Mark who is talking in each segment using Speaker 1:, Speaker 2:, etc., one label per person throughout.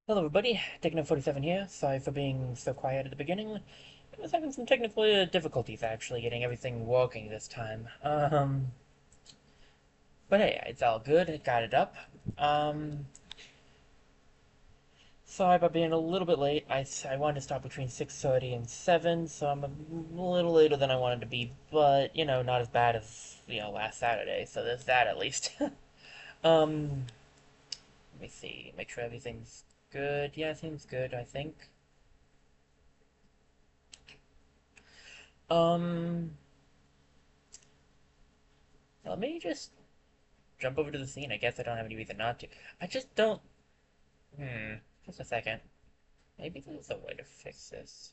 Speaker 1: Hello everybody, Techno47 here. Sorry for being so quiet at the beginning. I was having some technical difficulties actually getting everything working this time. But hey, it's all good. I got it up. Um, Sorry about being a little bit late. I wanted to stop between 6:30 and 7, so I'm a little later than I wanted to be, but, not as bad as, last Saturday, so there's that at least. Um, Let me see, make sure everything's good. Yeah, it seems good, I think. Um, Let me just jump over to the scene. I guess I don't have any reason not to. I just don't. Hmm. Just a second. Maybe there's a way to fix this.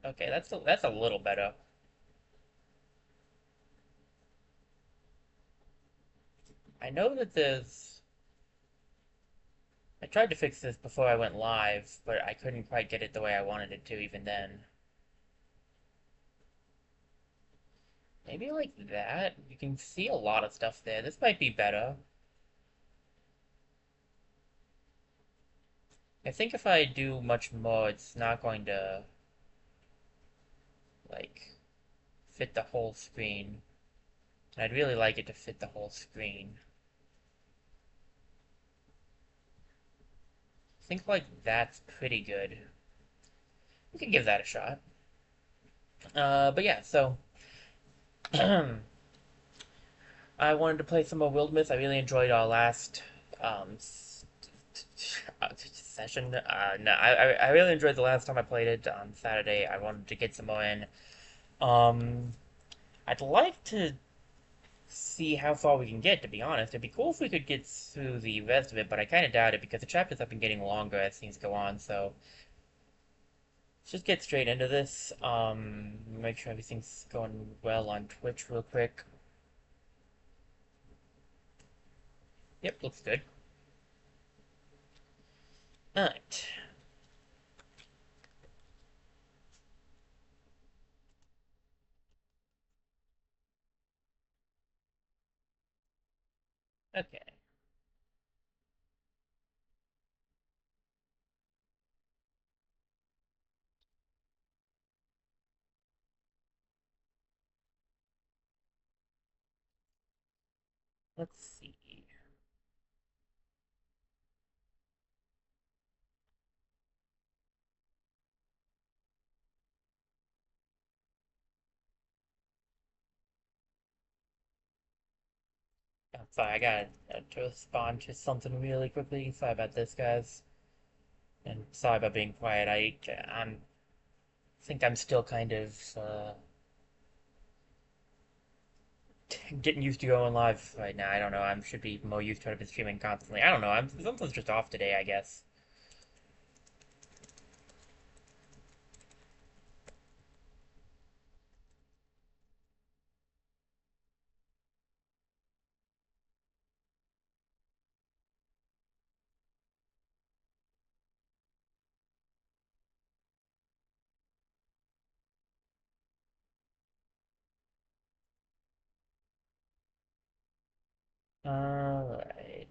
Speaker 1: Okay, that's a little better. I know that there's. I tried to fix this before I went live, but I couldn't quite get it the way I wanted it to even then. Maybe like that? You can see a lot of stuff there. This might be better. I think if I do much more, it's not going to, like, fit the whole screen. And I'd really like it to fit the whole screen. I think like that's pretty good. We can give that a shot. But yeah, so I wanted to play some more Wildermyth. I really enjoyed our last um, session. No, I really enjoyed the last time I played it on Saturday. I wanted to get some more in. Um, I'd like to see how far we can get, to be honest. It'd be cool if we could get through the rest of it, but I kind of doubt it because the chapters have been getting longer as things go on, so let's just get straight into this. Make sure everything's going well on Twitch real quick. Yep, looks good. Alright. Okay. Let's see. I'm sorry, I gotta respond to something really quickly. Sorry about this, guys. And sorry about being quiet. Think I'm still kind of getting used to going live right now. I don't know. I should be more used to it. I've been streaming constantly. I don't know. Something's just off today, I guess. Alright.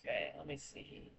Speaker 1: Okay, let me see.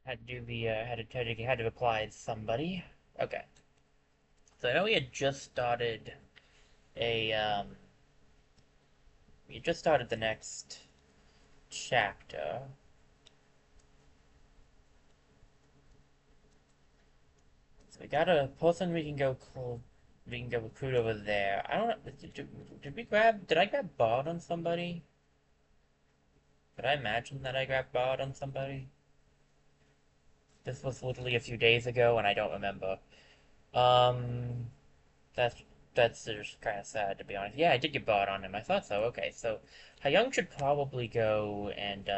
Speaker 1: Had to do the had to apply to somebody. Okay. So I know a we just started the next chapter. So we got a person we can go recruit over there. I don't know. Did I grab Bard on somebody? Did I imagine that I grabbed Bard on somebody? This was literally a few days ago, and I don't remember. Um, that's that's just kind of sad, to be honest. Yeah, I did get Bard on him. I thought so. Okay, so Hyung should probably go and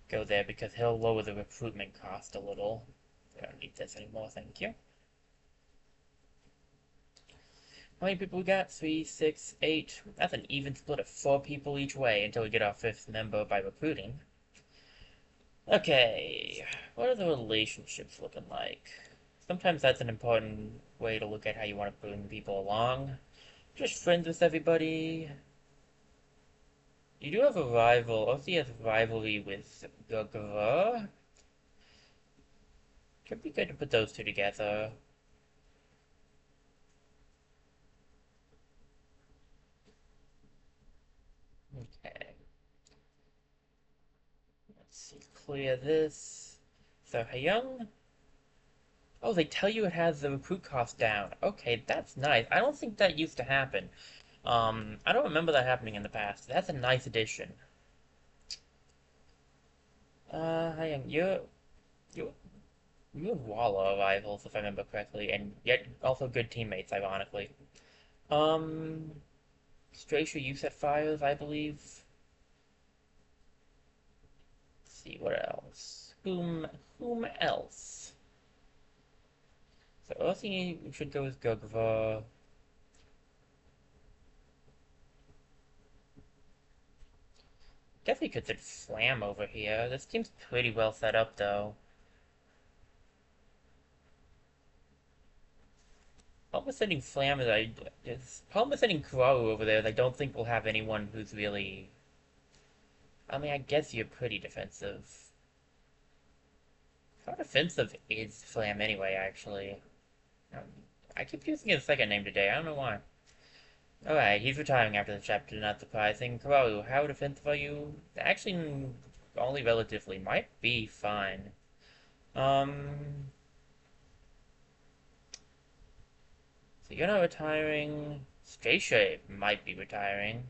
Speaker 1: go there because he'll lower the recruitment cost a little. I don't need this anymore, thank you. How many people we got? 3, 6, 8. That's an even split of 4 people each way until we get our 5th member by recruiting. Okay, what are the relationships looking like? Sometimes that's an important way to look at how you want to bring people along. Just friends with everybody. You do have a rival. Obviously, you have a rivalry with Gugva. Could be good to put those two together. Okay. Let's see. Clear this. So, Hyung. Oh, they tell you it has the recruit cost down. Okay, that's nice. I don't think that used to happen. I don't remember that happening in the past. That's a nice addition. Hyung, you you and Walla are rivals, if I remember correctly, and yet also good teammates, ironically. Um, Stracia, you set fires, I believe. Let's see, what else? Whom else? So Earthy should go with Gugva. Definitely could set Flam over here. This team's pretty well set up, though. Problem with sending Flam is problem with sending Kuraru over there is I don't think we'll have anyone who's really. I mean, I guess you're pretty defensive. How defensive is Flam anyway, actually? I keep using his second name today, I don't know why. Alright, he's retiring after the chapter, not surprising. Kuraru, how defensive are you? Actually, only relatively. Might be fine. Um, so you're not retiring. Stracia might be retiring.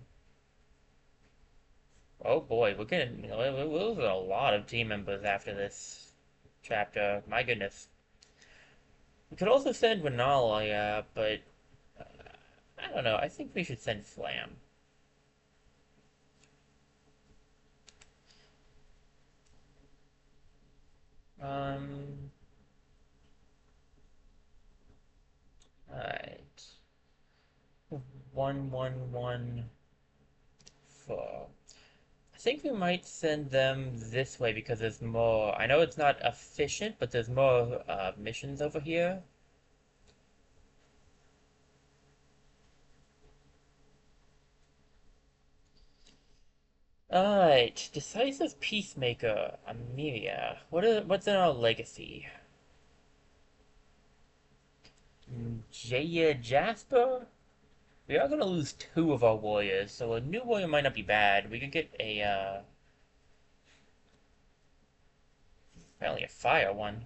Speaker 1: Oh boy, we're losing a lot of team members after this chapter. My goodness. We could also send Renala, but uh, I don't know. I think we should send Flam. Um, alright. 1, 1, 1, 4. I think we might send them this way because there's more. I know it's not efficient, but there's more missions over here. Alright, Decisive Peacemaker, Amelia. What's in our legacy? Jaya Jasper? We are gonna lose 2 of our warriors, so a new warrior might not be bad. We could get apparently a fire one.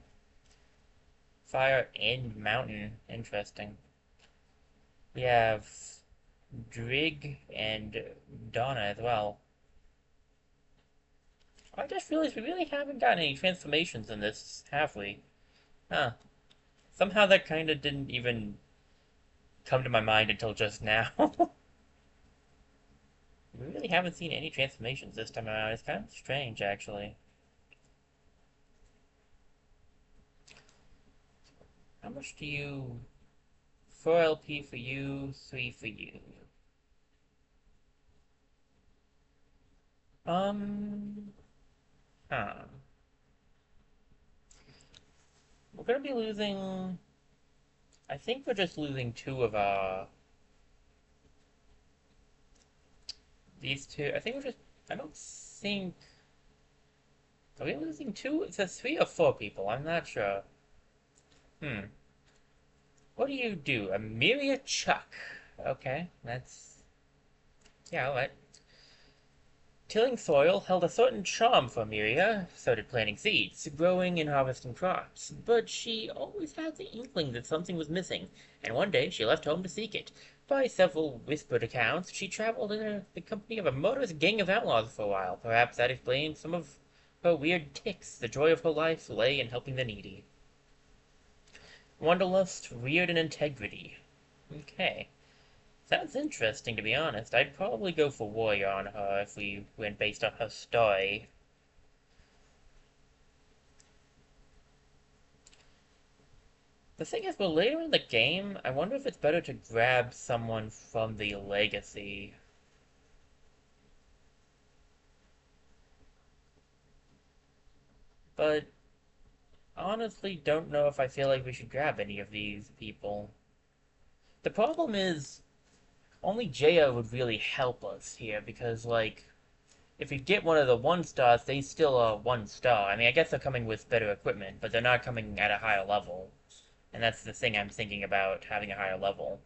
Speaker 1: Fire and mountain. Interesting. We have Drig and Donna as well. I just realized we really haven't gotten any transformations in this, have we? Huh. Somehow that kinda didn't even come to my mind until just now. We really haven't seen any transformations this time around. It's kind of strange, actually. How much do you... 4 LP for you, 3 for you. Um... Huh. We're gonna be losing... I think we're just losing 2 of our... These 2... I think we're just... I don't think... Are we losing two? It says 3 or 4 people. I'm not sure. Hmm. What do you do? Amelia Chuck. Okay, that's... Yeah, alright. Tilling soil held a certain charm for Amelia, so did planting seeds, growing and harvesting crops. But she always had the inkling that something was missing, and one day she left home to seek it. By several whispered accounts, she traveled in the company of a murderous gang of outlaws for a while. Perhaps that explains some of her weird tics. The joy of her life lay in helping the needy. Wanderlust reared in integrity. Okay. Sounds interesting, to be honest. I'd probably go for warrior on her if we went based on her story. The thing is, well, later in the game, I wonder if it's better to grab someone from the legacy. But honestly, don't know if I feel like we should grab any of these people. The problem is, only Jaya would really help us here because, like, if we get one of the 1 stars, they still are 1 star. I mean, I guess they're coming with better equipment, but they're not coming at a higher level. And that's the thing I'm thinking about having a higher level.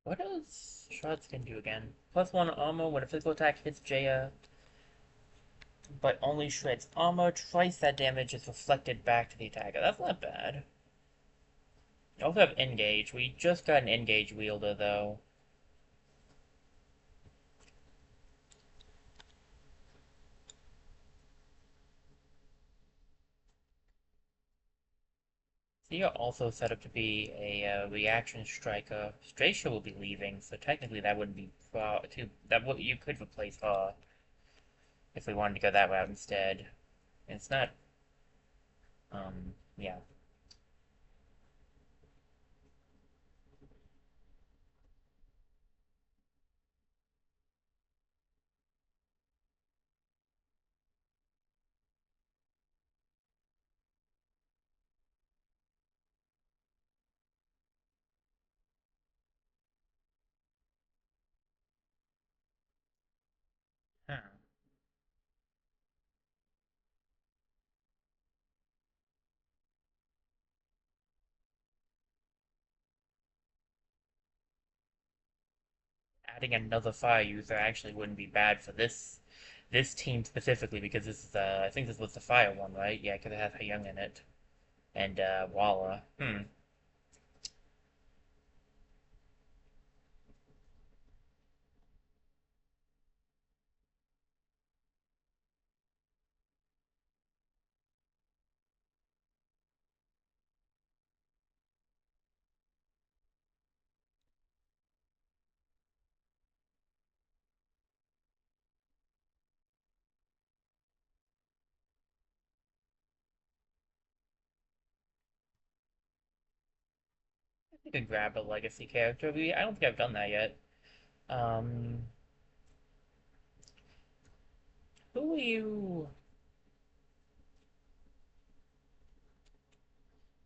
Speaker 1: What does Shards can do again? +1 armor when a physical attack hits Jaya, but only shreds armor. Twice that damage is reflected back to the attacker. That's not bad. I also have Engage. We just got an Engage wielder, though. So you're also set up to be a reaction striker. Stracia will be leaving, so technically that wouldn't be too. You could replace her if we wanted to go that route instead. And it's not. Yeah. Huh. Adding another fire user actually wouldn't be bad for this team specifically because this is I think this was the fire one, right? Yeah, because it has Young in it and Walla. I could grab a legacy character. I don't think I've done that yet. Um, who are you?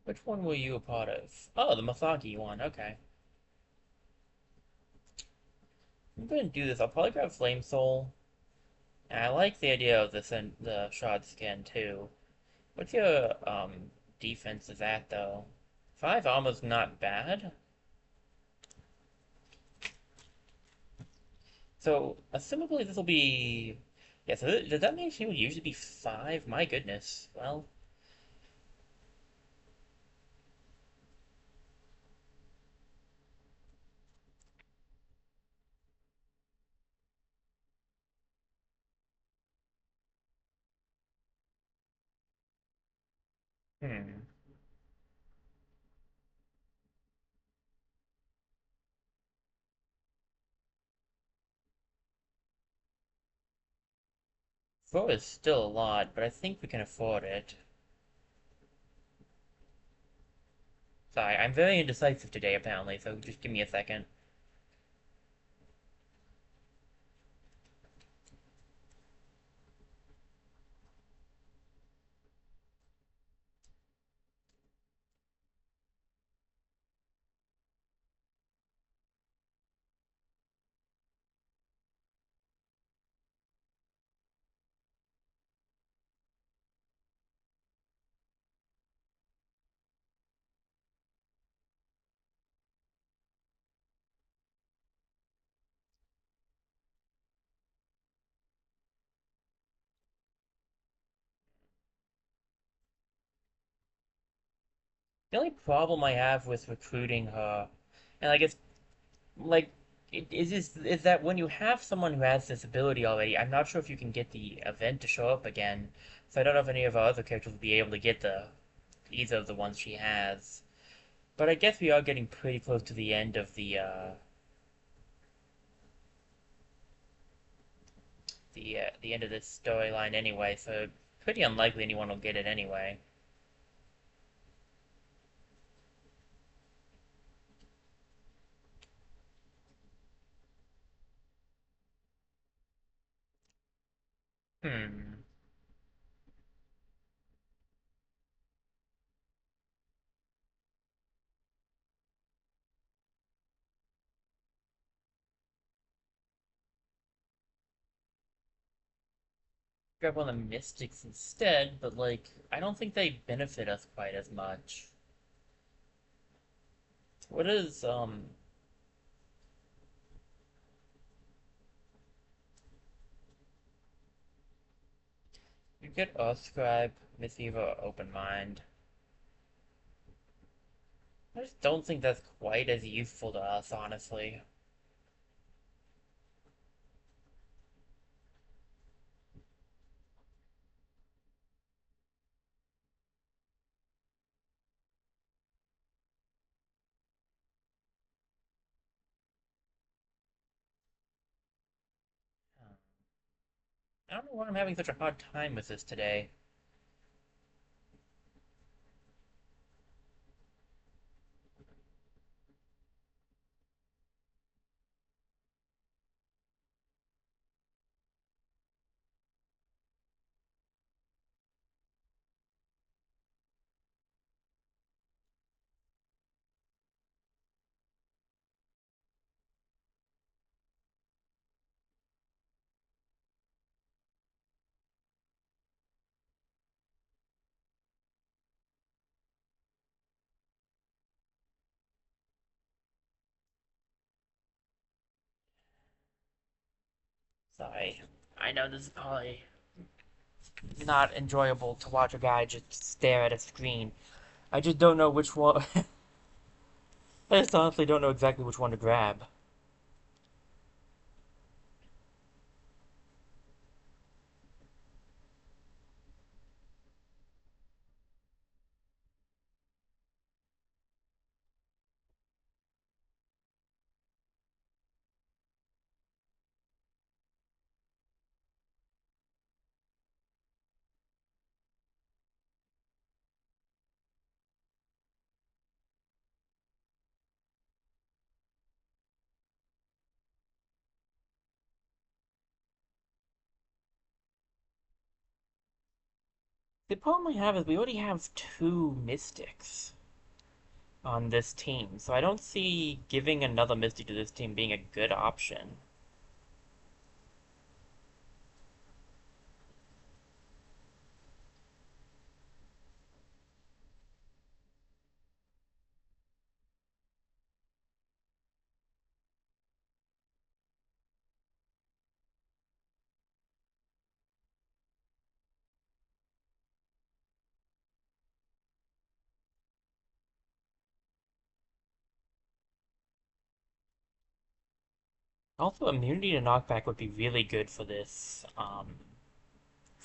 Speaker 1: Which one were you a part of? Oh, the Mathagi one. Okay, I'm gonna do this. I'll probably grab Flame Soul. And I like the idea of the shard skin too. What's your defense is at though? 5 armor's not bad. So, assumably this will be... Yeah, so does that mean she would usually be 5? My goodness. Well, hmm. 4 is still a lot, but I think we can afford it. Sorry, I'm very indecisive today, apparently, so just give me a second. The only problem I have with recruiting her, and I guess, like, is that when you have someone who has this ability already, I'm not sure if you can get the event to show up again. So I don't know if any of our other characters will be able to get either of the ones she has. But I guess we are getting pretty close to the end of the end of this storyline anyway, so pretty unlikely anyone will get it anyway. Hmm. Grab one of the mystics instead, but like I don't think they benefit us quite as much. What is you get Earthscribe, Misseaver, Open Mind. I just don't think that's quite as useful to us, honestly. I don't know why I'm having such a hard time with this today. Sorry. I know this is probably not enjoyable to watch a guy just stare at a screen. I just don't know which one. I just honestly don't know exactly which one to grab. The problem we have is we already have two mystics on this team, so I don't see giving another mystic to this team being a good option. Also, immunity to knockback would be really good for this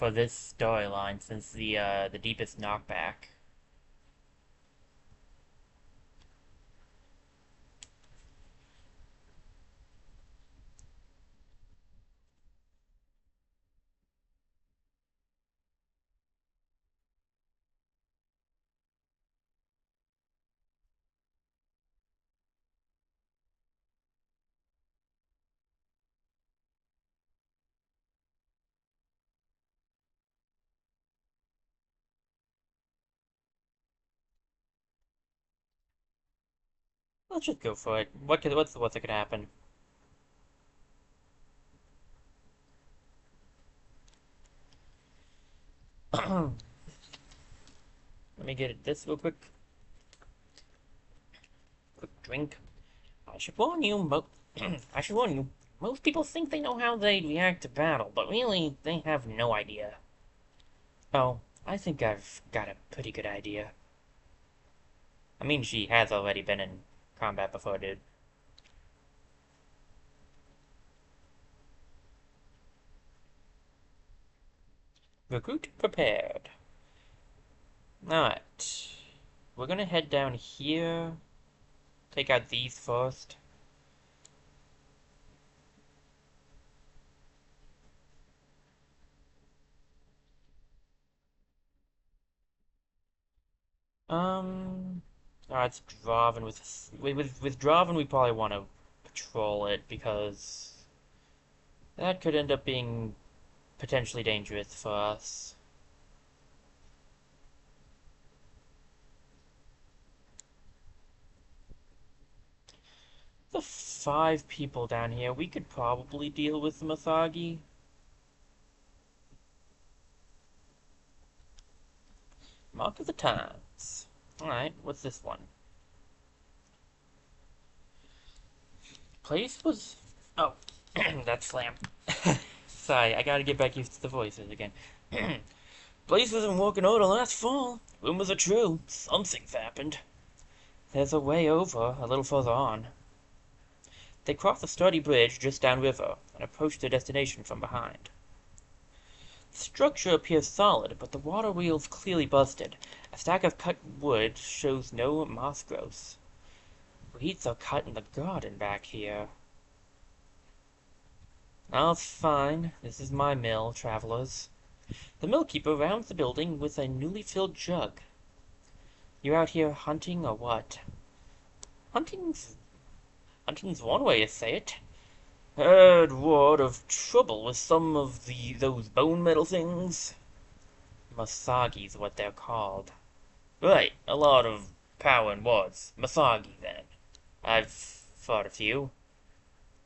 Speaker 1: storyline, since the deepest knockback. Let's just go for it. What's the worst that could happen? Let me get this real quick. Quick drink. I should warn you, I should warn you. Most people think they know how they react to battle, but really, they have no idea. Oh, I think I've got a pretty good idea. I mean, she has already been in combat before, dude. Recruit prepared. Alright. We're gonna head down here. Take out these first. Alright, it's Draven with Draven we probably want to patrol it because that could end up being potentially dangerous for us. The 5 people down here, we could probably deal with the Mathagi. Mark of the Times. Alright, what's this one? Place was... Oh, that's Slam. Sorry, I gotta get back used to the voices again. Place was in working order last fall. Rumors are true. Something's happened. There's a way over, a little further on. They crossed a sturdy bridge just downriver and approached their destination from behind. The structure appears solid, but the water wheel's clearly busted. A stack of cut wood shows no moss growth. Weeds are cut in the garden back here. Oh, it's fine. This is my mill, travelers. The millkeeper rounds the building with a newly filled jug. You out here hunting or what? Hunting's one way to say it. Heard word of trouble with some of those bone metal things. Masagi's what they're called. Right, a lot of power in words. Masagi, then. I've fought a few.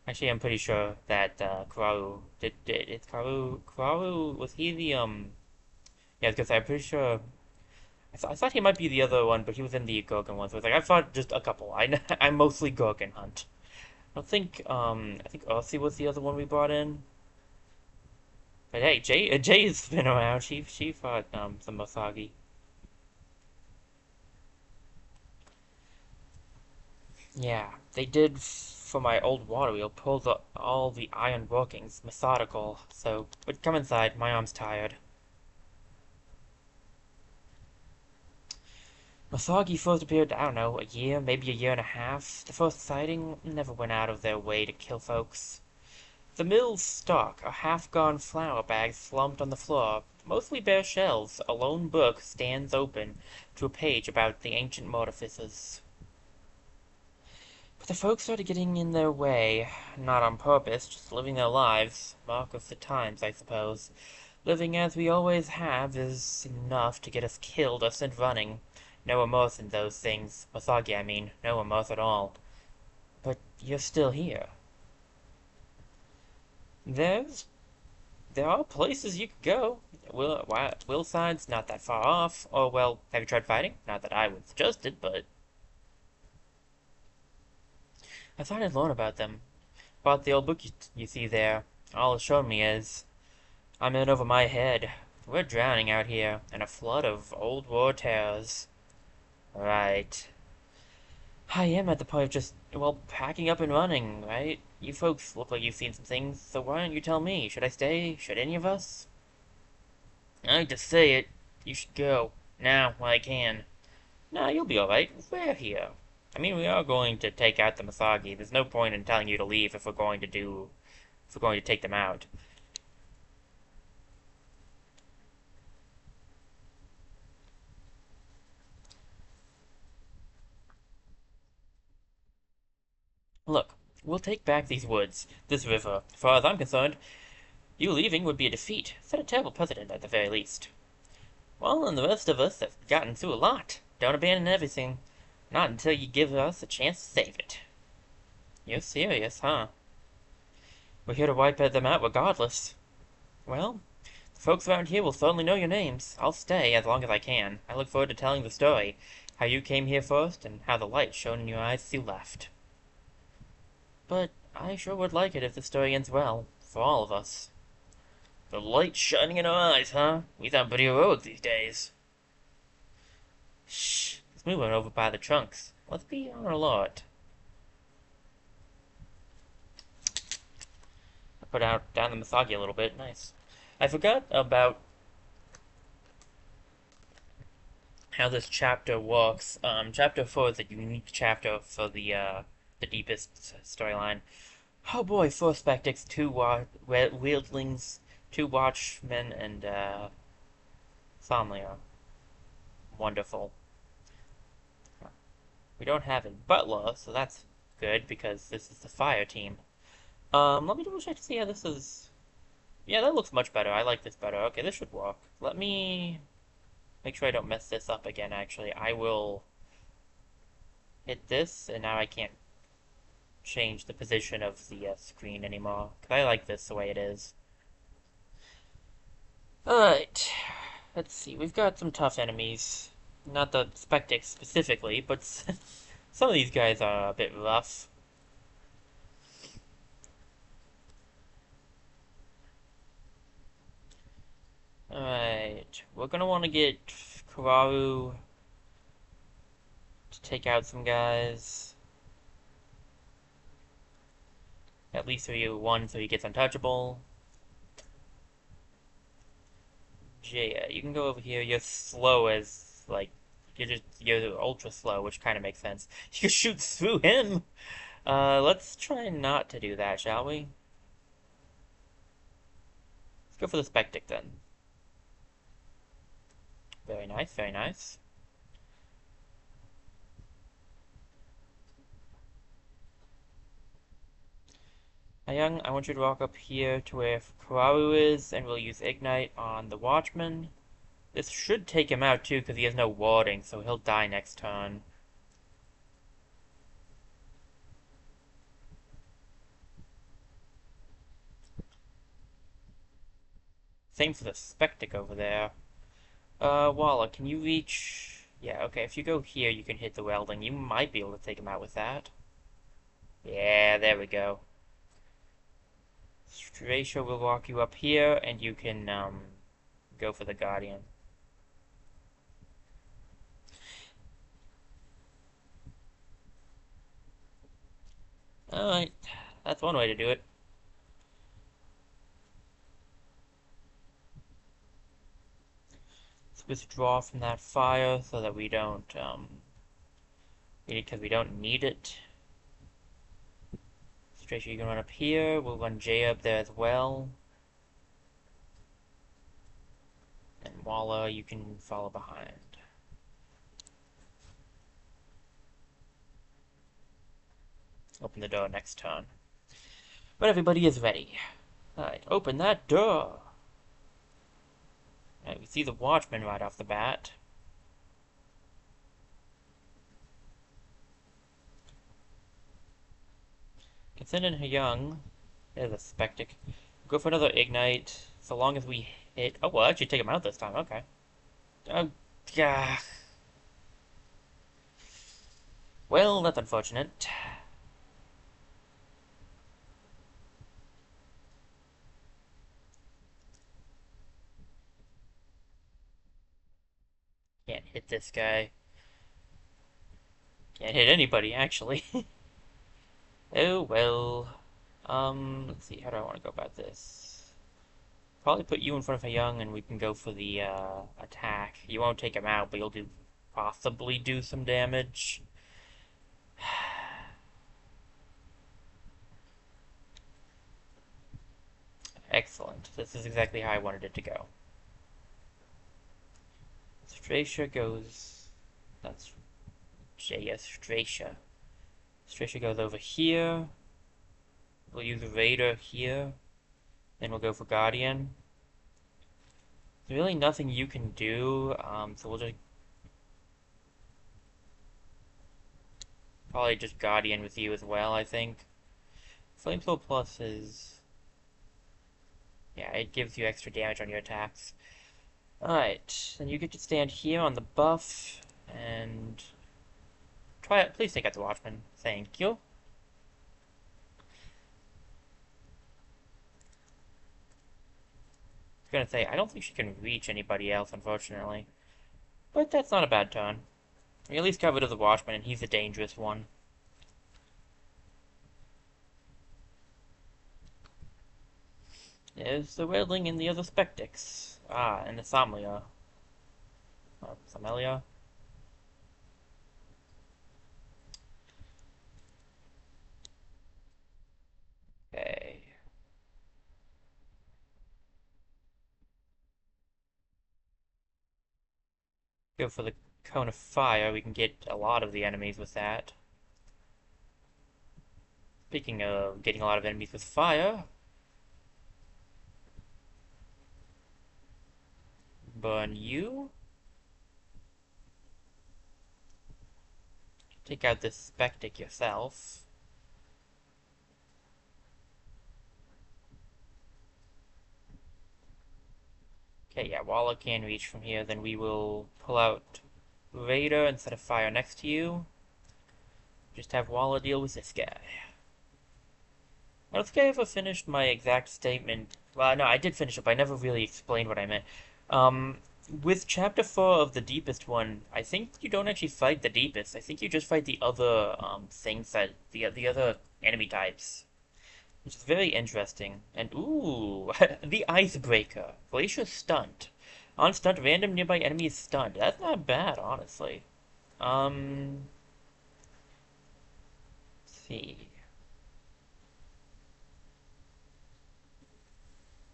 Speaker 1: Actually, I'm pretty sure that Karu it's Karu was he the yeah, because I'm pretty sure I thought he might be the other one, but he was in the Gorgon one. So it's like I fought just a couple. I mostly Gorgon hunt. I think Earthy was the other one we brought in. But hey, Jay's been around. She fought some Masagi. Yeah, they did for my old water wheel pull all the iron workings, methodical. So, but come inside. My arm's tired. Masagi first appeared, I don't know, a year, maybe a year and a half. The first sighting never went out of their way to kill folks. The mill's stock, a half-gone flour bag slumped on the floor, mostly bare shelves. A lone book stands open to a page about the ancient mortifices. But the folks started getting in their way, not on purpose, just living their lives. Mark of the times, I suppose. Living as we always have is enough to get us killed or sent running. No remorse in those things. Masagi, I mean. No remorse at all. But you're still here. There are places you could go. Willside's not that far off. Or, well, have you tried fighting? Not that I would suggest it, but... I thought I'd learn about them. About the old book you see there. All it's shown me is... I'm in over my head. We're drowning out here in a flood of old war terrors. Right. I am at the point of just, well, packing up and running, right? You folks look like you've seen some things, so why don't you tell me? Should I stay? Should any of us? I hate to say it. You should go. Now, while I can. Nah, you'll be alright. We're here. I mean, we are going to take out the Masagi. There's no point in telling you to leave if we're going to take them out. Look, we'll take back these woods, this river. As far as I'm concerned, you leaving would be a defeat. Set a terrible precedent, at the very least. Well, and the rest of us have gotten through a lot. Don't abandon everything. Not until you give us a chance to save it. You're serious, huh? We're here to wipe them out regardless. Well, the folks around here will certainly know your names. I'll stay as long as I can. I look forward to telling the story. How you came here first, and how the light shone in your eyes as you left. But I sure would like it if the story ends well, for all of us. The light shining in our eyes, huh? We sound pretty heroic these days. Shh, let's move on over by the trunks. Let's be on alert. I put out down the Misagi a little bit. Nice. I forgot about how this chapter works. Chapter 4 is a unique chapter for the deepest storyline. Oh boy, 4 Spectics, 2 Wieldlings, 2 Watchmen, and Somnia. Wonderful. We don't have a Butler, so that's good, because this is the fire team. Let me double check to see how this is... Yeah, that looks much better. I like this better. Okay, this should work. Let me make sure I don't mess this up again, actually. I will hit this, and now I can't change the position of the screen anymore, because I like this the way it is. Alright, let's see. We've got some tough enemies. Not the Spectics specifically, but some of these guys are a bit rough. Alright, we're gonna want to get Kararu to take out some guys. At least one so he gets untouchable. Jaya, you can go over here. You're slow as, like, you're ultra slow, which kind of makes sense. You can shoot through him! Let's try not to do that, shall we? Let's go for the Spectic, then. Very nice, very nice. Young, I want you to walk up here to where Kararu is, and we'll use Ignite on the Watchman. This should take him out, too, because he has no warding, so he'll die next turn. Same for the Spectic over there. Walla, can you reach... Yeah, okay, if you go here, you can hit the welding. You might be able to take him out with that. Yeah, there we go. Stracia will walk you up here, and you can, go for the Guardian. Alright, that's one way to do it. Let's withdraw from that fire so that we don't, because we don't need it. Stracia, you can run up here. We'll run Jay up there as well. And Walla, you can follow behind. Open the door next turn. But everybody is ready. Alright, open that door! Alright, we see the Watchman right off the bat. Considering her young, there's a Spectic. Go for another Ignite, so long as we hit... Oh, we'll actually take him out this time, okay. Oh, yeah. Well, that's unfortunate. Can't hit this guy. Can't hit anybody, actually. Oh, well. Let's see, how do I want to go about this? Probably put you in front of a young, and we can go for the, attack. You won't take him out, but you'll possibly do some damage. Excellent. This is exactly how I wanted it to go. Stracia goes... That's... Jaya Stracia. Stracia goes over here. We'll use Raider here. Then we'll go for Guardian. There's really nothing you can do, so we'll just... Probably just Guardian with you as well, I think. Flamethrower Plus is... yeah, it gives you extra damage on your attacks. Alright, then you get to stand here on the buff, and... try it. Please take out the Watchman. Thank you. I was gonna say, I don't think she can reach anybody else, unfortunately. But that's not a bad turn. We at least got rid of the Watchman, and he's a dangerous one. There's the Wailing and the other Spectix. Ah, and the Samlia. Samelia? Okay. Go for the Cone of Fire. We can get a lot of the enemies with that. Speaking of getting a lot of enemies with fire, burn you. Take out this Spectic yourself. Okay, yeah, Walla can reach from here. Then we will pull out Raider instead of Fire next to you. Just have Walla deal with this guy. I don't think I ever finished my exact statement. Well, no, I did finish it, but I never really explained what I meant. With Chapter 4 of the Deepest one, I think you don't actually fight the Deepest. I think you just fight the other, things that... the other enemy types. Which is very interesting. And, ooh, the Icebreaker. Glacier Stunt. On stunt, random nearby enemy is stunned. That's not bad, honestly. Let's see.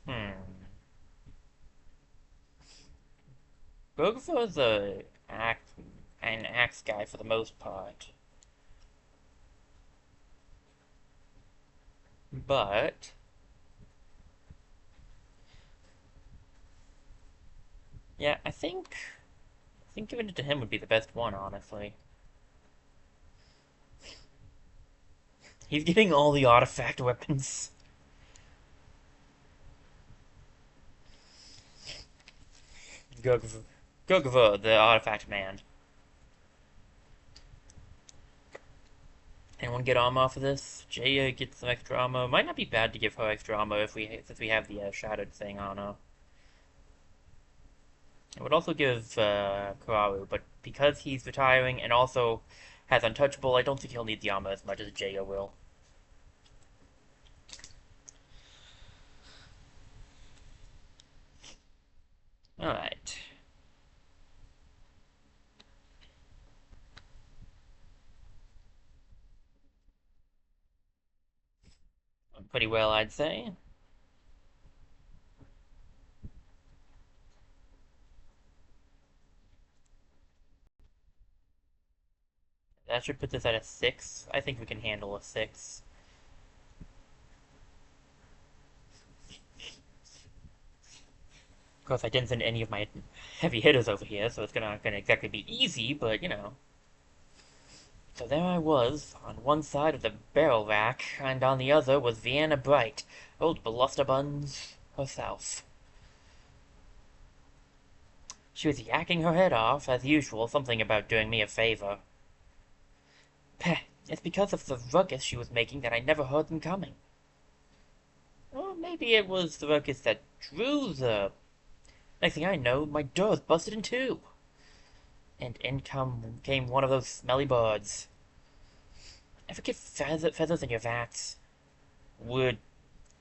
Speaker 1: Hmm. Bogvar's an axe guy for the most part. But yeah, I think giving it to him would be the best one, honestly. He's getting all the artifact weapons. Gogva, the artifact man. Anyone get armor off of this? Jaya gets some extra armor. Might not be bad to give her extra armor if since we have the shattered thing on her. It would also give Kararu, but because he's retiring and also has Untouchable, I don't think he'll need the armor as much as Jaya will. Alright. Pretty well, I'd say. That should put this at a 6. I think we can handle a 6. Of course, I didn't send any of my heavy hitters over here, so it's not gonna exactly be easy, but you know. So there I was, on one side of the barrel rack, and on the other was Vienna Bright, old Blusterbuns herself. She was yakking her head off, as usual, something about doing me a favor. Peh, it's because of the ruckus she was making that I never heard them coming. Or maybe it was the ruckus that drew the... Next thing I know, my door's busted in two. And in came one of those smelly birds. Ever get feathers in your vats? We're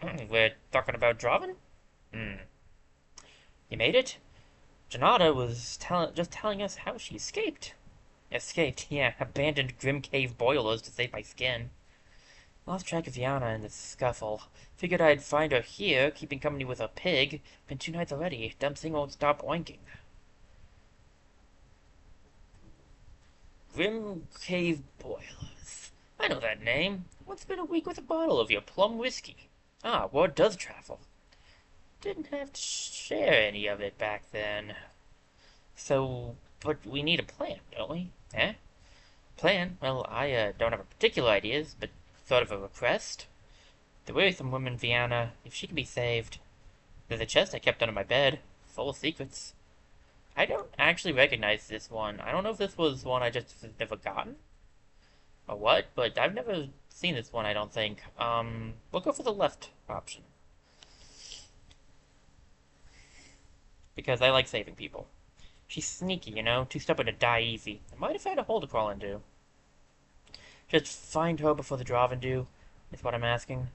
Speaker 1: talking about Draven? Hmm. You made it? Janata was just telling us how she escaped. Escaped, yeah. Abandoned Grim Cave boilers to save my skin. Lost track of Yana in the scuffle. Figured I'd find her here, keeping company with a pig. Been 2 nights already. Dumb thing won't stop oinking. Grim Cave Boilers. I know that name. Once been a week with a bottle of your plum whiskey. Ah, word does travel. Didn't have to share any of it back then. So, but we need a plan, don't we? Eh? Plan? Well, I don't have a particular ideas, but sort of a request. The wearisome woman Vienna, if she can be saved. There's a chest I kept under my bed, full of secrets. I don't actually recognize this one. I don't know if this was one I just never gotten or what, but I've never seen this one, I don't think. We'll go for the left option. Because I like saving people. She's sneaky, you know, too stubborn to die easy. I might have had a hole to crawl into. Just find her before the Draven do, is what I'm asking.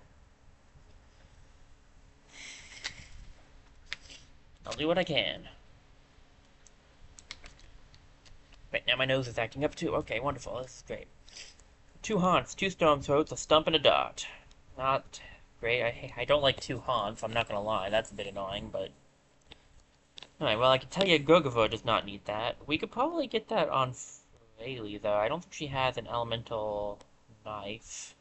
Speaker 1: I'll do what I can. Right, now my nose is acting up too. Okay, wonderful, this is great. 2 haunts, 2 storm throats, a stump, and a dart. Not great. I don't like 2 haunts, I'm not gonna lie. That's a bit annoying, but... Alright, well, I can tell you Gurgavor does not need that. We could probably get that on Fraley, though. I don't think she has an elemental knife.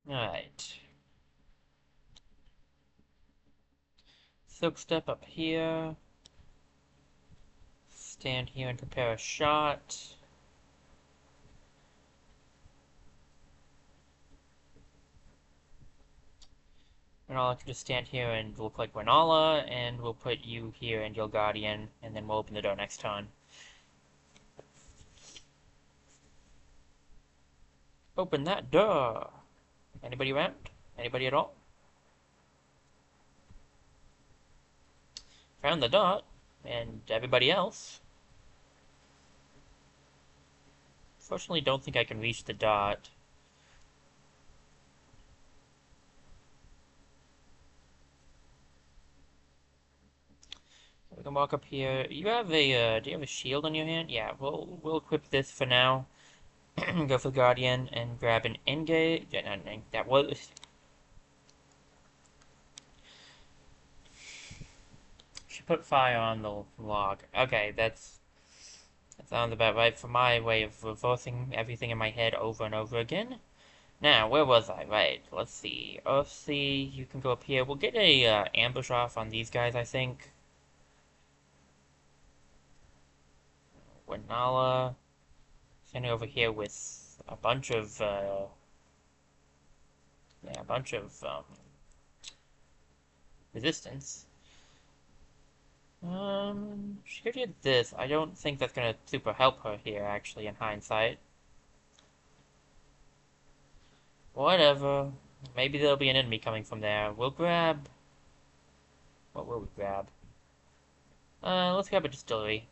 Speaker 1: Alright. Silk step up here. Stand here and prepare a shot. And I'll just stand here and look like Renala, and we'll put you here and your guardian, and then we'll open the door next time. Open that door! Anybody around? Anybody at all? Found the dot, and everybody else. Fortunately, don't think I can reach the dot. We can walk up here. You have a, do you have a shield on your hand? Yeah, we'll equip this for now. Go for the Guardian and grab an engage. That was... Should put fire on the log. Okay, that sounds about right for my way of reversing everything in my head over and over again. Now, where was I? Right, let's see. Earthsea, you can go up here. We'll get a ambush off on these guys, I think. Wenala. Standing over here with a bunch of, resistance. She could get this. I don't think that's gonna super help her here, actually, in hindsight. Whatever. Maybe there'll be an enemy coming from there. We'll grab... What will we grab? Let's grab a distillery.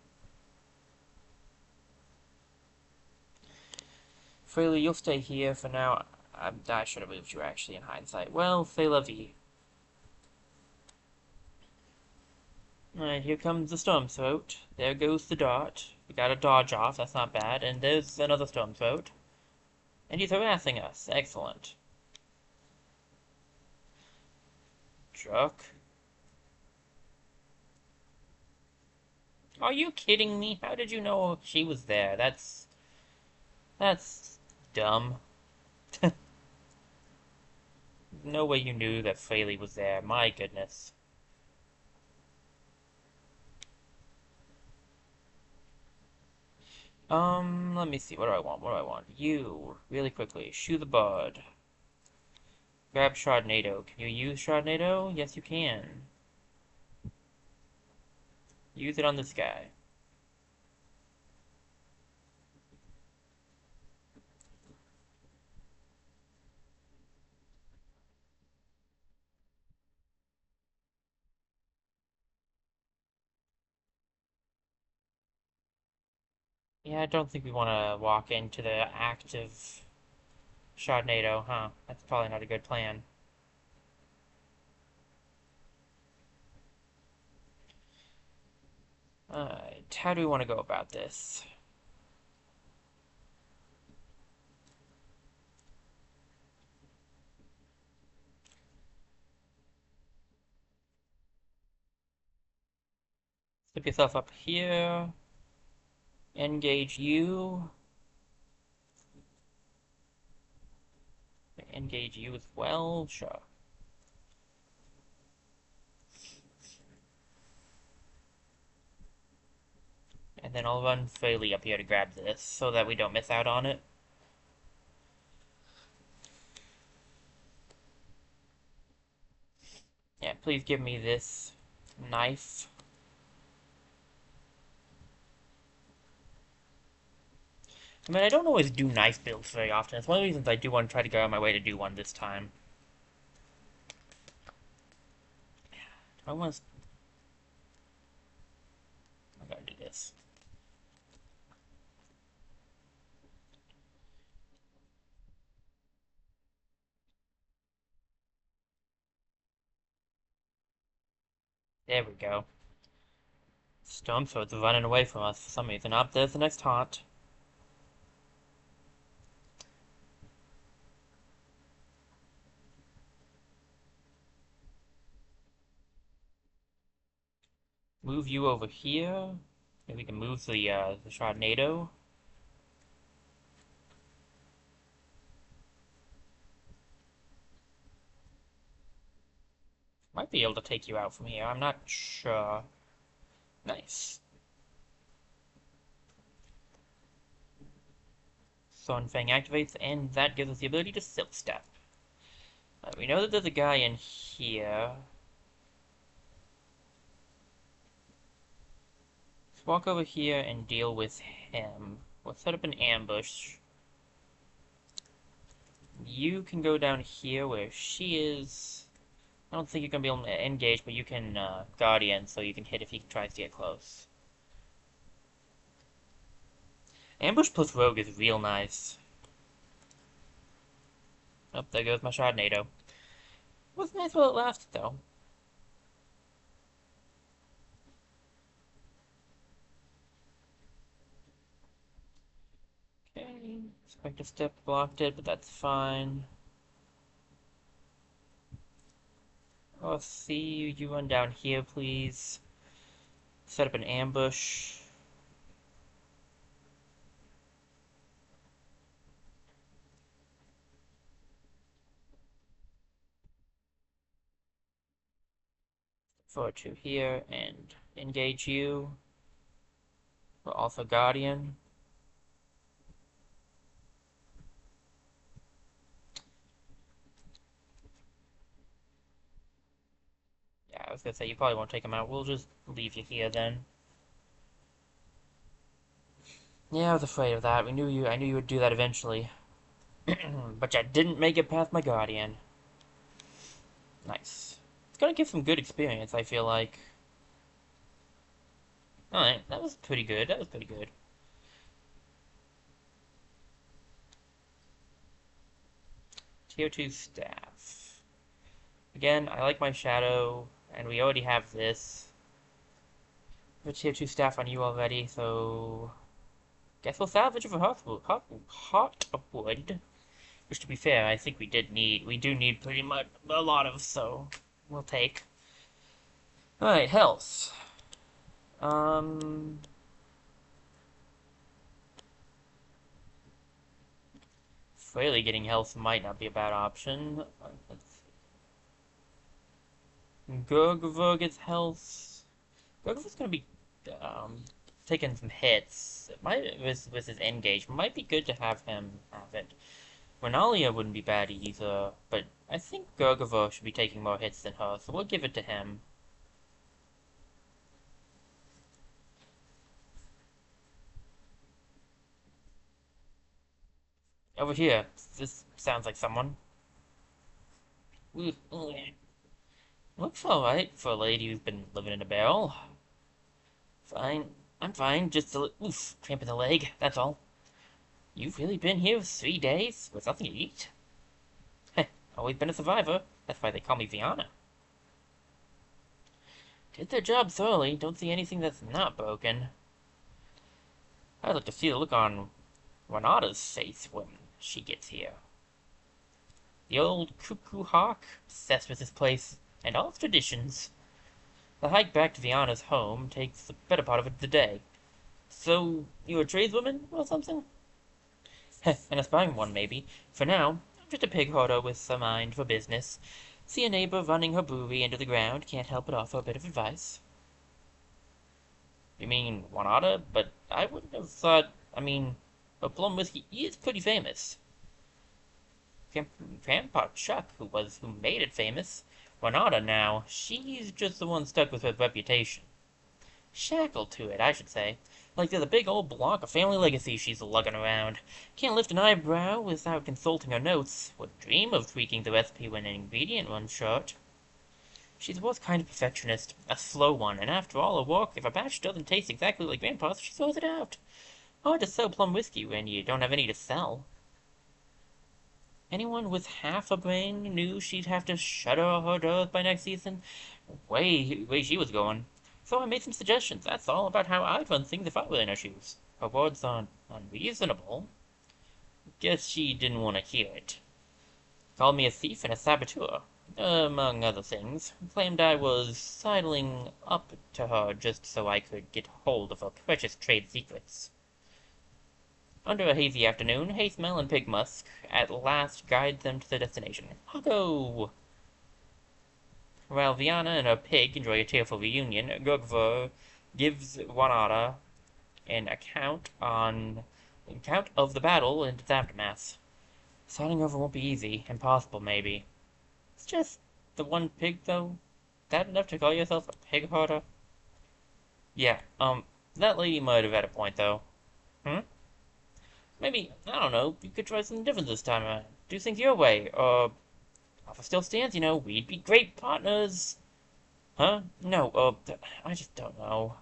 Speaker 1: Fraley, you'll stay here for now. I should have moved you, actually, in hindsight. Well, c'est la vie. Alright, here comes the storm throat. There goes the dart. We got a dodge off, that's not bad. And there's another storm throat. And he's harassing us. Excellent. Truck. Are you kidding me? How did you know she was there? That's dumb. No way you knew that Fraley was there. My goodness. Let me see. What do I want? What do I want? You, really quickly. Shoe the bud. Grab Shardnado. Can you use Shardnado? Yes, you can. Use it on this guy. Yeah, I don't think we want to walk into the active Shardnado, huh? That's probably not a good plan. Alright, how do we want to go about this? Slip yourself up here. Engage you. engage you as well? Sure. And then I'll run freely up here to grab this, so that we don't miss out on it. Yeah, please give me this knife. I mean, I don't always do knife builds very often. It's one of the reasons I do want to try to go out of my way to do one this time. I want I gotta do this. There we go. Stormsword's running away from us for some reason. Up there's the next haunt. Move you over here. Maybe we can move the Sharknado. Might be able to take you out from here. I'm not sure. Nice. Thornfang activates, and that gives us the ability to Silk Step. We know that there's a guy in here. Let's walk over here and deal with him. We'll set up an ambush. You can go down here where she is. I don't think you're going to be able to engage, but you can Guardian, so you can hit if he tries to get close. Ambush plus Rogue is real nice. Oh, there goes my Sharknado. Was nice while it lasted, though. Okay, Spectre Step blocked it, but that's fine. I'll see you run down here, please. Set up an ambush. Forward to here and engage you. We're also Guardian. Yeah, I was gonna say you probably won't take him out. We'll just leave you here then. Yeah, I was afraid of that. I knew you would do that eventually. But you didn't make it past my Guardian. Nice. It's gonna give some good experience, I feel like. Alright, that was pretty good. That was pretty good. Tier 2 staff. Again, I like my shadow, and we already have this. We have Tier 2 staff on you already, so guess we'll salvage it for Heartwood. Which, to be fair, I think we do need pretty much a lot of, so we'll take. Alright, health. Frailly getting health might not be a bad option. Gurgavur gets health. Gurgavur's gonna be taking some hits. It might with his engage. Might be good to have him have it. Renalia wouldn't be bad either, but I think Gurgavur should be taking more hits than her, so we'll give it to him. Over here. This sounds like someone. Looks alright for a lady who's been living in a barrel. Fine. I'm fine. Just a cramp in the leg, that's all. You've really been here 3 days with nothing to eat? Heh, always been a survivor. That's why they call me Viana. Did their job thoroughly. Don't see anything that's not broken. I'd like to see the look on Renata's face when she gets here. The old cuckoo hawk, obsessed with this place and all its traditions. The hike back to Viana's home takes the better part of the day. So, you're a tradeswoman or something? Heh, an aspiring one, maybe. For now, Just a pig hoarder with a mind for business. See a neighbor running her brewery into the ground, can't help but offer a bit of advice. You mean Wanada? But I wouldn't have thought. I mean, but Plum Whiskey is pretty famous. Grandpa Chuck, who made it famous. Wanada now, she's just the one stuck with her reputation. Shackled to it, I should say. Like there's a big old block of family legacy she's lugging around. Can't lift an eyebrow without consulting her notes. Would dream of tweaking the recipe when an ingredient runs short. She's the worst kind of perfectionist, a slow one, and after all her work, if a batch doesn't taste exactly like Grandpa's, she throws it out. Hard to sell plum whiskey when you don't have any to sell. Anyone with half a brain knew she'd have to shutter her doors by next season. Way she was going. So I made some suggestions, that's all, about how I'd run things if I were in her shoes. Her words aren't unreasonable. Guess she didn't want to hear it. Called me a thief and a saboteur, among other things. Claimed I was sidling up to her just so I could get hold of her precious trade secrets. Under a hazy afternoon, hay smell and pig musk at last guide them to their destination. Huggo! While Viana and her pig enjoy a tearful reunion, Gurgver gives Wanada an account of the battle and its aftermath. Starting over won't be easy, impossible maybe. It's just the one pig though. That enough to call yourself a pig hoarder? Yeah, that lady might have had a point though. Hmm? Maybe, I don't know, you could try something different this time around. Do things your way, or offer still stands, we'd be great partners. Huh? No, I just don't know.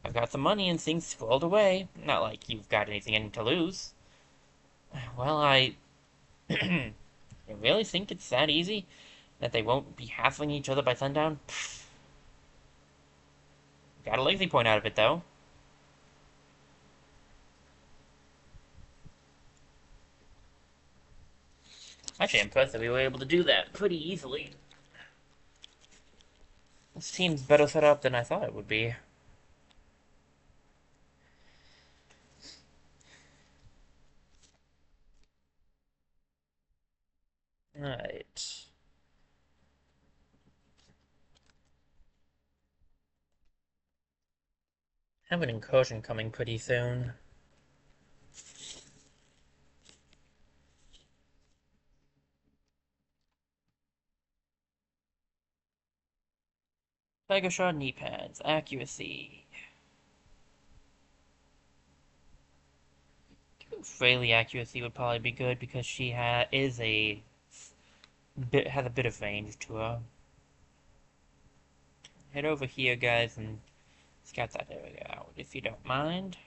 Speaker 1: I've got some money and things squirreled away. Not like you've got anything to lose. Well, you really think it's that easy? That they won't be hassling each other by sundown? Pfft. Got a lazy point out of it, though. Actually, I'm impressed that we were able to do that pretty easily. This team's better set up than I thought it would be. Alright. Have an incursion coming pretty soon. Tiger Shot knee pads. Accuracy. Fraley accuracy would probably be good because she has a bit of range to her. Head over here, guys, and scout that area out, if you don't mind.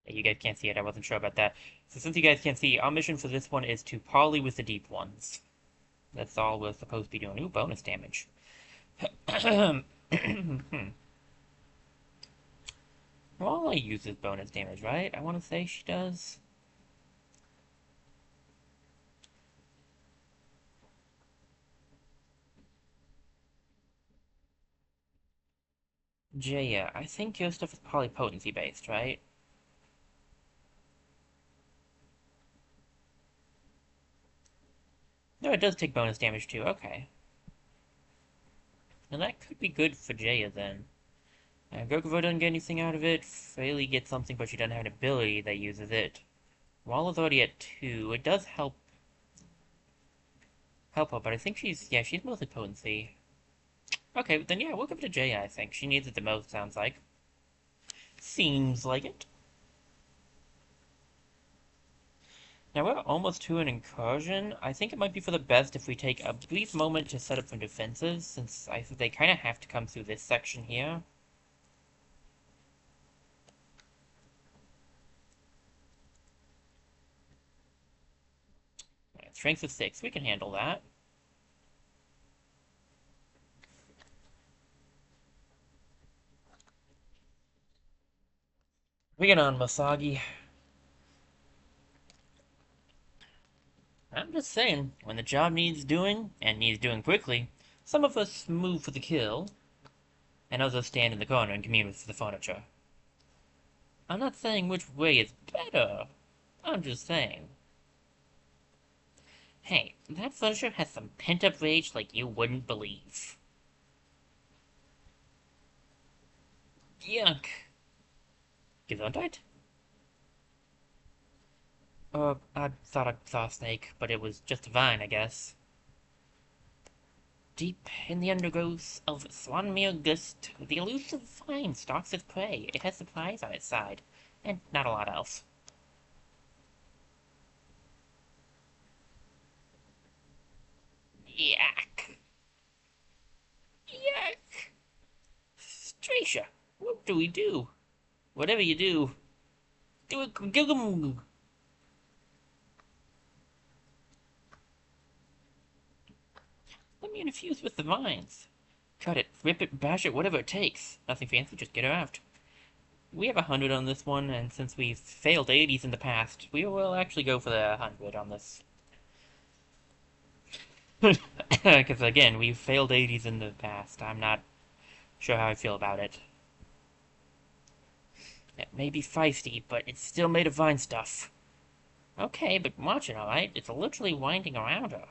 Speaker 1: You guys can't see it, I wasn't sure about that. So since you guys can't see, our mission for this one is to parley with the deep ones. That's all we're supposed to be doing. Ooh, bonus damage. Wally uses bonus damage, right? I want to say she does. Jaya, I think your stuff is probably potency based, right? No, it does take bonus damage too, okay. Now that could be good for Jaya then. Gokuvo doesn't get anything out of it. Fraley gets something, but she doesn't have an ability that uses it. Walla's already at 2. It does help her, but I think she's mostly potency. Okay, then yeah, we'll give it to Jaya, I think. She needs it the most, sounds like. Seems like it. Now we're almost to an incursion. I think it might be for the best if we take a brief moment to set up some defenses, since I think they kind of have to come through this section here. Strength of 6, we can handle that. Bring it on, Masagi. I'm just saying, when the job needs doing, and needs doing quickly, Some of us move for the kill, and others stand in the corner and commune with the furniture. I'm not saying which way is better. I'm just saying. Hey, that furniture has some pent-up rage like you wouldn't believe. Yuck. Gesundheit? I thought I saw a snake, but it was just a vine, I guess. Deep in the undergrowth of Swanmirgust, the elusive vine stalks its prey. It has supplies on its side, and not a lot else. Yak! Yak! Stracia, what do we do? Whatever you do, do it. Let me infuse with the vines. Cut it, rip it, bash it, whatever it takes. Nothing fancy, just get her out. We have 100 on this one, and since we've failed 80s in the past, we will actually go for the 100 on this. Because again, we've failed 80s in the past. I'm not sure how I feel about it. It may be feisty, but it's still made of vine stuff. Okay, but watch it, alright? It's literally winding around her.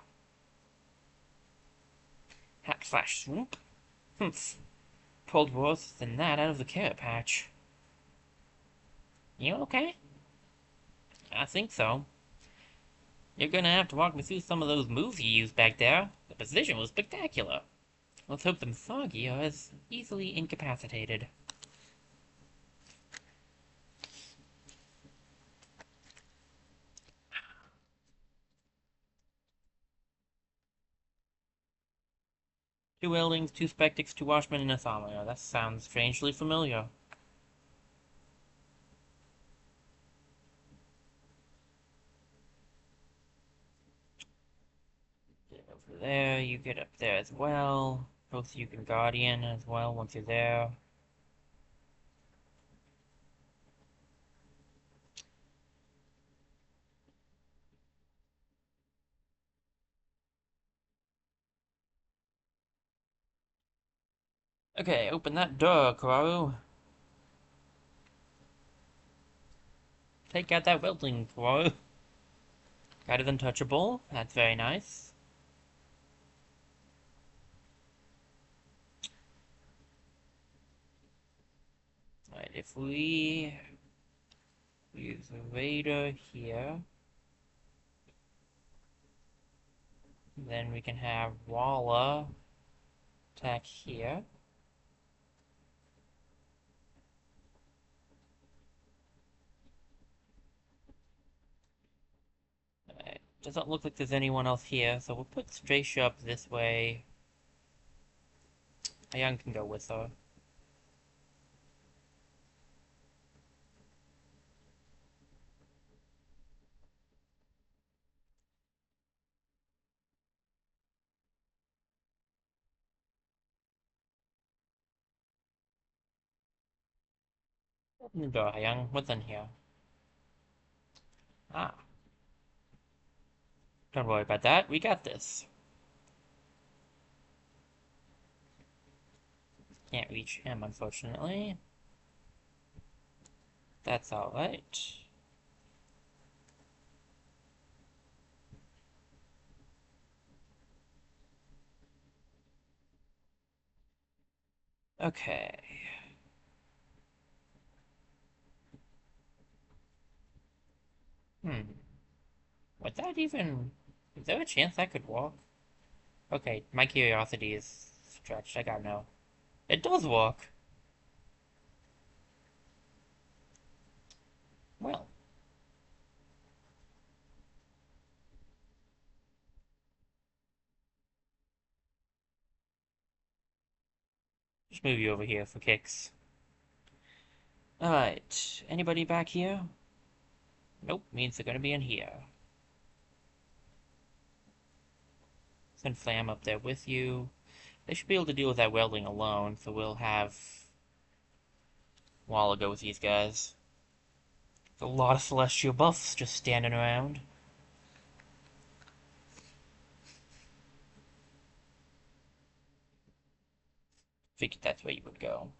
Speaker 1: Hack slash swoop. Humph. Pulled worse than that out of the carrot patch. You okay? I think so. You're gonna have to walk me through some of those moves you used back there. The position was spectacular. Let's hope them Soggy are as easily incapacitated. Two Weldings, two Spectics, two Washmen, and a Thaumaturge. That sounds strangely familiar. Get over there, you get up there as well. Both you can Guardian as well once you're there. Okay, open that door, Kawaru. Take out that Weldling, Kawaru. Got it untouchable. That's very nice. Alright, if we use a Raider here, then we can have Walla attack here. Alright, doesn't look like there's anyone else here, so we'll put Stracia up this way. Young can go with her. Open the door, Young. What's in here? Ah. Don't worry about that. We got this. Can't reach him, unfortunately. That's alright. Okay. Would that even... Is there a chance I could walk? Okay, my curiosity is stretched. I gotta know. It does walk! Well. Just move you over here for kicks. Alright. Anybody back here? Nope, means they're gonna be in here. Send Flam up there with you. They should be able to deal with that welding alone, so we'll have Walla go with these guys. There's a lot of celestial buffs just standing around. Figured that's where you would go.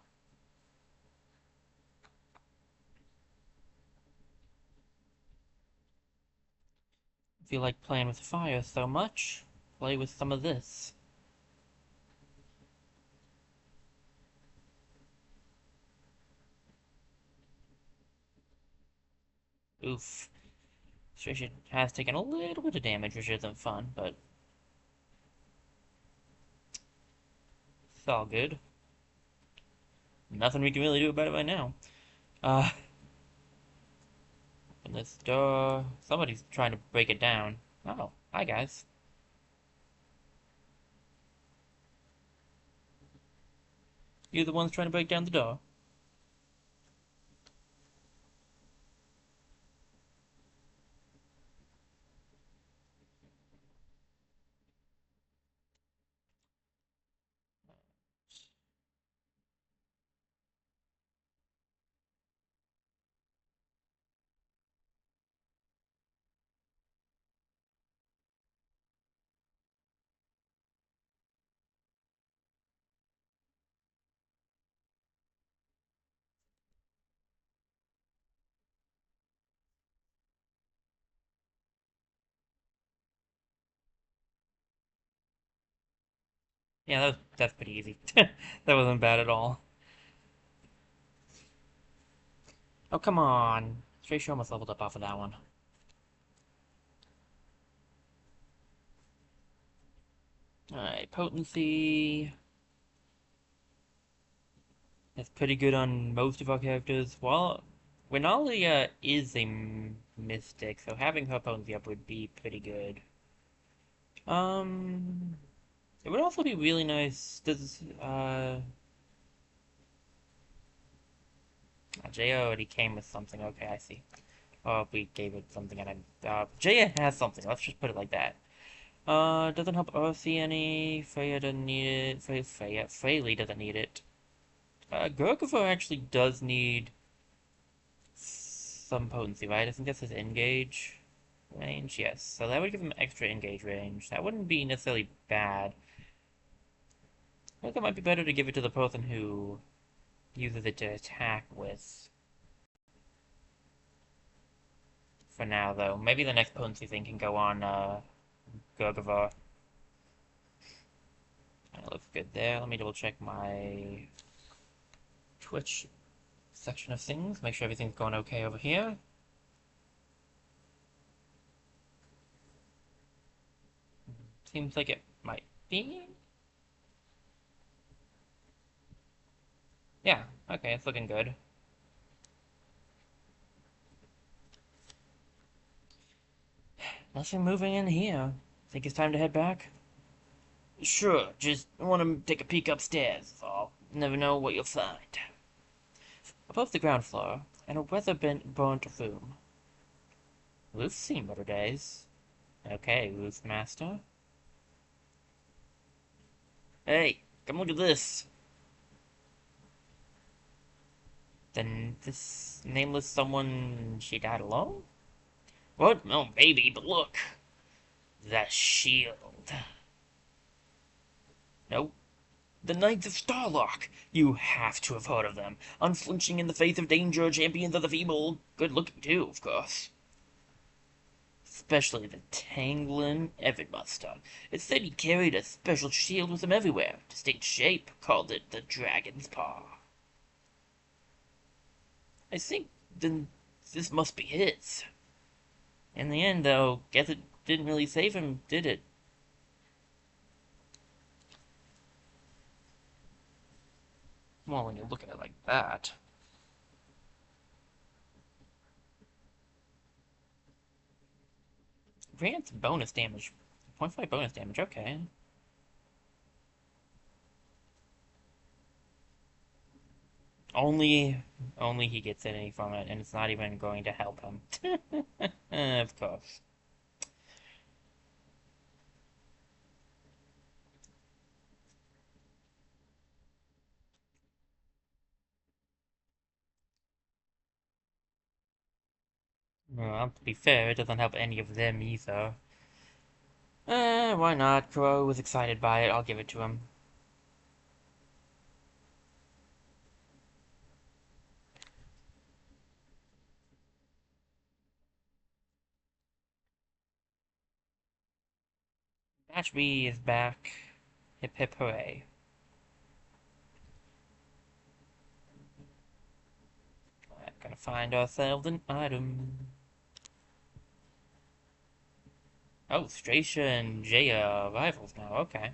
Speaker 1: If you like playing with fire so much, play with some of this. Oof. Strisha has taken a little bit of damage, which isn't fun, but it's all good. Nothing we can really do about it right now. Uh, open this door. Somebody's trying to break it down. Oh, hi guys. You're the ones trying to break down the door. Yeah, that's pretty easy. That wasn't bad at all. Oh, come on. Strisha almost leveled up off of that one. Alright, potency. That's pretty good on most of our characters. Well, Winalia is a mystic, so having her potency up would be pretty good. Um, it would also be really nice. Jaya already came with something. Okay, I see. Oh, we gave it something, and Jaya has something. Let's just put it like that. Doesn't help Earthy any. Freya doesn't need it. Freyly doesn't need it. Gurgivar actually does need some potency, right? I think that's his engage range. Yes, so that would give him extra engage range. That wouldn't be necessarily bad. I think it might be better to give it to the person who uses it to attack with. For now, though. Maybe the next potency thing can go on, Gurgivar. That looks good there. Let me double check my Twitch section of things. Make sure everything's going okay over here. Seems like it might be. Yeah, okay, it's looking good. Nothing moving in here. Think it's time to head back? Sure, just want to take a peek upstairs, is all. Never know what you'll find. Above the ground floor, in a weather-burnt room. Ruth's seen better days. Okay, Ruth Master. Hey, come look at this. Then this nameless someone, she died alone? What? No, maybe, but look. The shield. No, the Knights of Starlock! You have to have heard of them. Unflinching in the face of danger, champions of the feeble. Good looking, too, of course. Especially the Tanglin Evanbuster. It said he carried a special shield with him everywhere. Distinct shape, called it the Dragon's Paw. I think then this must be his. In the end, though, guess it didn't really save him, did it? Well, when you look at it like that. Grants bonus damage. 0.5 bonus damage, okay. Only he gets anything from it, and it's not even going to help him. Of course. Well, to be fair, it doesn't help any of them either. Why not? Crow was excited by it. I'll give it to him. Ashby is back. Hip hip hooray. Alright, gotta find ourselves an item. Oh, Stracia and Jaya rivals now, okay.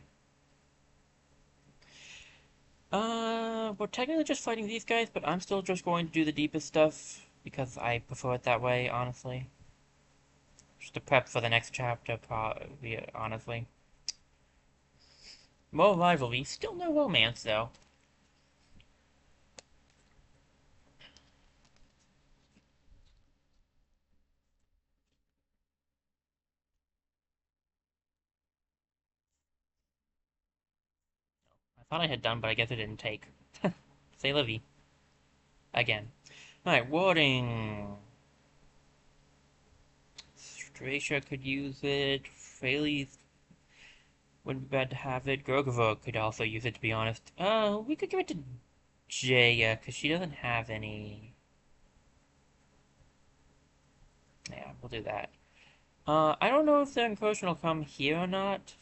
Speaker 1: We're technically just fighting these guys, but I'm still just going to do the deepest stuff because I prefer it that way, honestly. Just to prep for the next chapter, probably, honestly. More rivalry, still no romance, though. I thought I had done, but I guess it didn't take. Say Livy. Again. Alright, warding. Stracia could use it. Fraley wouldn't be bad to have it. Gorgova could also use it, to be honest. We could give it to Jaya, because she doesn't have any. Yeah, we'll do that. I don't know if the incursion will come here or not.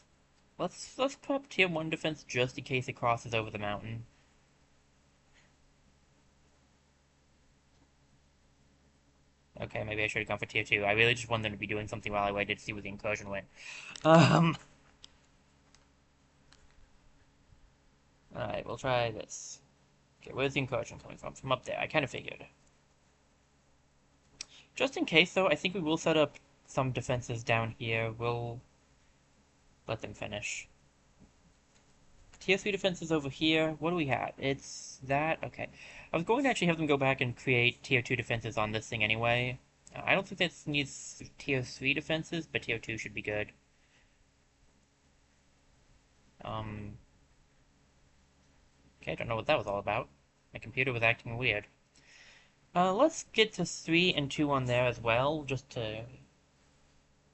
Speaker 1: Let's put up tier 1 defense just in case it crosses over the mountain. Okay, maybe I should have gone for tier 2. I really just wanted them to be doing something while I waited to see where the incursion went. Alright, we'll try this. Okay, where's the incursion coming from? From up there, I kind of figured. Just in case, though, I think we will set up some defenses down here. We'll let them finish. Tier 3 defenses over here. What do we have? It's that? Okay. I was going to actually have them go back and create tier 2 defenses on this thing anyway. I don't think this needs tier 3 defenses, but tier 2 should be good. Okay, I don't know what that was all about. My computer was acting weird. Let's get to 3 and 2 on there as well, just to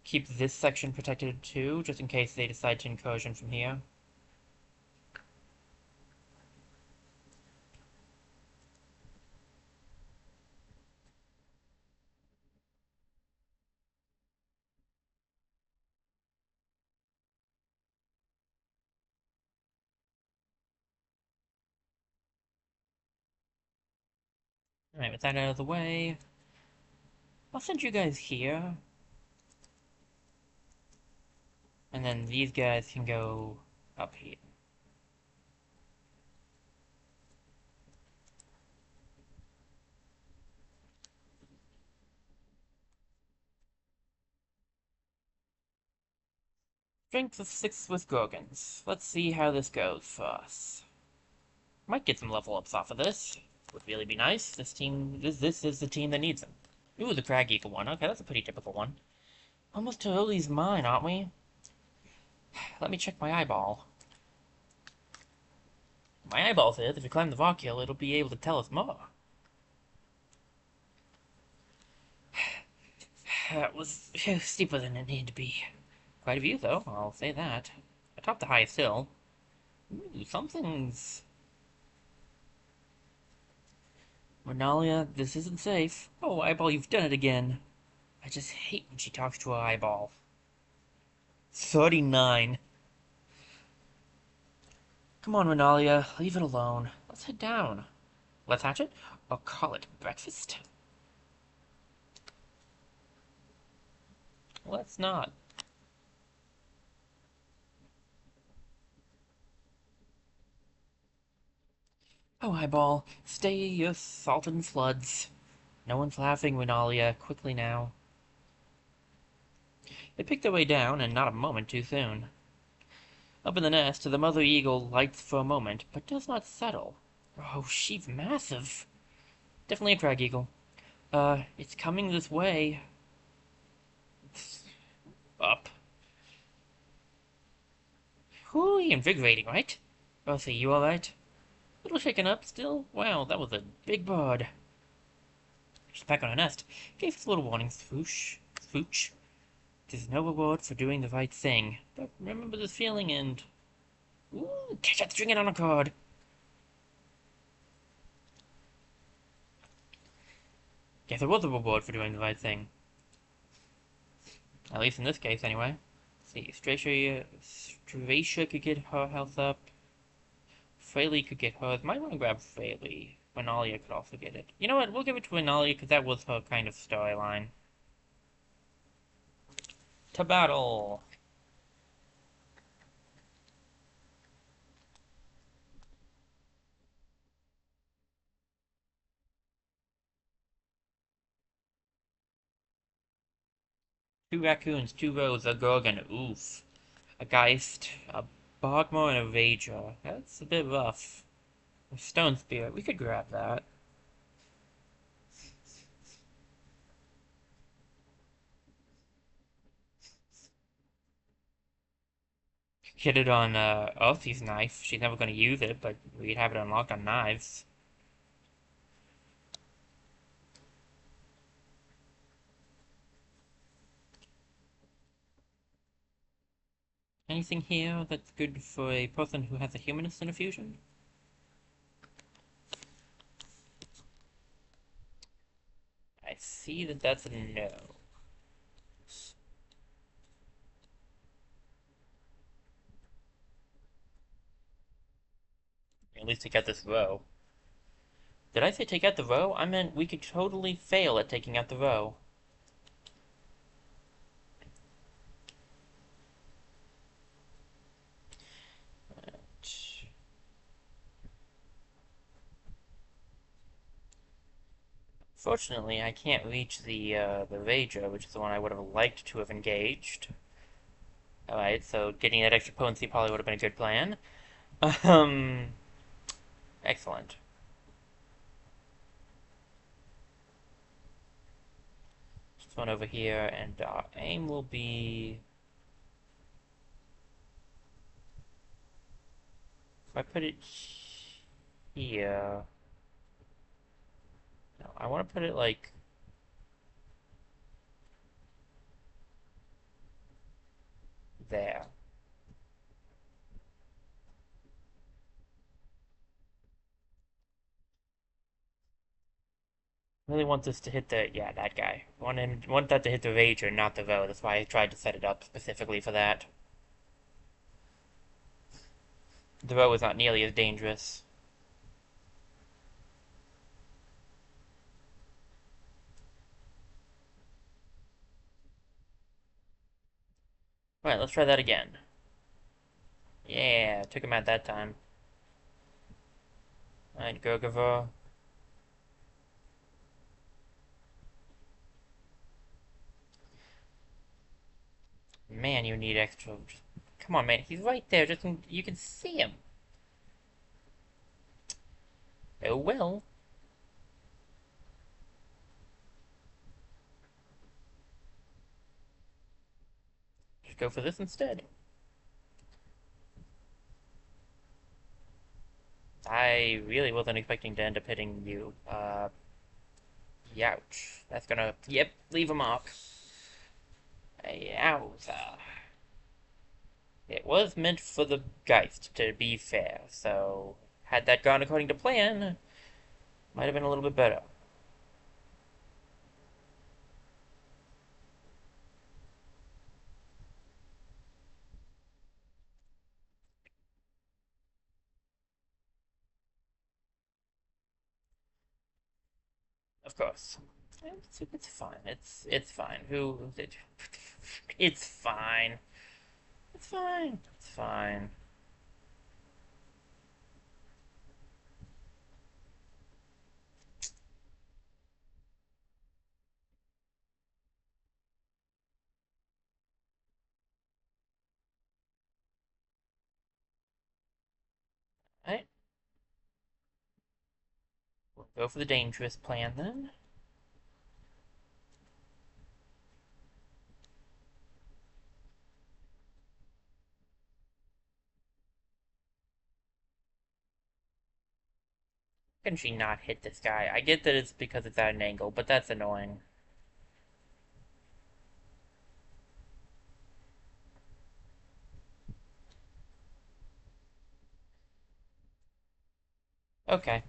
Speaker 1: keep this section protected too, just in case they decide to incursion from here. Alright, with that out of the way, I'll send you guys here. And then these guys can go up here. Strength of 6 with Gorgons. Let's see how this goes for us. Might get some level ups off of this. Would really be nice. This is the team that needs them. Ooh, the Crag Eagle one. Okay, that's a pretty typical one. Almost totally mine, aren't we? Let me check my eyeball. My eyeball says if we climb the rock hill, it'll be able to tell us more. That was steeper than it needed to be. Quite a view, though, I'll say that. Atop the highest hill. Ooh, something's... Renalia, this isn't safe. Oh, eyeball, you've done it again. I just hate when she talks to her eyeball. 39. Come on, Renalia, leave it alone. Let's head down. Let's hatch it, or call it breakfast. Let's not. Oh, eyeball, stay your salt and floods. No one's laughing, Renalia. Quickly now. They pick their way down, and not a moment too soon. Up in the nest, the mother eagle lights for a moment, but does not settle. Oh, she's massive. Definitely a crag eagle. It's coming this way. It's up. Whew, invigorating, right? Rosie, you alright? A little shaken up still? Wow, that was a big bird. She's back on her nest. Gave us a little warning, swoosh. Swooch. There's no reward for doing the right thing. But remember this feeling and... Ooh, catch that string on a card. Guess there was a reward for doing the right thing. At least in this case, anyway. See, Stracia could get her health up. Fraley could get hers. Might want to grab Fraley. Benalia could also get it. You know what? We'll give it to Benalia because that was her kind of storyline. To battle! Two raccoons, two rows, a Gorgon, oof. A Geist, a Bogmore, and a Rager. That's a bit rough. A Stone Spear, we could grab that. Get it on Elsie's knife. She's never going to use it, but we'd have it unlocked on knives. Anything here that's good for a person who has a humanist in a fusion? I see that that's a no. At least take out this row. Did I say take out the row? I meant we could totally fail at taking out the row. Fortunately, I can't reach the Rager, which is the one I would have liked to have engaged. Alright, so getting that extra potency probably would have been a good plan. Um, excellent. This one over here, and our aim will be... If I put it here... No, I want to put it like... there. Really want this to hit the... yeah, that guy. Want that to hit the Rager, not the Vo. That's why I tried to set it up specifically for that. The Vo is not nearly as dangerous. Alright, let's try that again. Yeah, took him out that time. Alright, Gurgavor. Man, you need extra... Come on, man. He's right there. You can see him. Oh, well. Just go for this instead. I really wasn't expecting to end up hitting you. Youch. That's gonna... Yep, leave a mark. Yowza. It was meant for the Geist, to be fair, so... Had that gone according to plan, might have been a little bit better. Of course. It's fine. It's fine. Who... It's fine. It's fine. It's fine. Alright. We'll go for the dangerous plan then. Can she not hit this guy? I get that it's because it's at an angle, but that's annoying. Okay.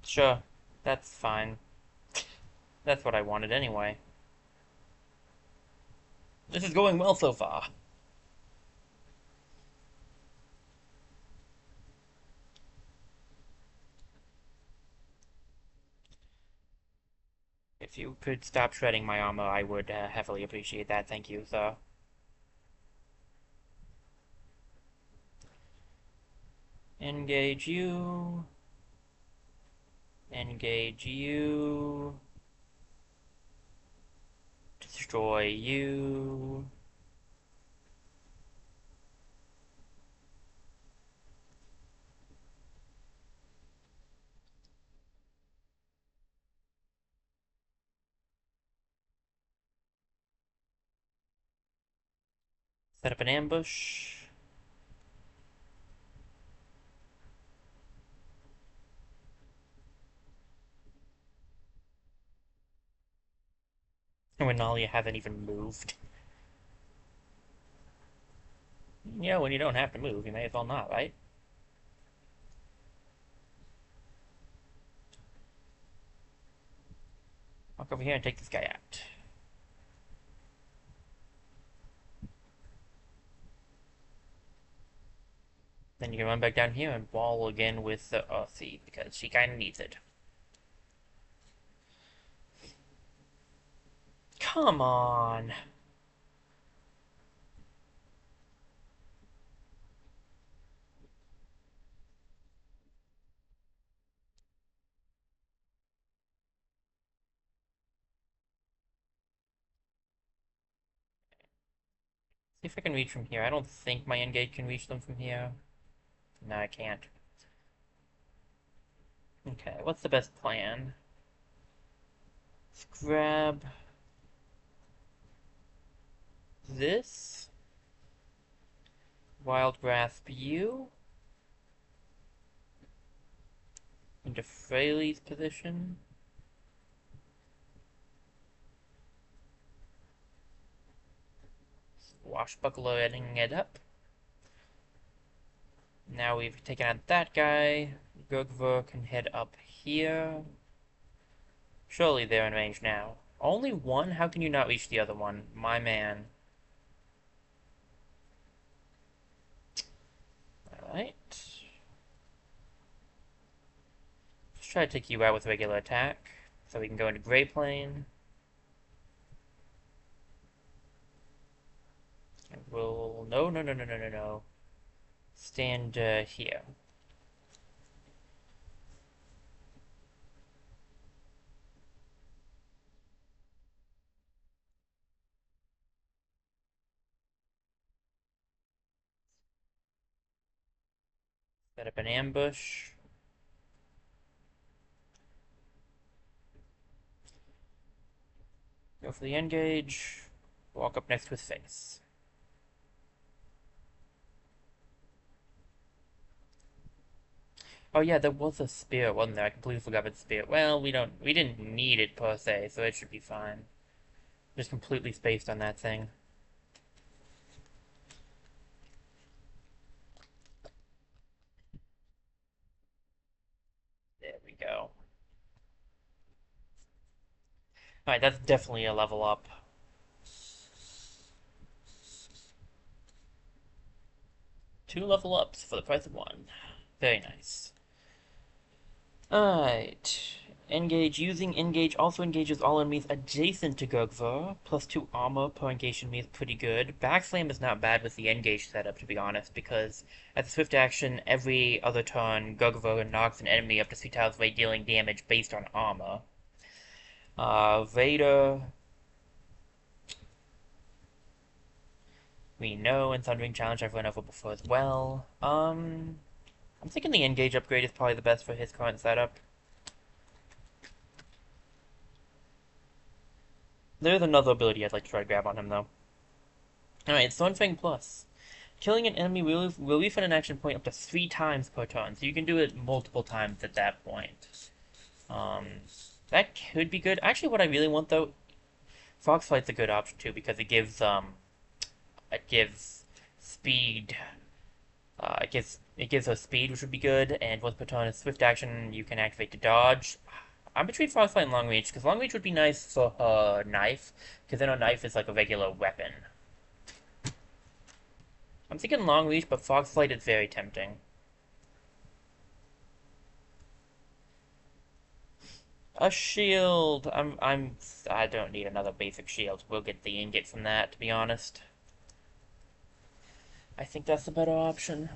Speaker 1: Sure. That's fine. That's what I wanted anyway. This is going well so far. If you could stop shredding my armor, I would heavily appreciate that. Thank you, sir. Engage you. Engage you. Destroy you. Set up an ambush. When all you haven't even moved. Yeah, when you don't have to move, you may as well not, right? Walk over here and take this guy out. Then you can run back down here and wall again with the Earthy, because she kinda needs it. Come on! See if I can reach from here. I don't think my engage can reach them from here. No, I can't. Okay, what's the best plan? Let's grab this. Wild Grasp you. Into Fraley's position. Swashbuckling it up. Now we've taken out that guy. Gugver can head up here. Surely they're in range now. Only one? How can you not reach the other one? My man. Alright. Let's try to take you out with regular attack. So we can go into Grey Plane. And we'll... No, no, no, no, no, no, no. Stand here. Set up an ambush. Go for the engage. Walk up next to his face. Oh yeah, there was a spear, wasn't there? I completely forgot about the spear. Well, we didn't need it per se, so it should be fine. Just completely spaced on that thing. There we go. Alright, that's definitely a level up. Two level ups for the price of one. Very nice. Alright. Engage. Using engage also engages all enemies adjacent to Gugver. Plus 2 armor per engaged enemy is pretty good. Backslam is not bad with the engage setup, to be honest, because as a swift action, every other turn, Gugver knocks an enemy up to 3 tiles rate dealing damage based on armor. Vader. We know, and Thundering Challenge I've run over before as well. I'm thinking the engage upgrade is probably the best for his current setup. There's another ability I'd like to try to grab on him, though. Alright, Thornfang Plus. Killing an enemy will refund an action point up to 3 times per turn, so you can do it multiple times at that point. That could be good. Actually, what I really want, though, Foxflight's a good option, too, because it gives speed. It gives her speed, which would be good, and once per turn is swift action, you can activate to dodge. I'm between Foxflight and Long Reach, because Long Reach would be nice for her knife, because then her knife is like a regular weapon. I'm thinking Long Reach, but Foxflight is very tempting. A shield! I don't need another basic shield. We'll get the ingot from that, to be honest. I think that's the better option.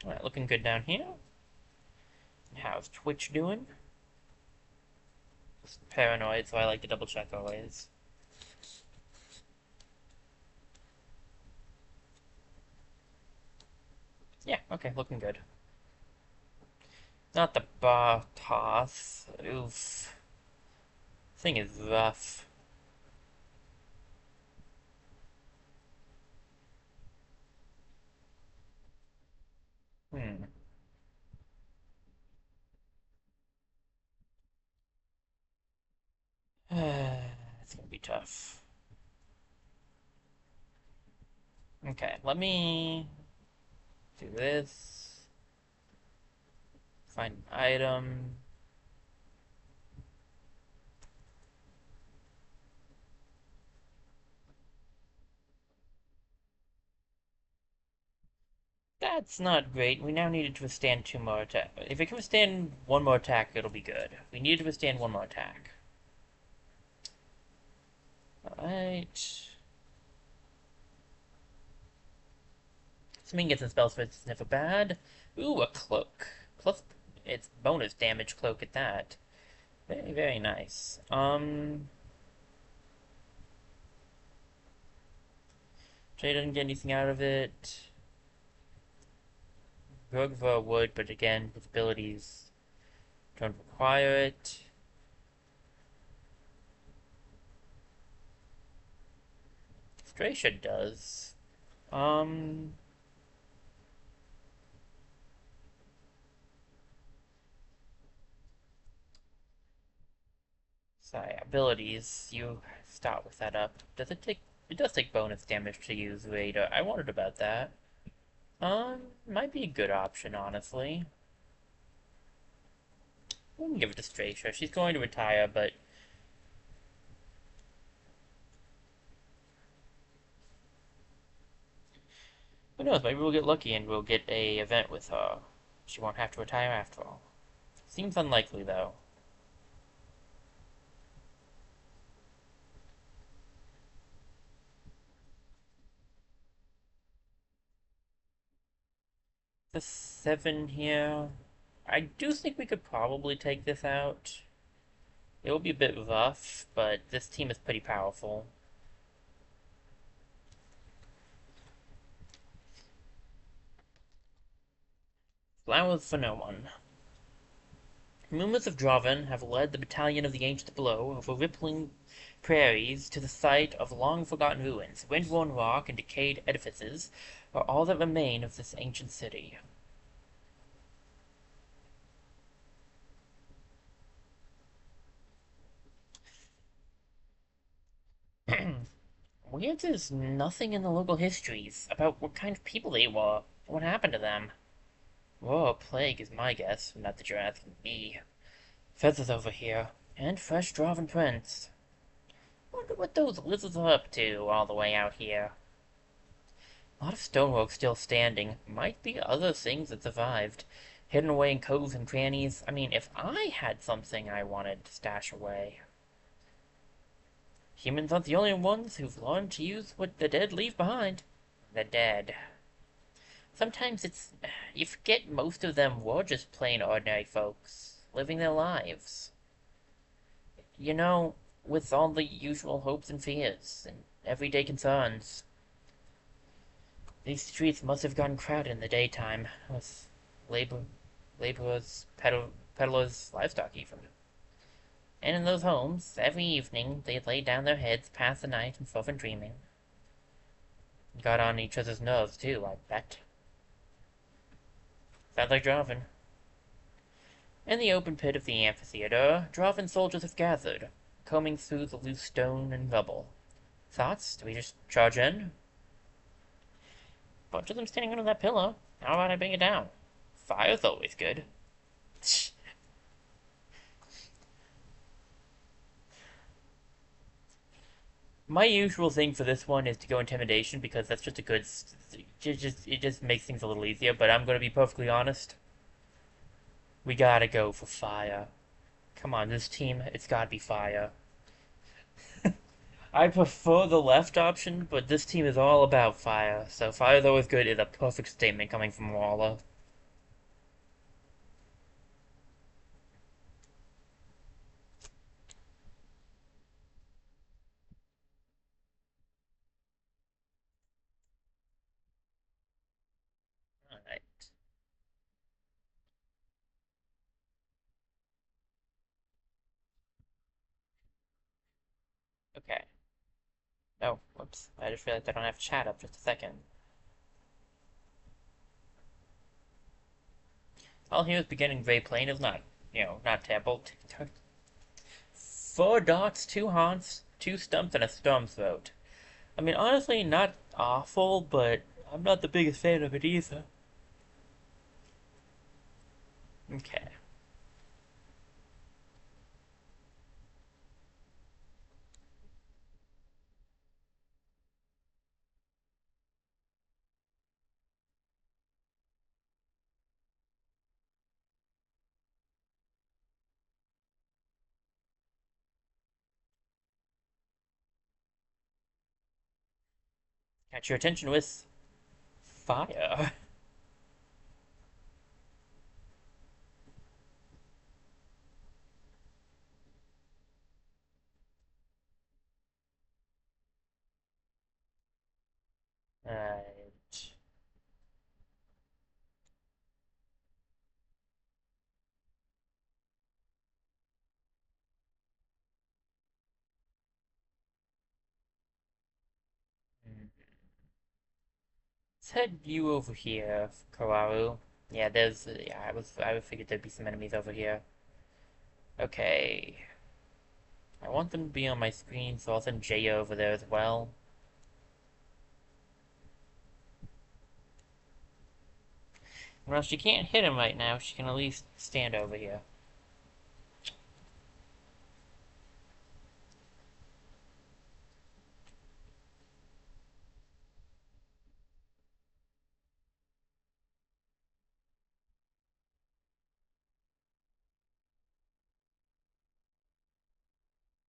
Speaker 1: Alright, looking good down here. How's Twitch doing? Just paranoid, so I like to double check always. Yeah, okay, looking good. Not the bar toss. Oof. Thing is rough. Hmm. It's gonna be tough. Okay, let me do this. Find an item. That's not great. We now needed to withstand 2 more attacks. If it can withstand 1 more attack, it'll be good. We need to withstand 1 more attack. Alright. Assuming gets some spells for it's never bad. Ooh, a cloak. Plus, it's bonus damage cloak at that. Very, very nice. Jay doesn't get anything out of it. Rogva would, but again, his abilities don't require it. Stracia does. Sorry, abilities. You start with that up. Does it take? It does take bonus damage to use Vader. I wondered about that. Might be a good option, honestly. We can give it to Stracia. She's going to retire, but who knows? Maybe we'll get lucky and we'll get a event with her. She won't have to retire after all. Seems unlikely, though. The 7 here. I do think we could probably take this out. It will be a bit rough, but this team is pretty powerful. Flowers for no one. Rumors of Draven have led the battalion of the Ancient Blow over rippling prairies to the site of long-forgotten ruins. Wind-worn rock and decayed edifices are all that remain of this ancient city. Weird there's nothing in the local histories about what kind of people they were, what happened to them. War or plague is my guess, not that you're asking me. Feathers over here, and fresh Draven prints. Wonder what those lizards are up to all the way out here. A lot of stonework still standing. Might be other things that survived. Hidden away in coves and crannies. I mean, if I had something I wanted to stash away. Humans aren't the only ones who've learned to use what the dead leave behind. The dead. Sometimes you forget most of them were just plain ordinary folks, living their lives. You know, with all the usual hopes and fears, and everyday concerns. These streets must have gotten crowded in the daytime, with laborers, peddlers, livestock even. And in those homes, every evening, they'd lay down their heads, pass the night in fervent dreaming. Got on each other's nerves, too, I bet. Sounds like Draven. In the open pit of the amphitheater, Draven soldiers have gathered, combing through the loose stone and rubble. Thoughts? Do we just charge in? Bunch of them standing under that pillow. How about I bring it down? Fire's always good. My usual thing for this one is to go intimidation because that's just a good. It just makes things a little easier. But I'm gonna be perfectly honest. We gotta go for fire. Come on, this team, it's gotta be fire. I prefer the left option, but this team is all about fire. So fire's always good is a perfect statement coming from Waller. Alright. Okay. Oh, whoops. I just realized I don't have chat up just a second. All here is beginning very plain is not, not terrible. 4 dots, 2 haunts, 2 stumps, and a storm throat. I mean, honestly, not awful, but I'm not the biggest fan of it either. Okay. Catch your attention with fire. Alright. Let's head you over here, Kawaru. Yeah, yeah, I figured there'd be some enemies over here. Okay. I want them to be on my screen, so I'll send Jaya over there as well. Well, she can't hit him right now, she can at least stand over here.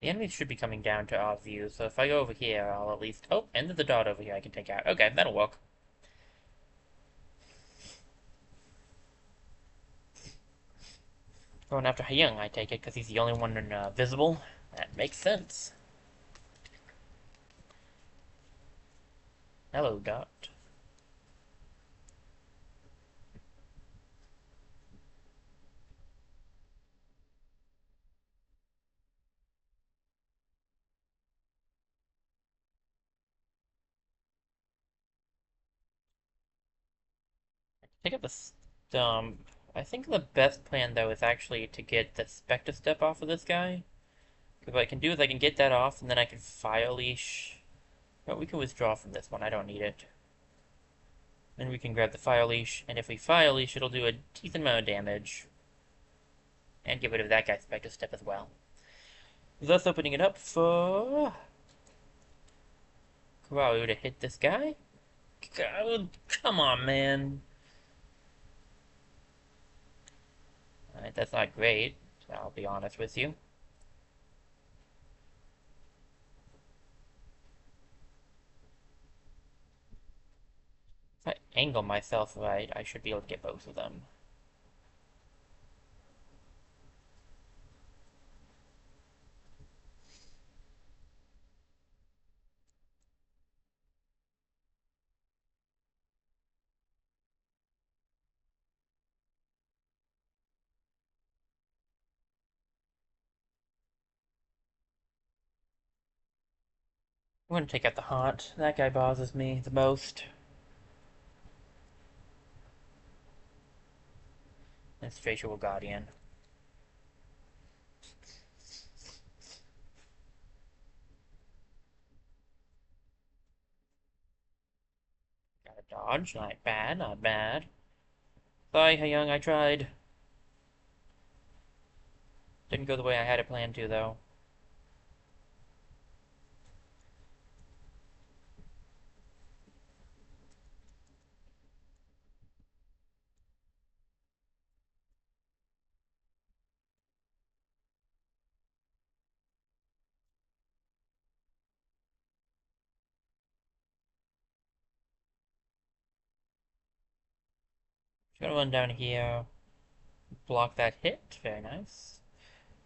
Speaker 1: The enemies should be coming down to our view, so if I go over here, I'll at least... Oh, and there's a dot over here I can take out. Okay, that'll work. Going after Hyung, I take it, because he's the only one visible. That makes sense. Hello, Dot. Pick up the... I think the best plan, though, is actually to get the Spectre Step off of this guy. Because what I can do is I can get that off, and then I can Fire Leash. But we can withdraw from this one, I don't need it. Then we can grab the Fire Leash, and if we Fire Leash, it'll do a decent amount of damage. And get rid of that guy's Spectre Step as well. Thus opening it up for... Kawaru to hit this guy. God, come on, man. Alright, that's not great, I'll be honest with you. If I angle myself right, I should be able to get both of them. I'm gonna take out the haunt. That guy bothers me the most. And Stratial Guardian. Got a dodge. Not bad, not bad. Bye, Hyung, I tried. Didn't go the way I had it planned to, though. Gonna run down here, block that hit. Very nice.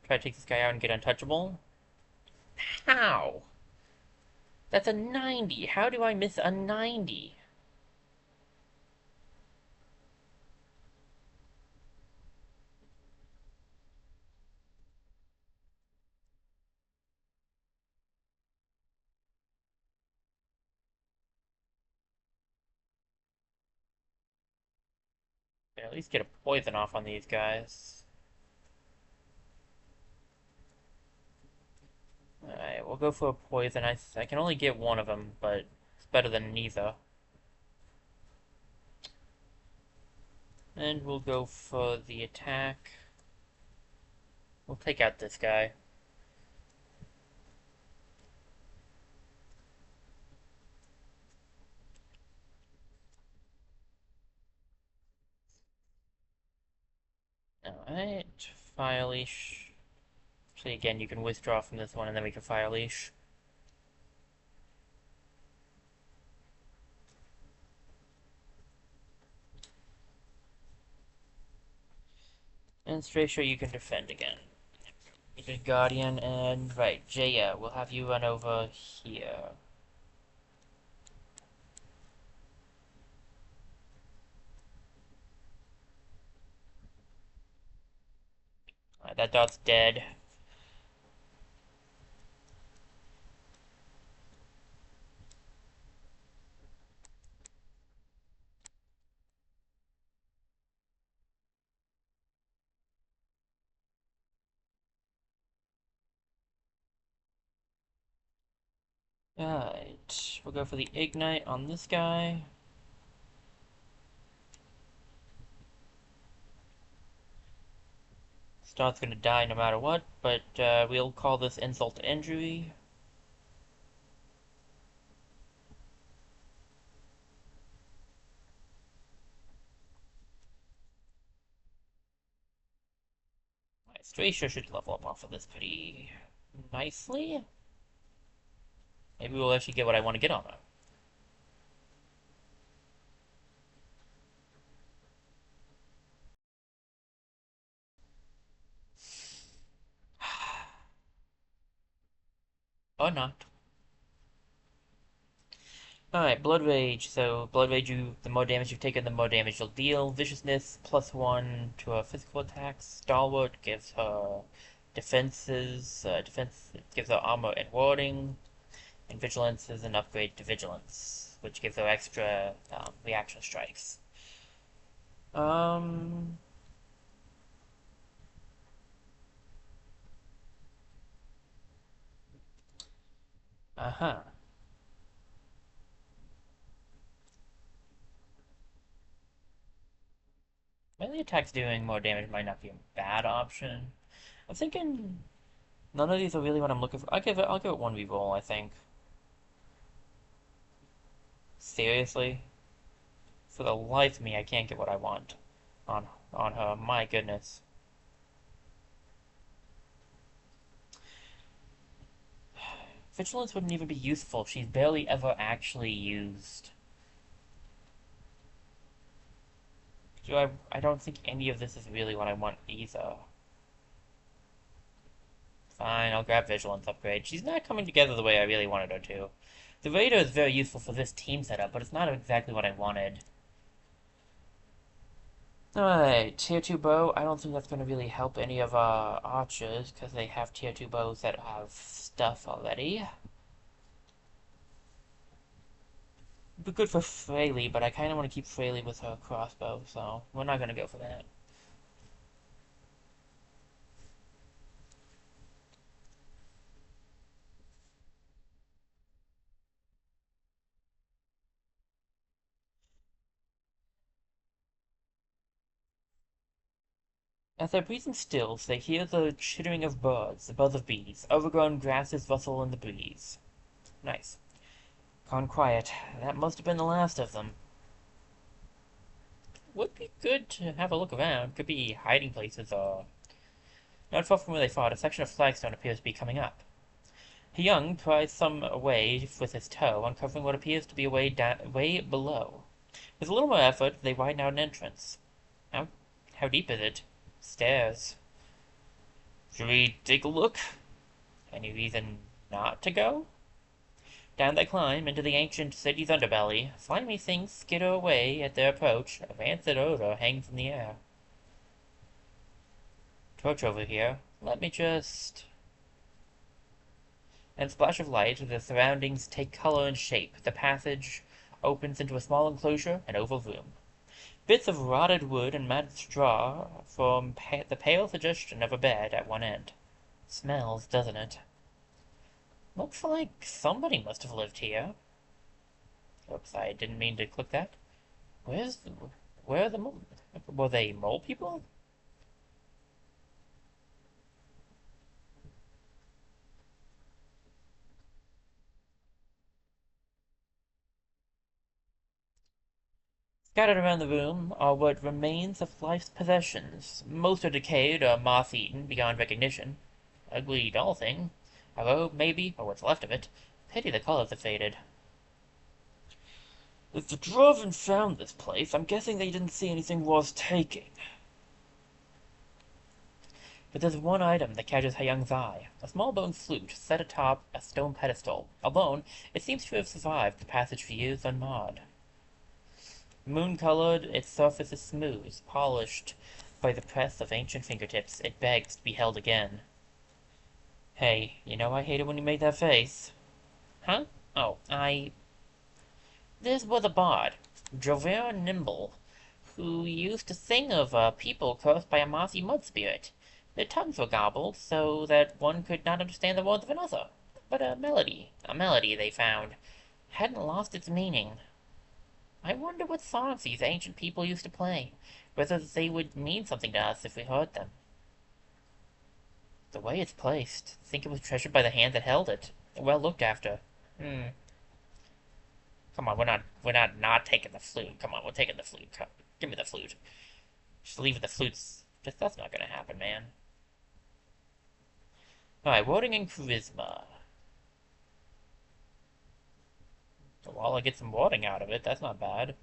Speaker 1: Try to take this guy out and get untouchable. How? That's a 90. How do I miss a 90? At least get a poison off on these guys. Alright, we'll go for a poison. I can only get one of them, but it's better than neither. And we'll go for the attack. We'll take out this guy. Alright, Fire Leash. So again, you can withdraw from this one and then we can Fire Leash. And Strayshaw you can defend again. Good Guardian, and right, Jaya, we'll have you run over here. Alright, that dot's dead. Alright, we'll go for the Ignite on this guy. Star's gonna die no matter what, but we'll call this insult to injury. Strayshaw should level up off of this pretty nicely. Maybe we'll actually get what I want to get on her. Or not. Alright, Blood Rage. So, Blood Rage, the more damage you've taken, the more damage you'll deal. Viciousness, +1 to her physical attacks. Stalwart gives her defense gives her armor and warding. And Vigilance is an upgrade to Vigilance, which gives her extra reaction strikes. Um... Uh-huh. Melee attacks doing more damage might not be a bad option. I'm thinking none of these are really what I'm looking for. I'll give it one reroll, I think. Seriously? For the life of me, I can't get what I want on her. My goodness. Vigilance wouldn't even be useful. She's barely ever actually used. I don't think any of this is really what I want either. Fine, I'll grab Vigilance upgrade. She's not coming together the way I really wanted her to. The Raider is very useful for this team setup, but it's not exactly what I wanted. Alright, tier 2 bow. I don't think that's going to really help any of our archers, because they have tier 2 bows that have stuff already. Be good for Fraley, but I kind of want to keep Fraley with her crossbow, so we're not going to go for that. As their breathing stills, they hear the chittering of birds, the buzz of bees. Overgrown grasses rustle in the breeze. Nice. Gone quiet. That must have been the last of them. Would be good to have a look around. Could be hiding places or... Not far from where they fought, a section of flagstone appears to be coming up. Young pries some away with his toe, uncovering what appears to be way below. With a little more effort, they widen out an entrance. How how deep is it? Stairs. Should we take a look? Any reason not to go? Down they climb into the ancient city's underbelly. Slimy things skitter away at their approach. A rancid odor hangs in the air. Torch over here. Let me just... And a splash of light, the surroundings take color and shape. The passage opens into a small enclosure, an oval room. Bits of rotted wood and matted straw form the pale suggestion of a bed at one end. Smells, doesn't it? Looks like somebody must have lived here. Oops, I didn't mean to click that. Where are the were they mole people? Scattered around the room are what remains of life's possessions. Most are decayed or moth-eaten beyond recognition. Ugly doll thing. A robe, maybe, or what's left of it. Pity the colors have faded. If the Dwarven found this place, I'm guessing they didn't see anything worth taking. But there's one item that catches Young's eye. A small bone flute set atop a stone pedestal. Alone, it seems to have survived the passage for years unmarred. Moon-colored, its surface is smooth, polished by the press of ancient fingertips. It begs to be held again. Hey, you know I hate it when you make that face. Huh? Oh, This was a bard, Jover Nimble, who used to sing of a people cursed by a mossy mud spirit. Their tongues were gobbled, so that one could not understand the words of another. But a melody they found, hadn't lost its meaning. I wonder what songs these ancient people used to play, whether they would mean something to us if we heard them. The way it's placed, think it was treasured by the hand that held it. Well looked after. Come on, we're not taking the flute. Come on, we're taking the flute. Come, give me the flute. Just leave the flutes. That's not gonna happen, man. Alright, wording and charisma. Well, I get some wording out of it. That's not bad.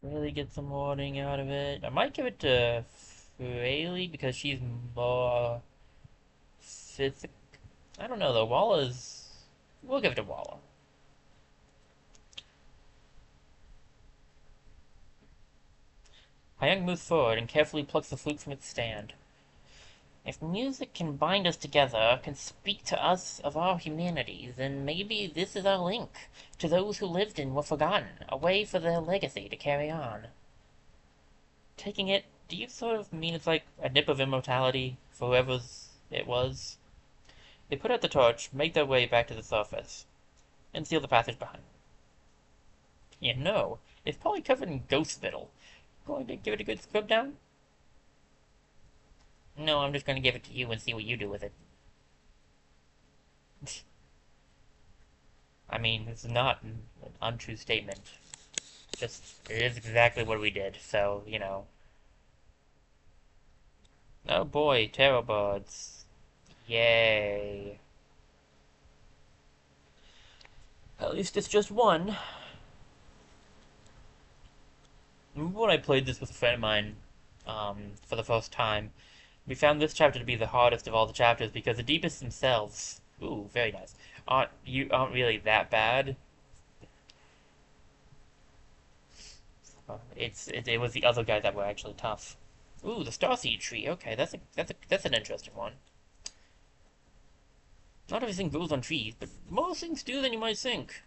Speaker 1: Really get some wording out of it. I might give it to Fraley because she's more physical. I don't know though. Walla's. We'll give it to Walla. Hyung moves forward and carefully plucks the flute from its stand. If music can bind us together, can speak to us of our humanity, then maybe this is our link to those who lived and were forgotten, a way for their legacy to carry on. Taking it, do you sort of mean it's like a nip of immortality for whoever it was? They put out the torch, make their way back to the surface, and seal the passage behind. Yeah, no, it's probably covered in ghost spittle. Going to give it a good scrub down? No, I'm just going to give it to you and see what you do with it. I mean, it's not an untrue statement. Just, it is exactly what we did, so, you know. Oh boy, tarot birds. Yay. At least it's just one. Remember when I played this with a friend of mine, for the first time? We found this chapter to be the hardest of all the chapters because the deepest themselves, ooh, very nice, aren't really that bad. It was the other guys that were actually tough. Ooh, the starseed tree. Okay, that's an interesting one. Not everything grows on trees, but more things do than you might think.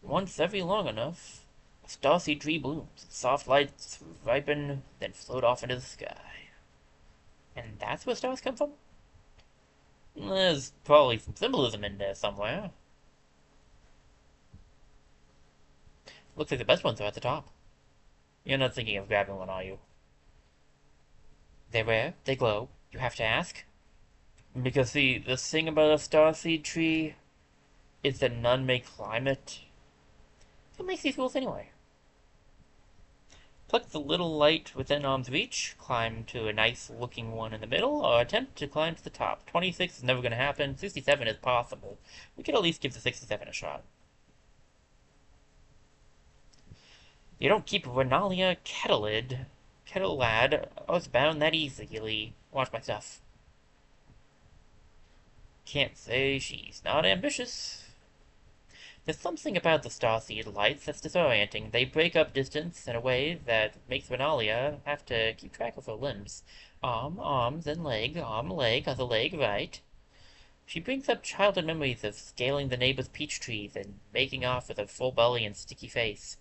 Speaker 1: Once every long enough, a starseed tree blooms. Soft lights ripen, then float off into the sky. And that's where stars come from? There's probably some symbolism in there somewhere. Looks like the best ones are at the top. You're not thinking of grabbing one, are you? They're rare, they glow. You have to ask? Because the thing about a starseed tree is that none may climb it. Who makes these rules anyway? Pluck the little light within arm's reach, climb to a nice looking one in the middle, or attempt to climb to the top. 26 is never going to happen. 67 is possible. We could at least give the 67 a shot. You don't keep Renalia Kettlelad bound that easily. Watch my stuff. Can't say she's not ambitious. There's something about the starseed lights that's disorienting. They break up distance in a way that makes Renalia have to keep track of her limbs. Arm, then leg, arm, leg, other leg, right. She brings up childhood memories of scaling the neighbor's peach trees and making off with a full belly and sticky face.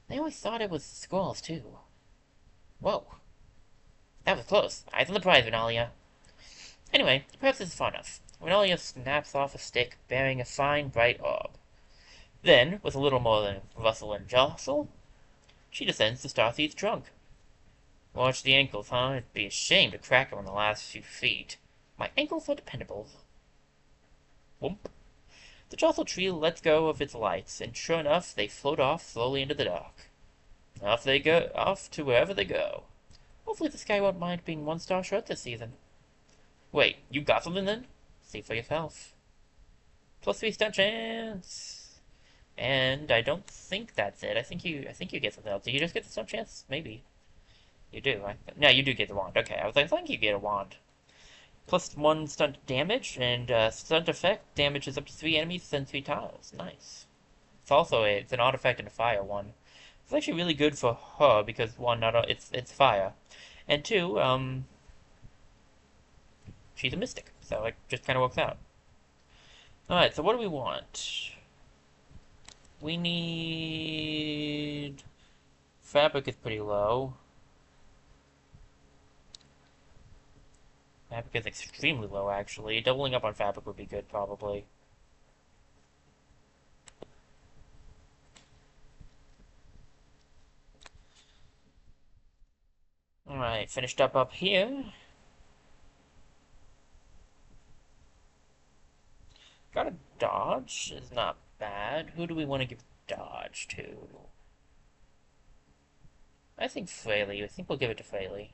Speaker 1: They always thought it was squirrels, too. Whoa. That was close. Eyes on the prize, Renalia. Anyway, perhaps this is far enough. Renalia snaps off a stick bearing a fine, bright orb. Then, with a little more than rustle and jostle, she descends the starseed's trunk. Watch the ankles, huh? It'd be a shame to crack them on the last few feet. My ankles are dependable. Whoomp. The jostle tree lets go of its lights, and sure enough, they float off slowly into the dark. Off they go, off to wherever they go. Hopefully the sky won't mind being one-star short this season. Wait, you got something then? See for yourself. +3 stunt chance. And I don't think that's it. I think you get something else. Do you just get the stunt chance? Maybe. You do. Yeah, you do get the wand. Okay, I think you get a wand. +1 stunt damage, and stunt effect damages up to 3 enemies and 3 tiles. Nice. It's an odd effect and a fire one. It's actually really good for her because one, it's fire, and two, she's a mystic, so it just kind of works out. All right, so what do we want? We need fabric is pretty low. Fabric is extremely low, actually. Doubling up on fabric would be good, probably. Alright, finished up here. Got a dodge, is not bad. Who do we want to give dodge to? I think Fraley. I think we'll give it to Fraley.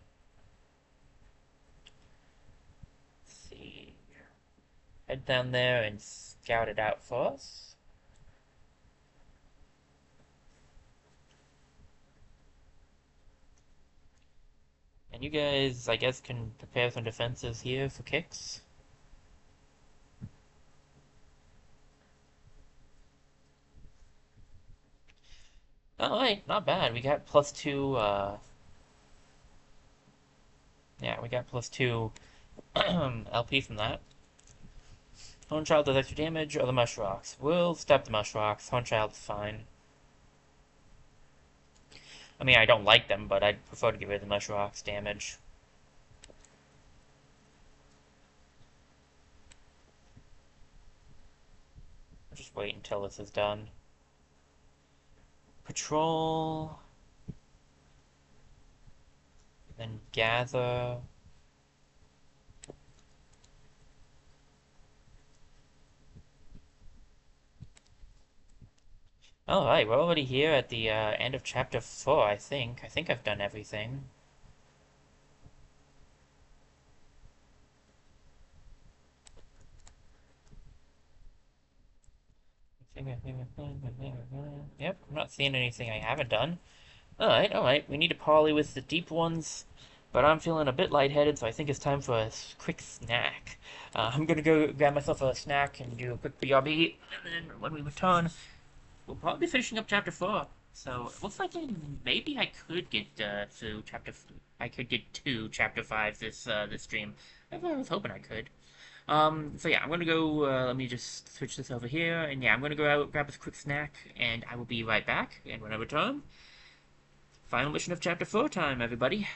Speaker 1: Let's see. Head down there and scout it out for us. And you guys, I guess, can prepare some defenses here for kicks. Alright, not bad. We got +2, yeah, we got +2 LP from that. Hornchild does extra damage, or the Mush Rocks. We'll step the Mush Rocks. Hornchild's fine. I mean, I don't like them, but I'd prefer to get rid of the Mush Rocks damage. I'll just wait until this is done. Patrol. Then gather. Alright, we're already here at the end of chapter 4, I think. I think I've done everything. Yep, I'm not seeing anything I haven't done. Alright. We need to parley with the deep ones, but I'm feeling a bit lightheaded, so I think it's time for a quick snack. I'm gonna go grab myself a snack and do a quick BRB, and then when we return, we'll probably be finishing up chapter 4. So it looks like maybe I could get to chapter. I could get to chapter 5 this stream. I was hoping I could. So yeah, I'm gonna go. Let me just switch this over here, and yeah, I'm gonna go out grab a quick snack, and I will be right back. And when I return, final mission of chapter 4 time, everybody.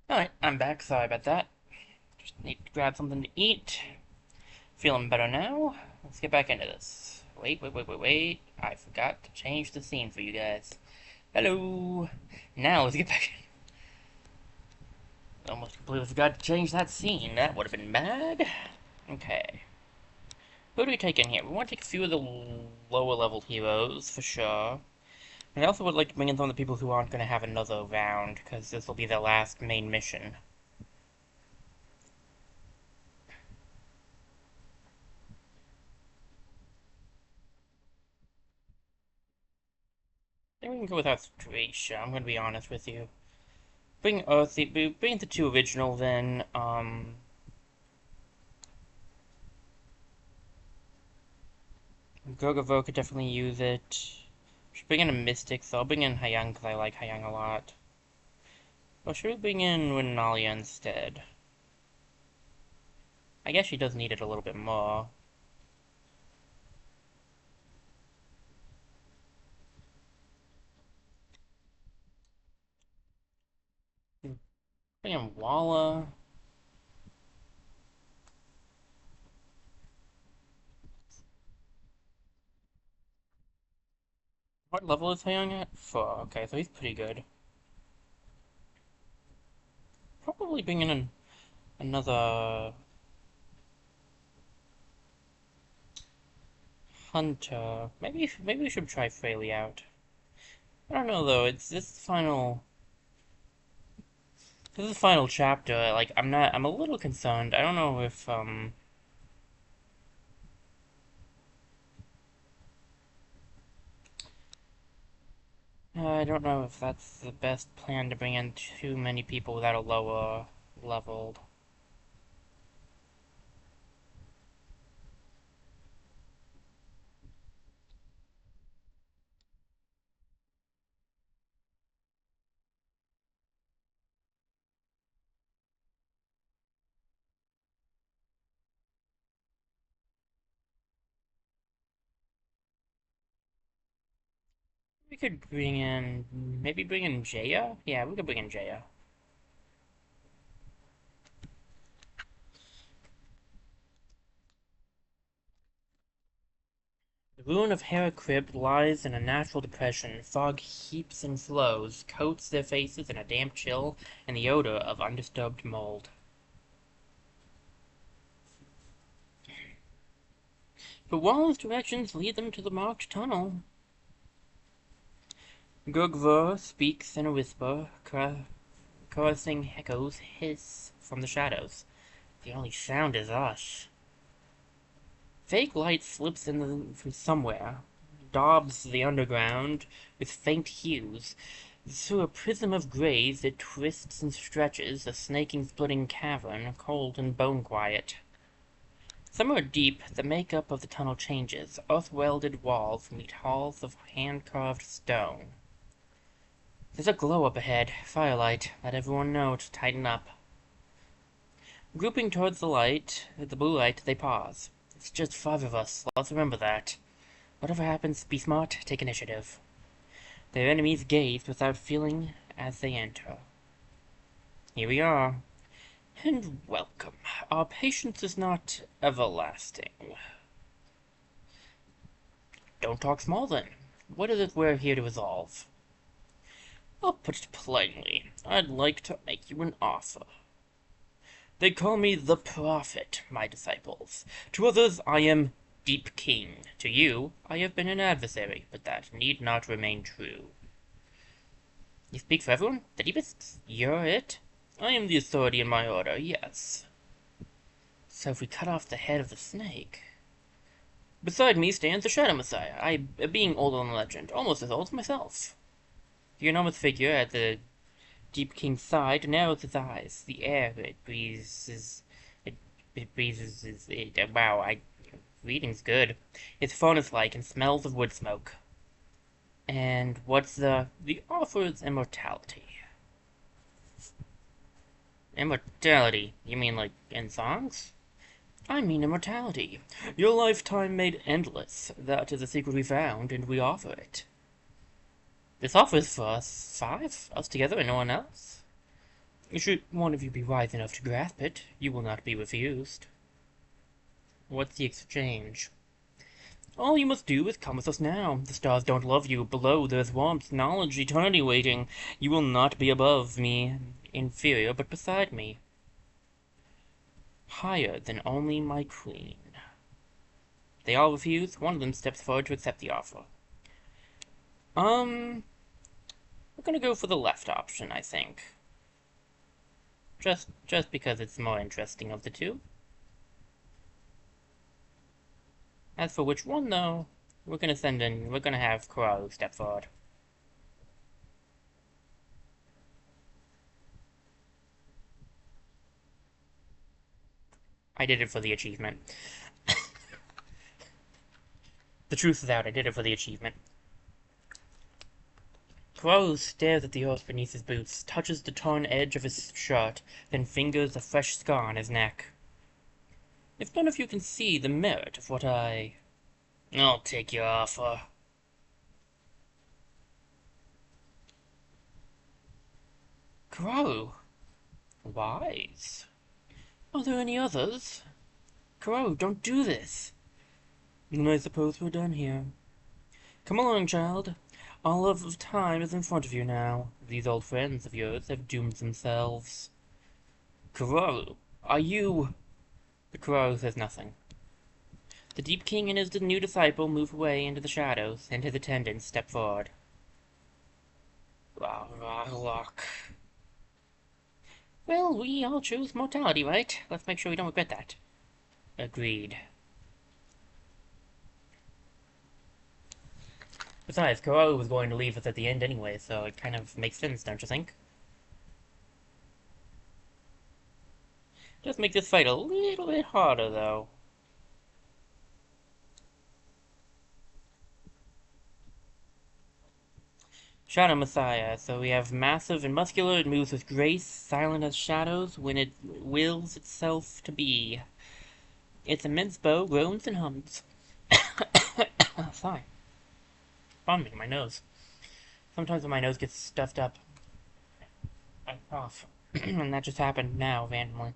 Speaker 1: Alright, I'm back. Sorry about that. Just need to grab something to eat. Feeling better now. Let's get back into this. Wait. I forgot to change the scene for you guys. Hello! Now let's get back in. Almost completely forgot to change that scene. That would have been bad. Okay. Who do we take in here? We want to take a few of the lower level heroes, for sure. And I also would like to bring in some of the people who aren't going to have another round, because this will be their last main mission. I think we can go without Stracia, I'm going to be honest with you. Bring the two original then, Gogavo could definitely use it. Should bring in a Mystic, so I'll bring in Hyang because I like Hyang a lot. Or should we bring in Winalia instead? I guess she does need it a little bit more. Bring in Walla. What level is Hyang at? 4. Okay, so he's pretty good. Probably bring in another Hunter. Maybe we should try Fraley out. I don't know though. It's this final. This is the final chapter. Like I'm not. I'm a little concerned. I don't know if I don't know if that's the best plan to bring in too many people without a lower leveled. We could bring in maybe bring in Jaya. Yeah, we could bring in Jaya. The ruin of Herakrib lies in a natural depression. Fog heaps and flows, coats their faces in a damp chill and the odor of undisturbed mold. But Walla's directions lead them to the marked tunnel. Gurgvur speaks in a whisper, caressing echoes hiss from the shadows. The only sound is us. Fake light slips in from somewhere, daubs the underground with faint hues. Through a prism of grays it twists and stretches, a snaking splitting cavern, cold and bone-quiet. Somewhere deep, the makeup of the tunnel changes. Earth-welded walls meet halls of hand-carved stone. There's a glow up ahead. Firelight. Let everyone know to tighten up. Grouping towards the blue light, they pause. It's just 5 of us. Let's remember that. Whatever happens, be smart, take initiative. Their enemies gaze without feeling as they enter. Here we are. And welcome. Our patience is not everlasting. Don't talk small then. What is it we're here to resolve? I'll put it plainly. I'd like to make you an offer. They call me the Prophet, my disciples. To others I am Deep King. To you I have been an adversary, but that need not remain true. You speak for everyone? The Deepists? You're it? I am the authority in my order, yes. So if we cut off the head of the snake... Beside me stands the Shadow Messiah, I, a being older than legend, almost as old as myself. The enormous figure at the Deep King's side narrows his eyes. The air it breathes wow, reading's good. His phone is like and smells of wood smoke. And what's the offer is immortality. Immortality? You mean like in songs? I mean immortality. Your lifetime made endless. That is a secret we found, and we offer it. This offer is for us 5? Us together and no one else? Should one of you be wise enough to grasp it, you will not be refused. What's the exchange? All you must do is come with us now. The stars don't love you. Below there's warmth, knowledge, eternity waiting. You will not be above me, inferior, but beside me. Higher than only my queen. They all refuse. One of them steps forward to accept the offer. We're gonna go for the left option, I think. Just because it's the more interesting of the two. As for which one, though, we're gonna have Crow step forward. I did it for the achievement. The truth is out, I did it for the achievement. Crow stares at the earth beneath his boots, touches the torn edge of his shirt, then fingers a fresh scar on his neck. If none of you can see the merit of what I'll take your offer. Crow. Wise. Are there any others? Crow, don't do this. Then I suppose we're done here. Come along, child. All of time is in front of you now. These old friends of yours have doomed themselves. Crow, are you... The crow says nothing. The Deep King and his new disciple move away into the shadows, and his attendants step forward. Look. Well, we all choose mortality, right? Let's make sure we don't regret that. Agreed. Besides, Kuro was going to leave us at the end anyway, so it kind of makes sense, don't you think? Just make this fight a little bit harder, though. Shadow Messiah. So we have massive and muscular, it moves with grace, silent as shadows when it wills itself to be. Its immense bow groans and hums. Sorry. Bombing in my nose. Sometimes when my nose gets stuffed up, I cough. And that just happened now, randomly.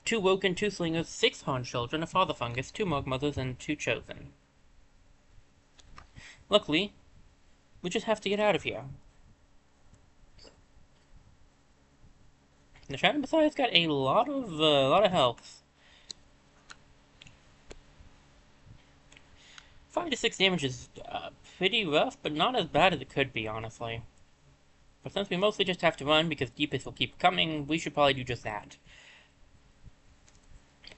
Speaker 1: 2 woken, 2 slingers, 6 horned children, a father fungus, 2 morgue mothers, and 2 chosen. Luckily, we just have to get out of here. The Shadow Messiah's got a lot of health. 5 to 6 damage is pretty rough, but not as bad as it could be, honestly. But since we mostly just have to run because Deepest will keep coming, we should probably do just that.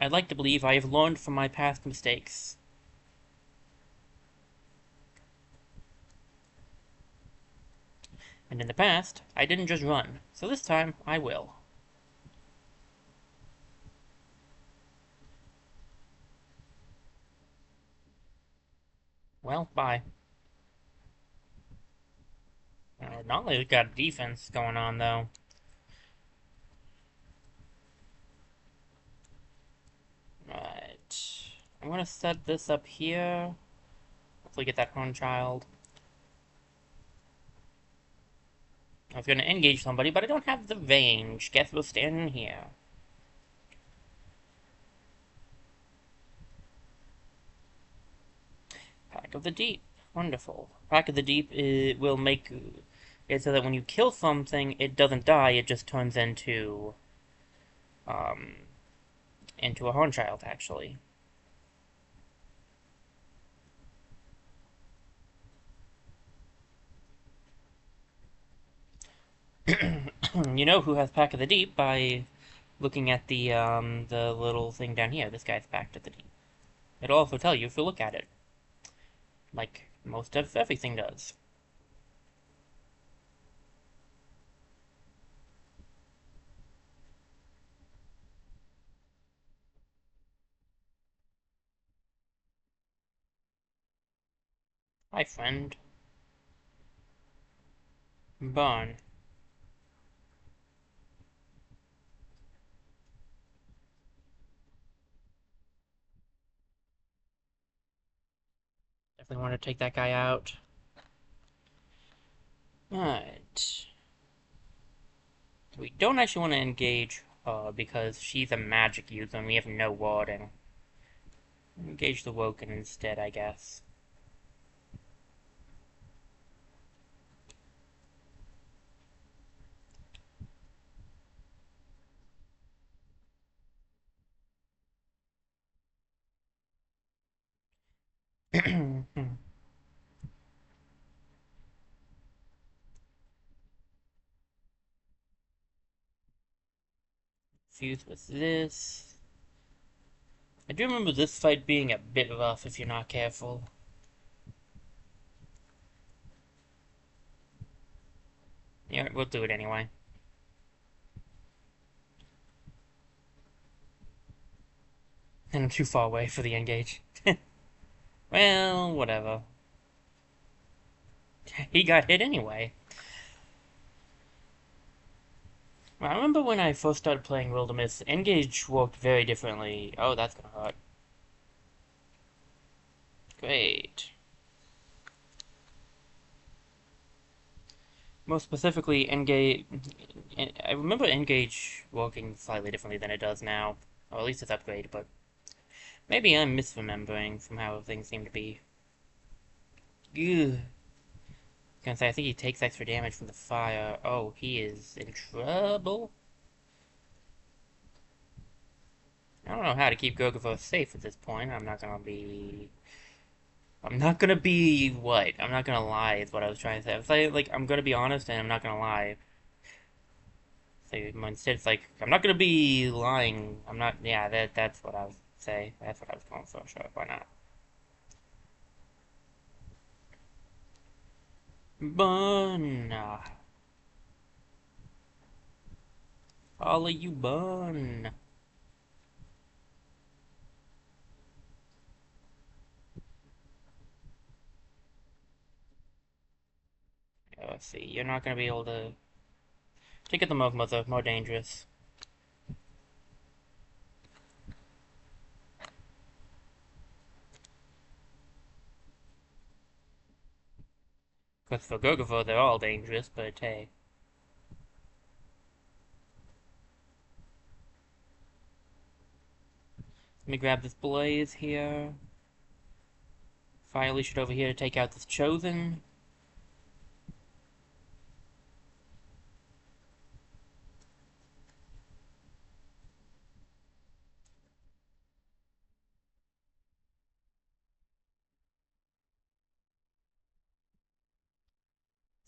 Speaker 1: I'd like to believe I have learned from my past mistakes. And in the past, I didn't just run, so this time I will. Well, bye. Not like we've got defense going on, though. Right. I'm gonna set this up here. Hopefully get that horn child. I was gonna engage somebody, but I don't have the range. Guess we'll stand in here. Pack of the Deep. Wonderful. Pack of the Deep will make it so that when you kill something, it doesn't die, it just turns into a horn child, actually. You know who has Pack of the Deep by looking at the little thing down here. This guy's Pack of the Deep. It'll also tell you if you look at it. Like most of everything does. Hi, friend. Burn. Definitely want to take that guy out. Alright. We don't actually want to engage her because she's a magic user and we have no warding. Engage the Woken instead, I guess. Fuse with this. I do remember this fight being a bit rough if you're not careful. Yeah, we'll do it anyway. And I'm too far away for the engage. Well, whatever. He got hit anyway. I remember when I first started playing Wildermyth, engage worked very differently. Oh, that's gonna hurt. Great. Most specifically, engage. I remember engage working slightly differently than it does now, or at least it's upgraded. But maybe I'm misremembering from how things seem to be. Ugh. Gonna say I think he takes extra damage from the fire. Oh, he is in trouble. I don't know how to keep Gogova safe at this point. I'm not gonna be what? I'm not gonna lie is what I was trying to say. I was like I'm gonna be honest and I'm not gonna lie. So instead it's like I'm not gonna be lying. I'm not yeah, that's what I was say. That's what I was going for, sure, why not? Bun. All of you bun. Let's see, you're not gonna be able to take it the Mug Mother, more dangerous. Because for Gogova, they're all dangerous, but hey. Let me grab this Blaze here. Fire Leash it over here to take out this Chosen.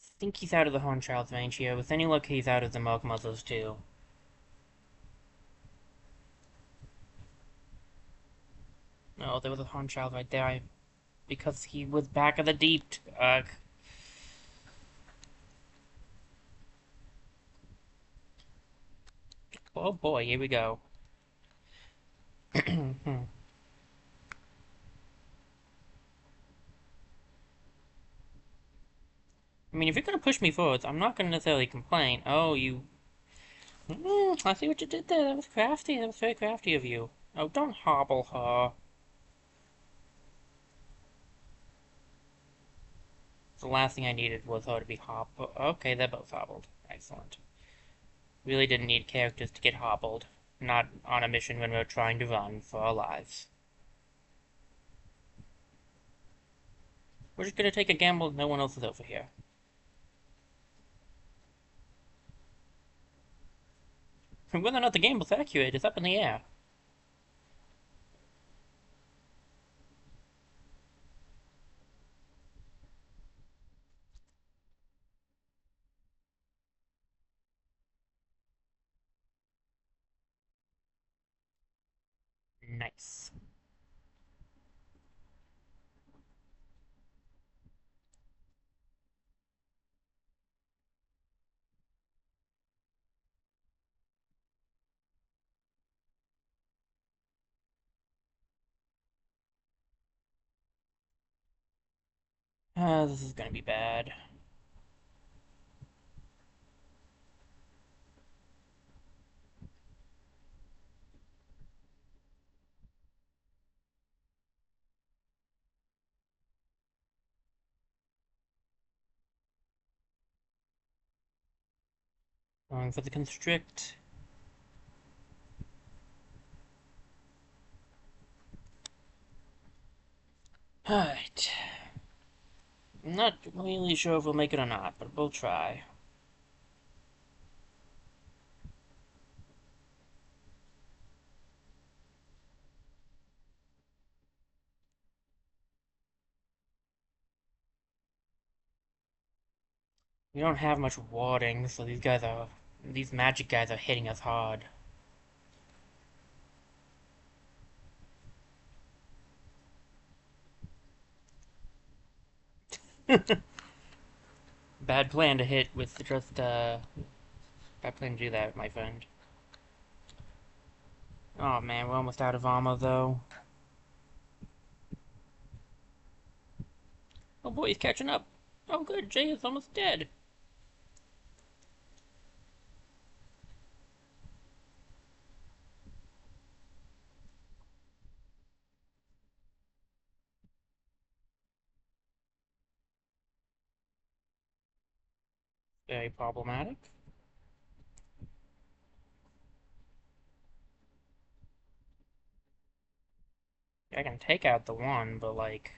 Speaker 1: I think he's out of the Horn Child's range here. With any luck, he's out of the Mug Mothers too. Oh, there was a Horn Child right there. Because he was back of the deep. Oh boy, here we go. I mean, if you're gonna push me forwards, I'm not gonna necessarily complain. Oh, you... I see what you did there. That was crafty. That was very crafty of you. Oh, don't hobble her. The last thing I needed was her to be hobbled. Okay, they're both hobbled. Excellent. Really didn't need characters to get hobbled. Not on a mission when we're trying to run for our lives. We're just gonna take a gamble no one else is over here. Whether or not the gamble's accurate is up in the air. Nice. This is gonna be bad. Going for the constrict. Alright. I'm not really sure if we'll make it or not, but we'll try. We don't have much warding, so these magic guys are hitting us hard. Bad plan to hit with just, bad plan to do that, my friend. Oh man, we're almost out of armor, though. Oh boy, he's catching up. Oh good, Jay is almost dead. Very problematic. I can take out the one, but like...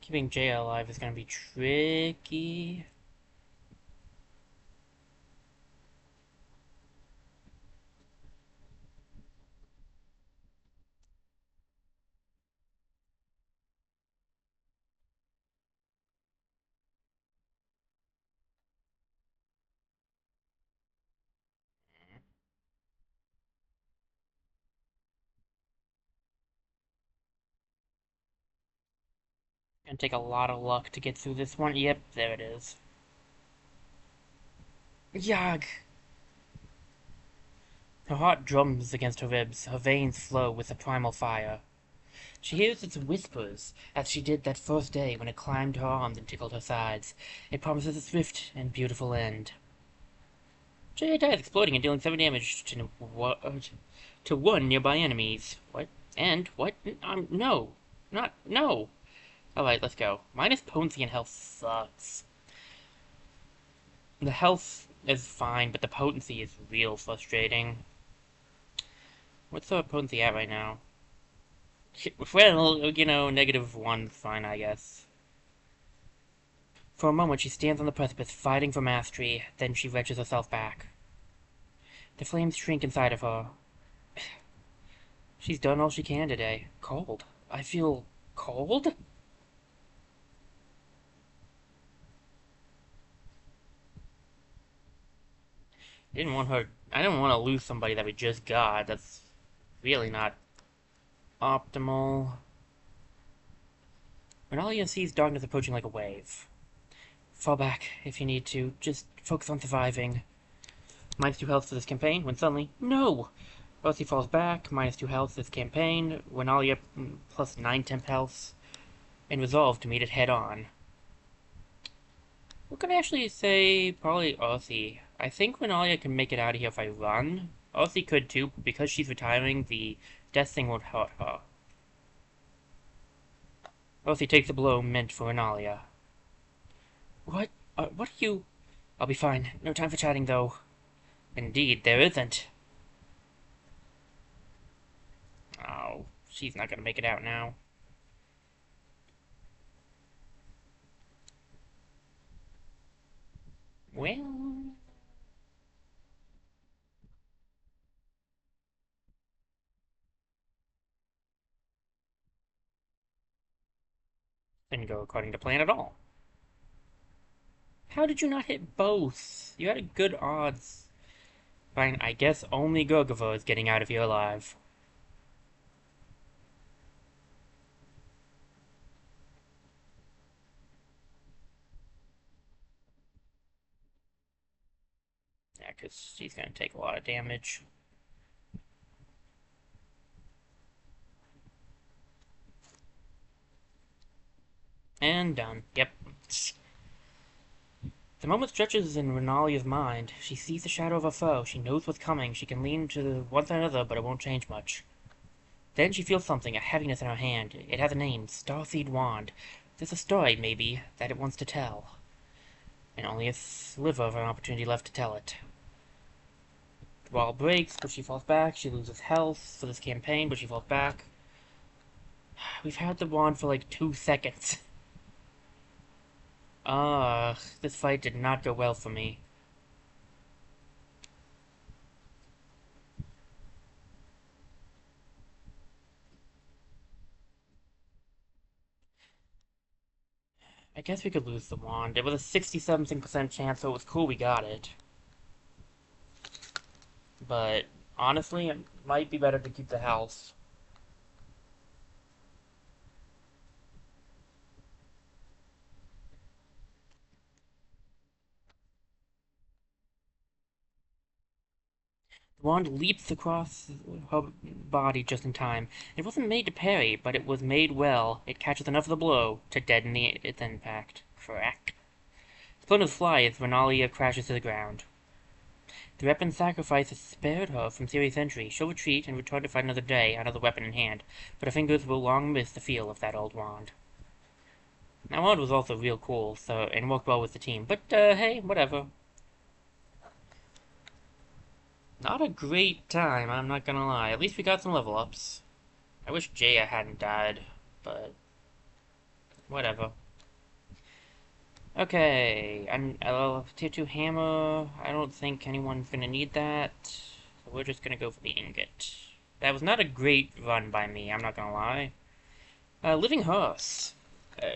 Speaker 1: keeping Jay alive is gonna be tricky. Gonna take a lot of luck to get through this one. Yep, there it is. Yag! Her heart drums against her ribs, her veins flow with a primal fire. She hears its whispers, as she did that first day when it climbed her arms and tickled her sides. It promises a swift and beautiful end. Jay dies exploding and dealing 7 damage to one nearby enemies. What? And? What? No. Not, no. Alright, let's go. Minus potency and health sucks. The health is fine, but the potency is real frustrating. What's the potency at right now? Well, you know, -1's fine, I guess. For a moment, she stands on the precipice, fighting for mastery, then she wrenches herself back. The flames shrink inside of her. She's done all she can today. Cold. I feel cold? I didn't want to lose somebody that we just got. That's really not optimal. Renalia sees darkness approaching like a wave. Fall back if you need to. Just focus on surviving. -2 health for this campaign, when suddenly, no! Rosie falls back, -2 health this campaign, Renalia plus 9 temp health, and resolve to meet it head on. We're gonna actually say probably Rosie. I think Renalia can make it out of here if I run. Rosie could too, but because she's retiring, the death thing won't hurt her. Rosie takes a blow meant for Renalia. What? What are you... I'll be fine. No time for chatting, though. Indeed, there isn't. Oh, she's not gonna make it out now. Well... didn't go according to plan at all. How did you not hit both? You had a good odds. Fine, I guess only Gurgova is getting out of here alive. Yeah, because she's gonna take a lot of damage. And done. Yep. The moment stretches in Renalia's mind. She sees the shadow of a foe. She knows what's coming. She can lean to one side or another, but it won't change much. Then she feels something, a heaviness in her hand. It has a name, Starseed Wand. There's a story, maybe, that it wants to tell. and only a sliver of an opportunity left to tell it. The wall breaks, but she falls back. She loses health for this campaign, but she falls back. We've had the wand for like 2 seconds. This fight did not go well for me. I guess we could lose the wand. It was a 60-something% chance, so it was cool we got it. But honestly, it might be better to keep the health. The wand leaps across her body just in time. It wasn't made to parry, but it was made well. It catches enough of the blow to deaden its impact. Correct. Splinters fly as Renalia crashes to the ground. The weapon's sacrifice has spared her from serious injury. She'll retreat and return to fight another day, another weapon in hand, but her fingers will long miss the feel of that old wand. That wand was also real cool, and worked well with the team, but hey, whatever. Not a great time, I'm not gonna lie. At least we got some level ups. I wish Jaya hadn't died, but whatever. Okay, tier 2 hammer. I don't think anyone's gonna need that, so we're just gonna go for the ingot. That was not a great run by me, I'm not gonna lie. Living Hearse.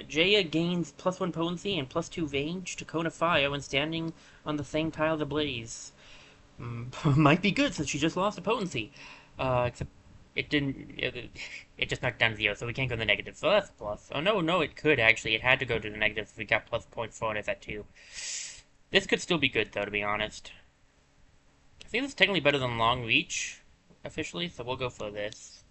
Speaker 1: Jaya gains +1 potency and +2 range to cone of fire when standing on the same tile of the blaze. Might be good since she just lost a potency. Except it didn't. It just knocked down 0, so we can't go to the negative. So that's plus. Oh no, it could actually. It had to go to the negative if we got plus 0.4 and it's at 2. This could still be good though, to be honest. I think this is technically better than long reach, officially, so we'll go for this.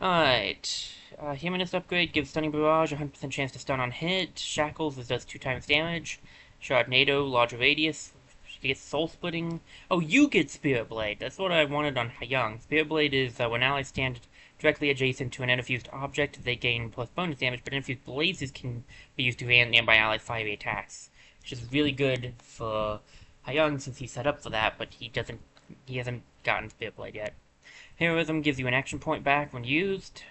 Speaker 1: Alright. Humanist upgrade gives Stunning Barrage 100% chance to stun on hit. Shackles, this does 2 times damage. Sharknado, larger radius. She gets Soul Splitting. Oh, you get Spirit Blade. That's what I wanted on Young. Spirit Blade is when allies stand directly adjacent to an infused object, they gain plus bonus damage, but infused blazes can be used to ban nearby allies' fiery attacks. Which is really good for Young since he's set up for that, but he hasn't gotten Spirit Blade yet. Heroism gives you an action point back when used,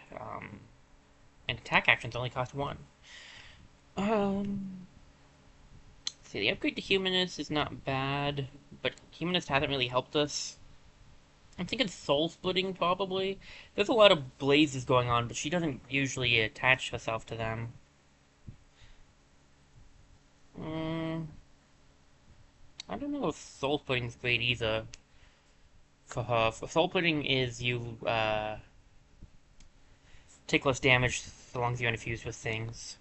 Speaker 1: and attack actions only cost 1. See, the upgrade to Humanist is not bad, but Humanist hasn't really helped us. I'm thinking Soul Splitting, probably. There's a lot of blazes going on, but she doesn't usually attach herself to them. I don't know if Soul Splitting's great either for her. Soul Splitting is you take less damage so long as you're infused with things.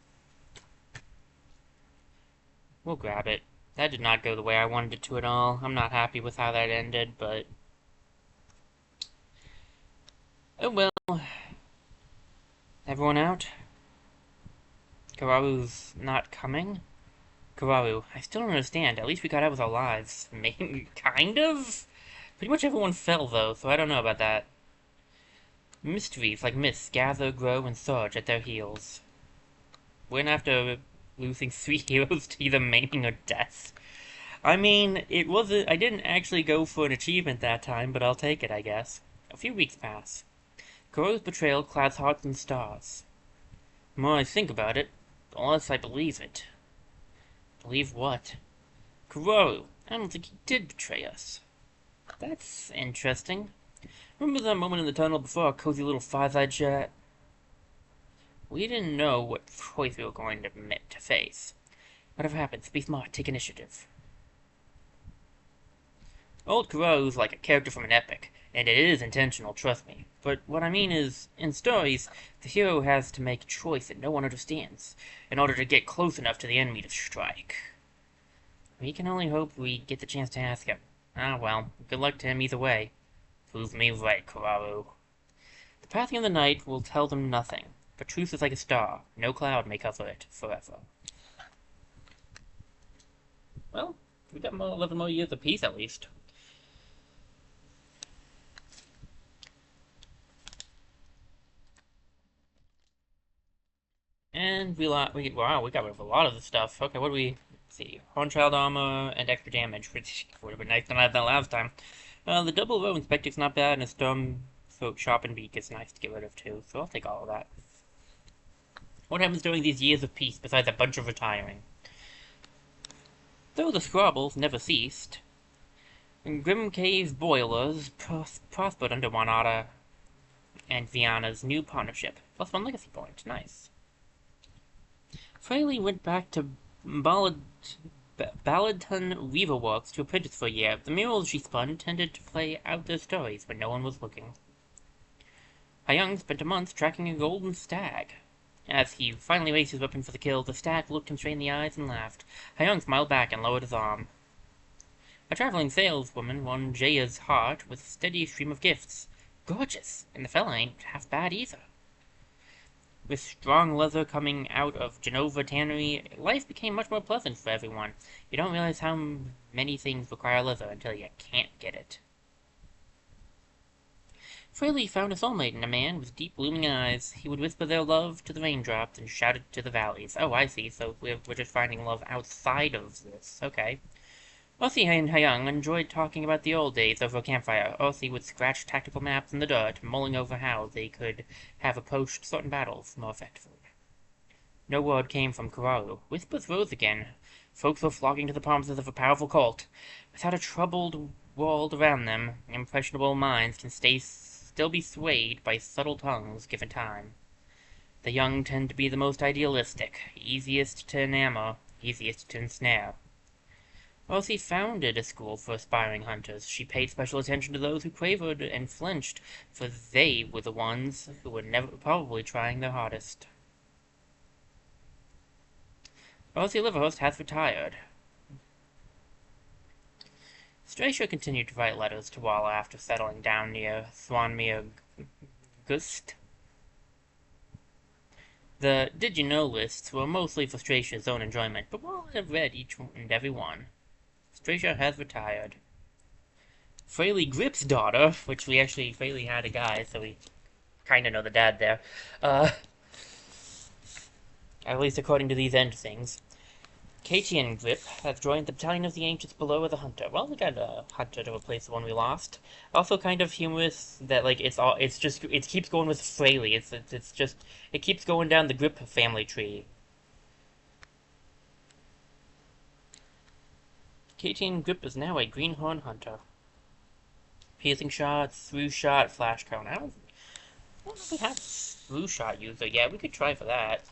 Speaker 1: We'll grab it. That did not go the way I wanted it to at all. I'm not happy with how that ended, but... oh well. Everyone out? Kararu's not coming? Kararu, I still don't understand. At least we got out with our lives. Maybe, kind of? Pretty much everyone fell, though, so I don't know about that. Mysteries like mists gather, grow, and surge at their heels. When after losing 3 heroes to either maiming or death. I mean, I didn't actually go for an achievement that time, but I'll take it, I guess. A few weeks pass. Koro's betrayal clouds hearts and stars. The more I think about it, the less I believe it. Believe what? Kororu, I don't think he did betray us. That's interesting. Remember that moment in the tunnel before our cozy little fireside chat? We didn't know what choice we were going to face. Whatever happens, be smart, take initiative. Old Koro's like a character from an epic, and it is intentional, trust me. But what I mean is, in stories, the hero has to make a choice that no one understands, in order to get close enough to the enemy to strike. We can only hope we get the chance to ask him. Ah well, good luck to him either way. Prove me right, Kororu. The passing of the night will tell them nothing. But truth is like a star. No cloud may cover it forever. Well, we got 11 more years of peace at least. And wow, we got rid of a lot of the stuff. Okay, what do we... see. Hornchild armor and extra damage, which would have been nice to have that last time. The double row inspector's not bad, and a storm throat sharpened beak is nice to get rid of too, so I'll take all of that. What happens during these years of peace besides a bunch of retiring? Though the squabbles never ceased, Grim Cave boilers prospered under Wanata and Viana's new partnership. Plus one legacy point. Nice. Fraley went back to Balladton Weaver Works to apprentice for a year. The murals she spun tended to play out their stories when no one was looking. Hyung spent a month tracking a golden stag. As he finally raised his weapon for the kill, the stag looked him straight in the eyes and laughed. Hyung smiled back and lowered his arm. A traveling saleswoman won Jaya's heart with a steady stream of gifts. Gorgeous, and the fella ain't half bad either. With strong leather coming out of Genova Tannery, life became much more pleasant for everyone. You don't realize how many things require leather until you can't get it. Fraley found a soulmate in a man with deep, blooming eyes. He would whisper their love to the raindrops and shout it to the valleys. Oh, I see, so we're just finding love outside of this. Okay. Ossie and Hyung enjoyed talking about the old days over a campfire. Ossie would scratch tactical maps in the dirt, mulling over how they could have approached certain battles more effectively. No word came from Kararu. Whispers rose again. Folks were flocking to the promises of a powerful cult. Without a troubled world around them, impressionable minds can still be swayed by subtle tongues given time. The young tend to be the most idealistic, easiest to enamor, easiest to ensnare. Ossie founded a school for aspiring hunters. She paid special attention to those who quavered and flinched, for they were the ones who were probably trying their hardest. Ossie Liverhurst has retired. Stracia continued to write letters to Walla after settling down near Thwanmere Gust. The did you know lists were mostly for Stracia's own enjoyment, but Walla had read each and every one. Stracia has retired. Fraley Grip's daughter, which Fraley had a guy, so we kinda know the dad there. At least according to these end things. Katie and Grip have joined the battalion of the Ancients below as a hunter. Well, we got a hunter to replace the one we lost. Also kind of humorous that, like, it keeps going with Fraley. It keeps going down the Grip family tree. Katie and Grip is now a greenhorn hunter. Piercing shot, through shot, flash cone. I don't know if we have through shot user. Yeah, we could try for that.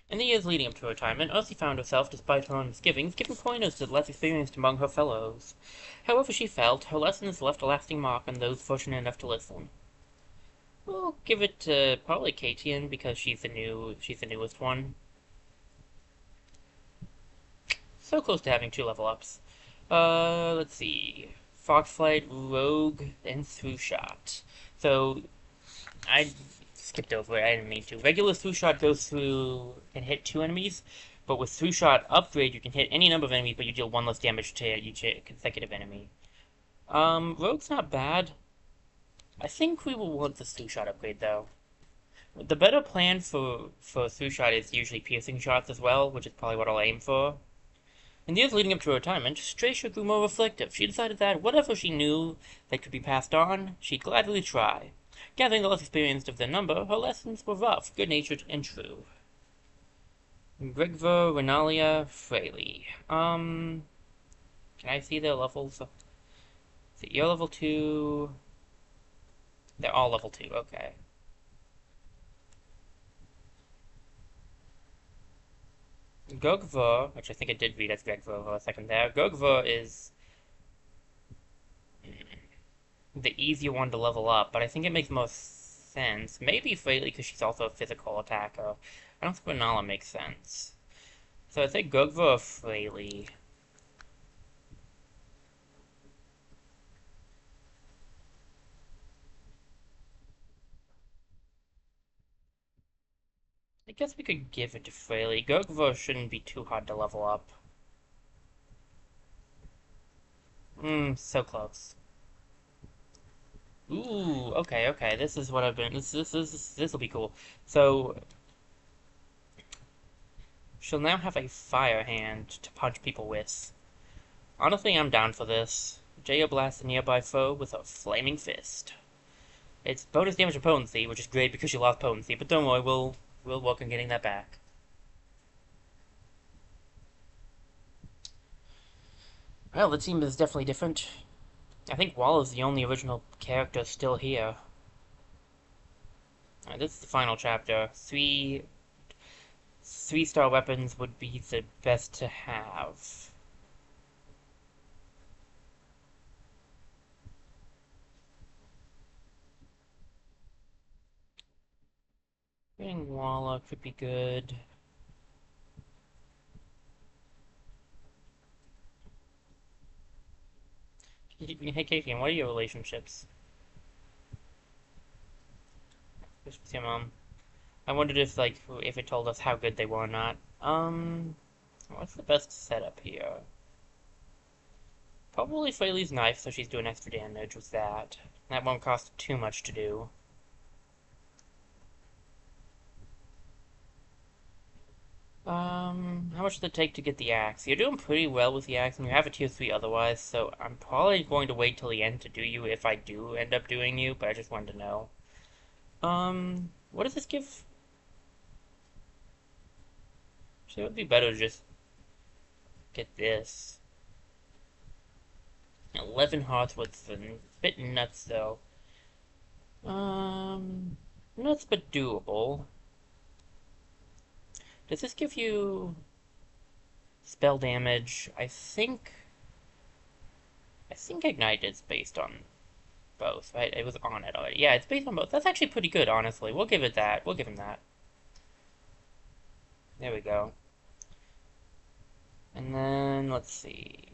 Speaker 1: In the years leading up to her retirement, Ossie found herself, despite her own misgivings, giving pointers to the less experienced among her fellows. However she felt, her lessons left a lasting mark on those fortunate enough to listen. We'll give it to probably Katian because she's the newest one. So close to having 2 level ups. Let's see. Foxflight, Rogue, and Through Shot. So, I skipped over it, I didn't mean to. Regular Through Shot goes through and hit 2 enemies, but with Through Shot Upgrade, you can hit any number of enemies, but you deal 1 less damage to each consecutive enemy. Rogue's not bad. I think we will want the Through Shot upgrade, though. The better plan for Through Shot is usually piercing shots as well, which is probably what I'll aim for. In the years leading up to her retirement, Stracia grew more reflective. She decided that whatever she knew that could be passed on, she'd gladly try. Gathering the less experienced of their number, her lessons were rough, good-natured, and true. Gregver, Renalia, Fraley. Can I see their levels? So you're level 2... They're all level 2, okay. Gogva, which I think I did read as Gregva for a second there. Gogva is the easier one to level up, but I think it makes most sense. Maybe Fraley, because she's also a physical attacker. I don't think Renala makes sense. So I'd say Gogva or Fraley. I guess we could give it to Fraley. Gogva shouldn't be too hard to level up. So close. Ooh, okay, okay. This is what I've been. This will be cool. So she'll now have a fire hand to punch people with. Honestly, I'm down for this. Jaya blasts a nearby foe with a flaming fist. It's bonus damage and potency, which is great because you lost potency. But don't worry, we'll work on getting that back. Well, the team is definitely different. I think Wall is the only original character still here. Alright, this is the final chapter. Three-star weapons would be the best to have. Getting Walla could be good. Hey, Katie, what are your relationships with your mom? I wondered if, like, if it told us how good they were or not. What's the best setup here? Probably Fraley's knife, so she's doing extra damage with that. That won't cost too much to do. How much does it take to get the axe? You're doing pretty well with the axe, and you have a tier 3 otherwise, so I'm probably going to wait till the end to do you if I do end up doing you, but I just wanted to know. What does this give? Actually, it would be better to just get this. 11 hearts with a bit nuts, though. Nuts but doable. Does this give you spell damage? I think Ignite is based on both, right? It was on it already. Yeah, it's based on both. That's actually pretty good, honestly. We'll give it that. We'll give him that. There we go. And then, let's see.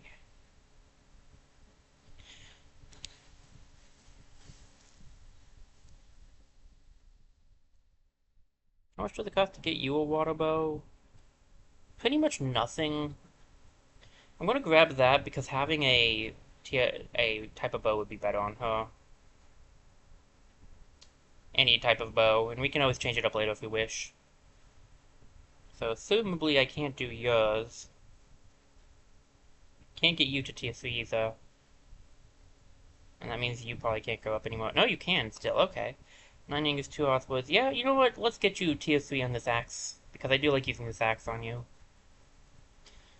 Speaker 1: How much does it cost to get you a water bow? Pretty much nothing. I'm gonna grab that because having a type of bow would be better on her. Any type of bow, and we can always change it up later if we wish. So, assumably I can't do yours. Can't get you to tier 3 either. And that means you probably can't go up anymore. No, you can still. Okay. 9 Angus, 2 Arthwoods. Yeah, you know what? Let's get you tier 3 on this axe. Because I do like using this axe on you.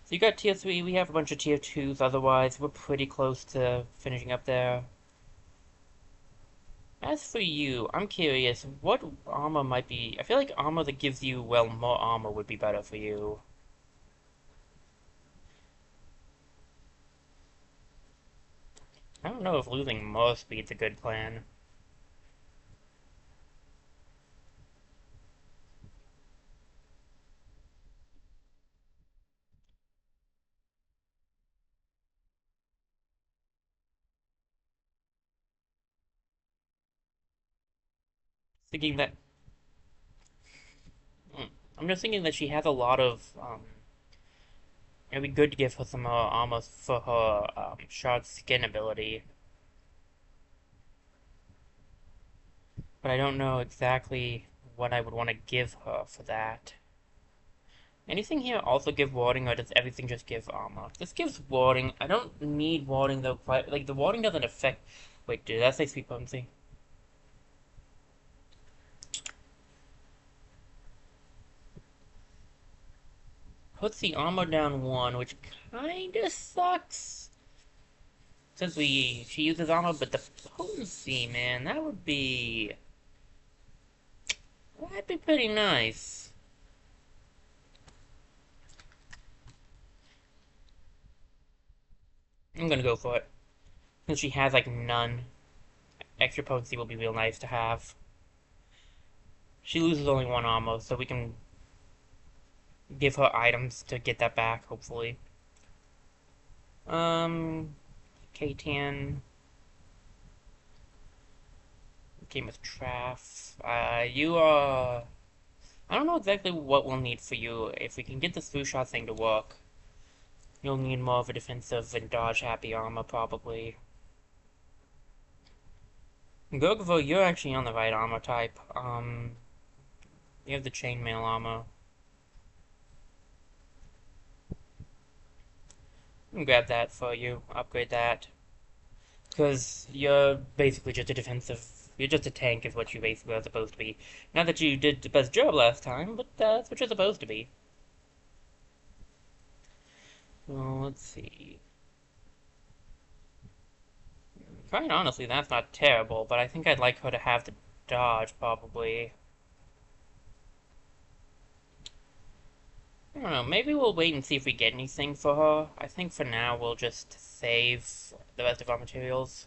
Speaker 1: So you got tier 3. We have a bunch of tier 2s otherwise. We're pretty close to finishing up there. As for you, I'm curious, what armor might be... I feel like armor that gives you, well, more armor would be better for you. I don't know if losing more speed's a good plan. Thinking that... I'm just thinking that she has a lot of... it'd be good to give her some more armor for her shard skin ability. But I don't know exactly what I would want to give her for that. Anything here also give warding, or does everything just give armor? This gives warding. I don't need warding though. Quite like the warding doesn't affect. Wait, did that say speed potency? Puts the armor down 1, which kinda sucks. Since she uses armor, but the potency, man, that'd be pretty nice. I'm gonna go for it. Since she has like none, extra potency will be real nice to have. She loses only 1 armor, so we can give her items to get that back, hopefully. K10. Game with Traff. You are... I don't know exactly what we'll need for you. If we can get this 3-shot thing to work, you'll need more of a defensive and dodge-happy armor, probably. Gogavo, you're actually on the right armor type. You have the chainmail armor. I can grab that for you, upgrade that. Because you're basically just a defensive. You're just a tank, is what you basically are supposed to be. Not that you did the best job last time, but that's what you're supposed to be. Well, let's see. Quite honestly, that's not terrible, but I think I'd like her to have the dodge, probably. I don't know, maybe we'll wait and see if we get anything for her. I think for now we'll just save the rest of our materials.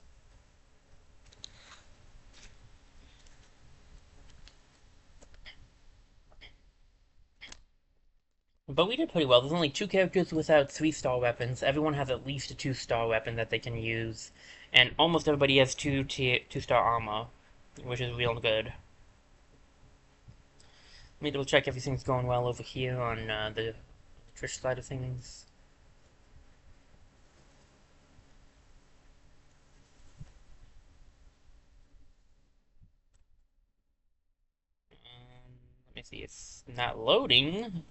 Speaker 1: But we did pretty well. There's only 2 characters without 3-star weapons. Everyone has at least a 2-star weapon that they can use. And almost everybody has 2-star armor, which is real good. Let me double check everything's going well over here on the Twitch side of things. Let me see, it's not loading.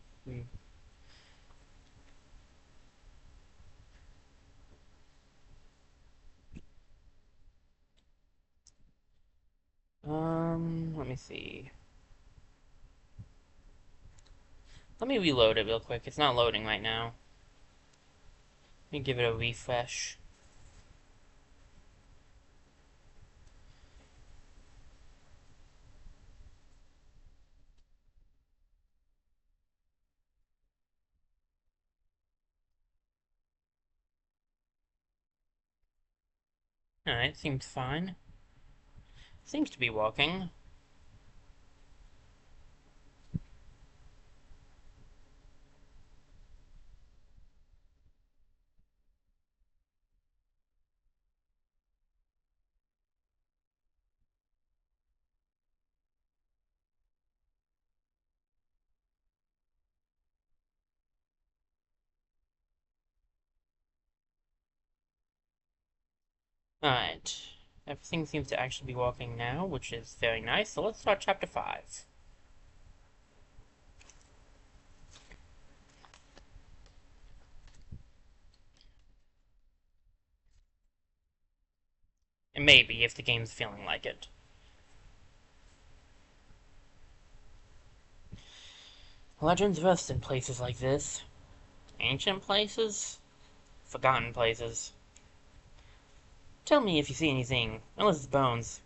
Speaker 1: Let me see. Let me reload it real quick. It's not loading right now. Let me give it a refresh. Alright, seems fine. Seems to be working. Alright. Everything seems to actually be working now, which is very nice. So let's start chapter 5. And maybe, if the game's feeling like it. Legends rest in places like this. Ancient places? Forgotten places. Tell me if you see anything, unless it's bones.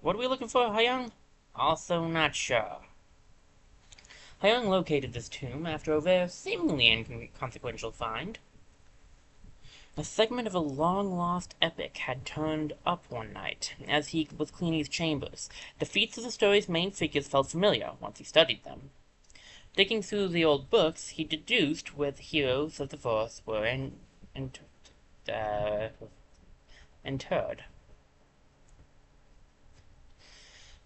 Speaker 1: What are we looking for, Hyung? Also not sure. Hyung located this tomb after a very seemingly inconsequential find. A segment of a long-lost epic had turned up one night, as he was cleaning his chambers. The feats of the story's main figures felt familiar, once he studied them. Digging through the old books, he deduced where the heroes of the forest were interred.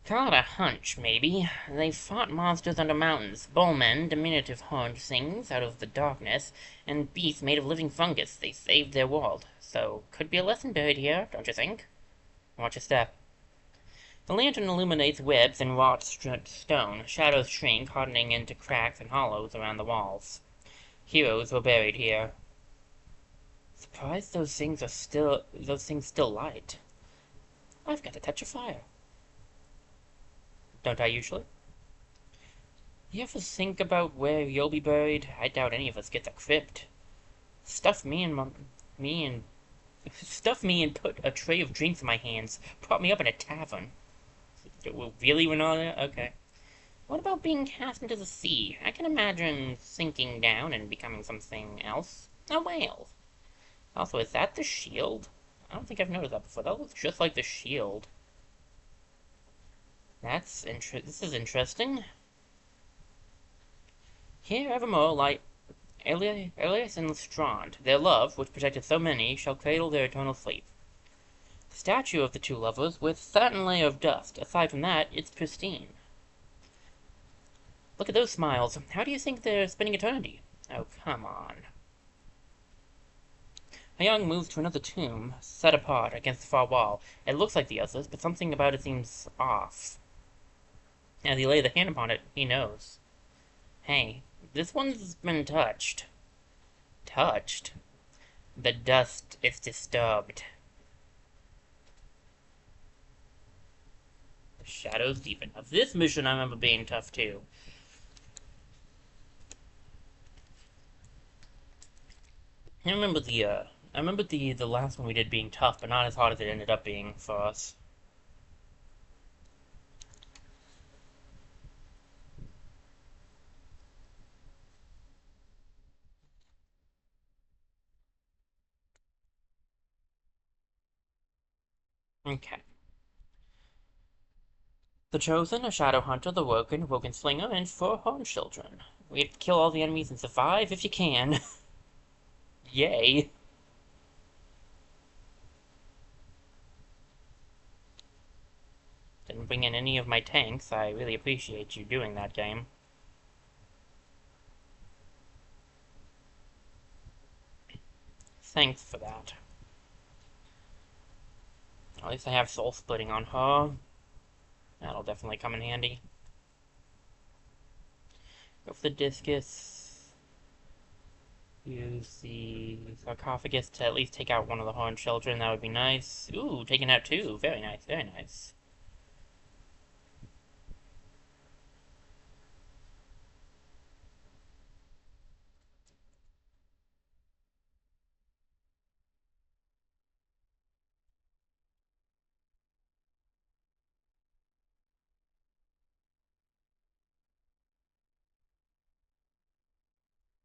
Speaker 1: Call it a hunch, maybe. They fought monsters under mountains, bullmen, diminutive horned things out of the darkness, and beasts made of living fungus. They saved their world. So, could be a lesson buried here, don't you think? Watch your step. The lantern illuminates webs and wrought stone. Shadows shrink, hardening into cracks and hollows around the walls. Heroes were buried here. Surprised those things still light. I've got a touch of fire. Don't I usually? You ever think about where you'll be buried? I doubt any of us gets a crypt. Stuff me and put a tray of drinks in my hands. Prop me up in a tavern. Really, Renata? Okay. What about being cast into the sea? I can imagine sinking down and becoming something else. A whale. Also, is that the shield? I don't think I've noticed that before. That looks just like the shield. This is interesting. Here evermore lie Elias and Lestrand. Their love, which protected so many, shall cradle their eternal sleep. The statue of the two lovers, with satin layer of dust. Aside from that, it's pristine. Look at those smiles. How do you think they're spending eternity? Oh, come on. A young moves to another tomb, set apart against the far wall. It looks like the others, but something about it seems off. As he lays a hand upon it, he knows. Hey, this one's been touched. Touched? The dust is disturbed. The shadows deepen. Now, this mission I remember being tough too. I remember the last one we did being tough, but not as hard as it ended up being for us. Okay. The Chosen, a Shadow Hunter, the Woken Slinger, and 4 Horned Children. We'd kill all the enemies and survive if you can. Yay. Didn't bring in any of my tanks. I really appreciate you doing that, game. Thanks for that. At least I have soul splitting on her. That'll definitely come in handy. Go for the discus. Use the sarcophagus to at least take out one of the Horned Children. That would be nice. Ooh, taking out 2. Very nice, very nice.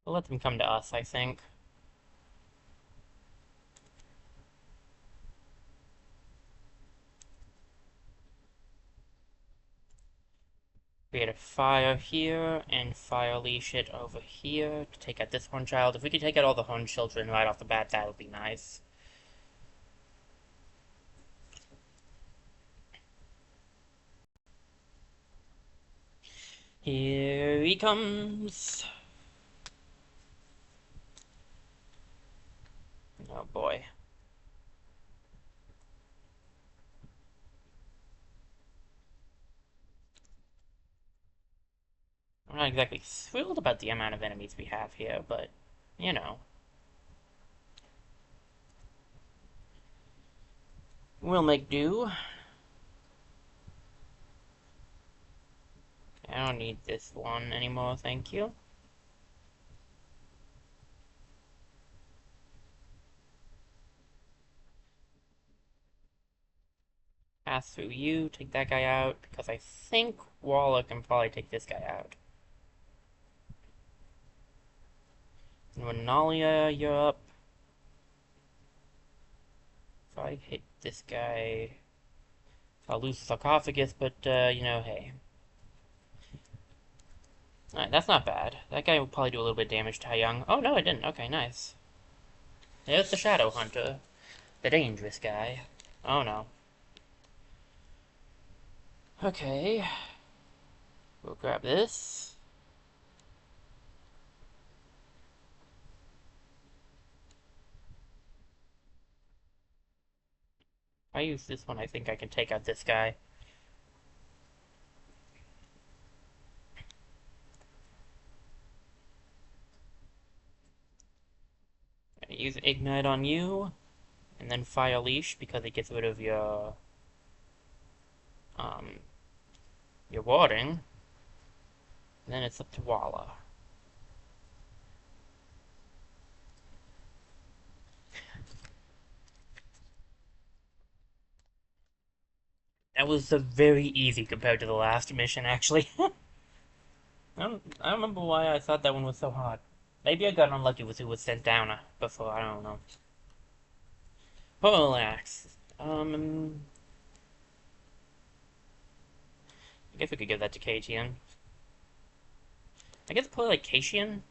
Speaker 1: We'll let them come to us, I think. Create a fire here, and fire leash it over here to take out this Horned Child. If we could take out all the Horned Children right off the bat, that would be nice. Here he comes! Oh boy. I'm not exactly thrilled about the amount of enemies we have here, but, you know. We'll make do. I don't need this one anymore, thank you. Pass through you, take that guy out, because I think Waller can probably take this guy out. And Renalia, you're up. If I hit this guy, I'll lose the sarcophagus, but, you know, hey. Alright, that's not bad. That guy will probably do a little bit of damage to Young. Oh, no, it didn't. Okay, nice. There's the Shadow Hunter. The dangerous guy. Oh, no. Okay. We'll grab this. If I use this one, I think I can take out this guy. Use Ignite on you, and then Fire Leash because it gets rid of your warding. And then it's up to Walla. That was very easy compared to the last mission, actually. I don't remember why I thought that one was so hard. Maybe I got unlucky with who was sent down before, I don't know. Pole Axe. I guess we could give that to Katian. I guess probably like Katian.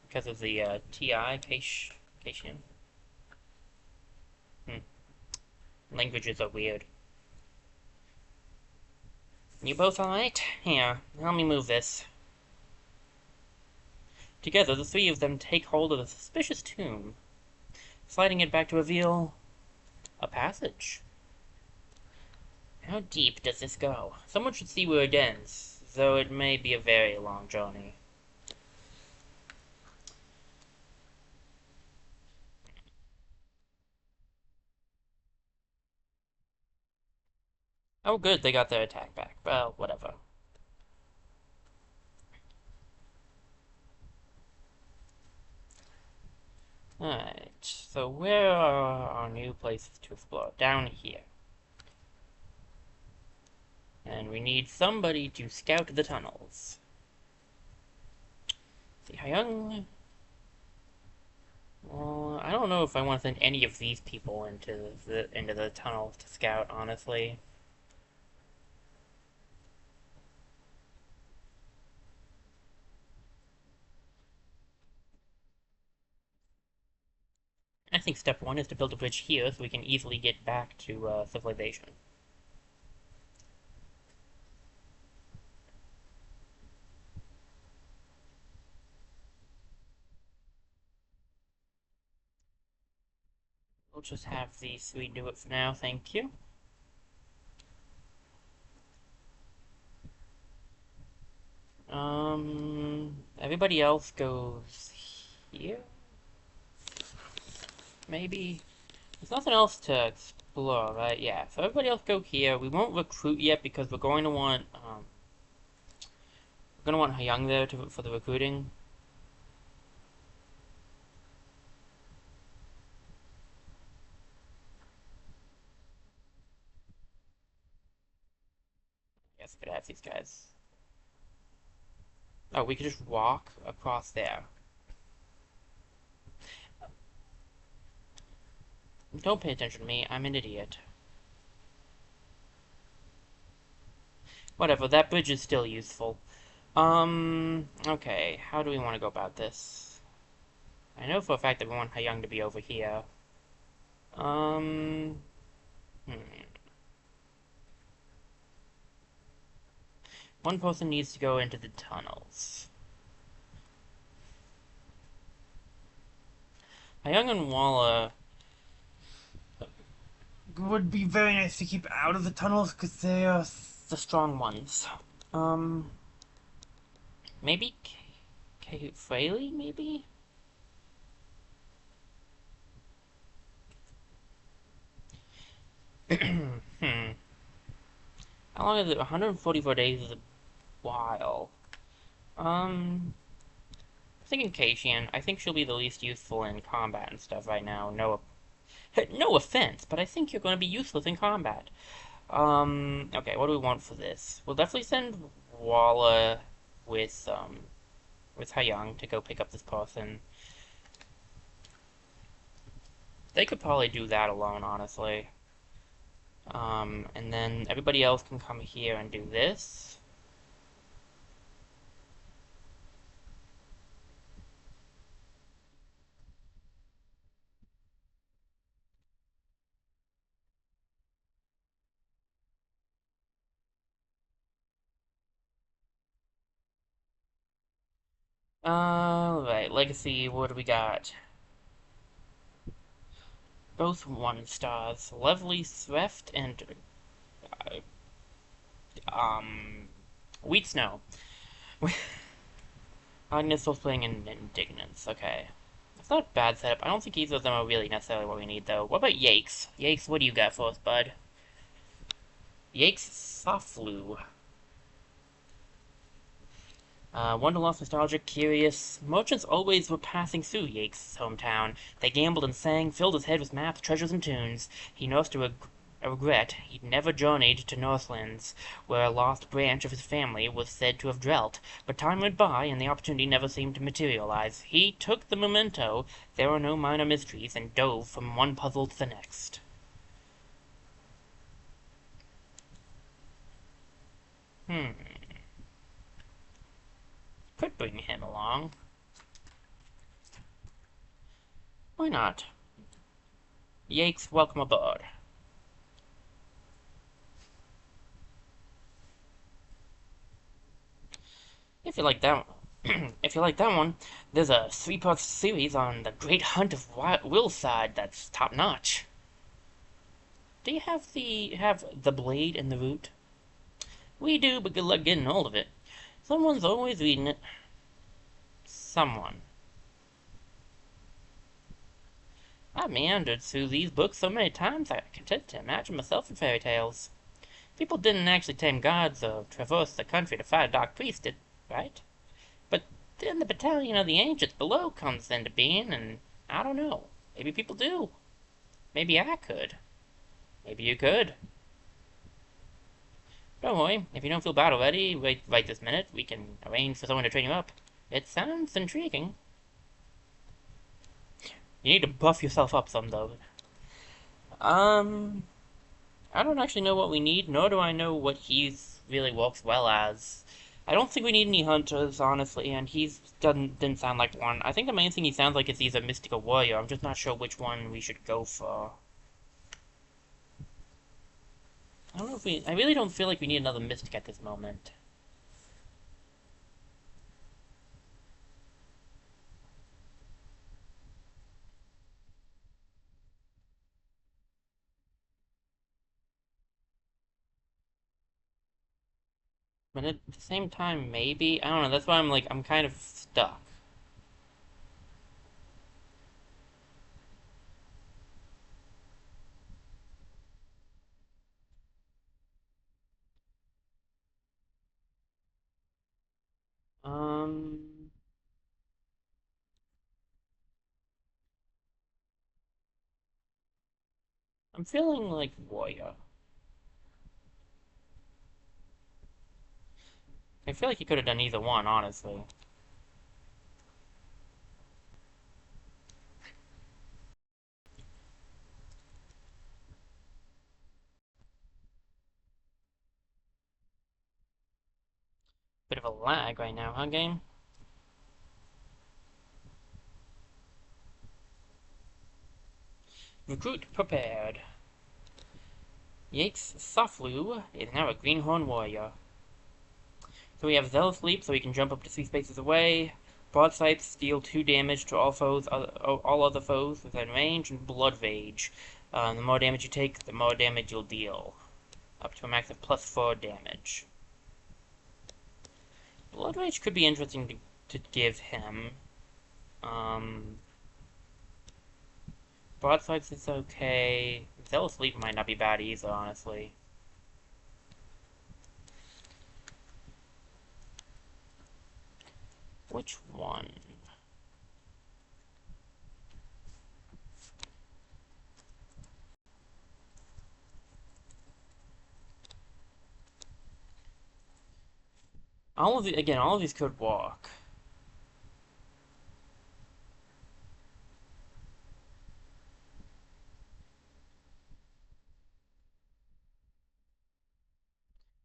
Speaker 1: Because of the TI, Katian. Languages are weird. You both alright? Here, help me move this. Together, the 3 of them take hold of the suspicious tomb. sliding it back to reveal a passage. How deep does this go? Someone should see where it ends, though it may be a very long journey. Oh good, they got their attack back. Well, whatever. Alright, so where are our new places to explore? Down here. And we need somebody to scout the tunnels. See, Hyung. Well, I don't know if I want to send any of these people into the tunnels to scout, honestly. I think step one is to build a bridge here so we can easily get back to civilization. We'll just have these three do it for now, thank you. Everybody else goes here? Maybe? There's nothing else to explore, right? Yeah, so everybody else go here. We won't recruit yet because we're going to want, Hyung there for the recruiting. Yes, could have these guys. Oh, we could just walk across there. Don't pay attention to me, I'm an idiot. Whatever, that bridge is still useful. Okay, how do we want to go about this? I know for a fact that we want Hyung to be over here. Hmm. One person needs to go into the tunnels. Hyung and Walla would be very nice to keep out of the tunnels because they are the strong ones. Maybe Fraley, maybe? Hmm. How long is it? 144 days is a while. I'm thinking Keishian. I think she'll be the least useful in combat and stuff right now. No, no offense, but I think you're going to be useless in combat. Okay, what do we want for this? We'll definitely send Walla with Hyung to go pick up this person. They could probably do that alone, honestly. And then everybody else can come here and do this. Alright, Legacy, what do we got? Both 1 stars. Lovely Theft and, Wheat Snow. Agnes was playing in Indignance, okay. It's not a bad setup. I don't think either of them are really necessarily what we need, though. What about Yakes? Yakes, what do you got for us, bud? Yakes Soflu. Wanderlust, nostalgic, curious. Merchants always were passing through Yakes' hometown. They gambled and sang, filled his head with maps, treasures, and tunes. He nursed a regret he'd never journeyed to Northlands, where a lost branch of his family was said to have dwelt. But time went by, and the opportunity never seemed to materialize. He took the memento, there were no minor mysteries, and dove from one puzzle to the next. Could bring him along. Why not? Yakes, welcome aboard. If you like that one. If you like that one, there's a three-part series on the Great Hunt of Willside that's top notch. Do you have the blade and the root? We do, but good luck getting hold of it. Someone's always reading it. Someone. I've meandered through these books so many times I can to imagine myself in fairy tales. People didn't actually tame gods or traverse the country to fight a dark priest, right? But then the battalion of the ancients below comes into being, and I don't know. Maybe people do. Maybe I could. Maybe you could. Don't worry, if you don't feel battle ready right this minute, we can arrange for someone to train you up. It sounds intriguing. You need to buff yourself up some, though. Um, I don't actually know what we need, nor do I know what he's really works well as. I don't think we need any hunters, honestly, and didn't sound like one. I think the main thing he sounds like is he's a mystical warrior. I'm just not sure which one we should go for. I don't know if I really don't feel like we need another mystic at this moment. But at the same time, maybe? I don't know, that's why I'm kind of stuck. Um, I'm feeling like warrior. I feel like he could have done either one, honestly. Bit of a lag right now, huh, game? Recruit prepared. Yates Soflu is now a Greenhorn warrior. So we have Zealous Leap, so he can jump up to 3 spaces away. Broadsights deal 2 damage to all other foes within range, and Blood Rage. The more damage you take, the more damage you'll deal. Up to a max of +4 damage. Blood Rage could be interesting to give him. Broadsides is okay. Zealous Leap might not be bad either, honestly. Which one? All of these could walk.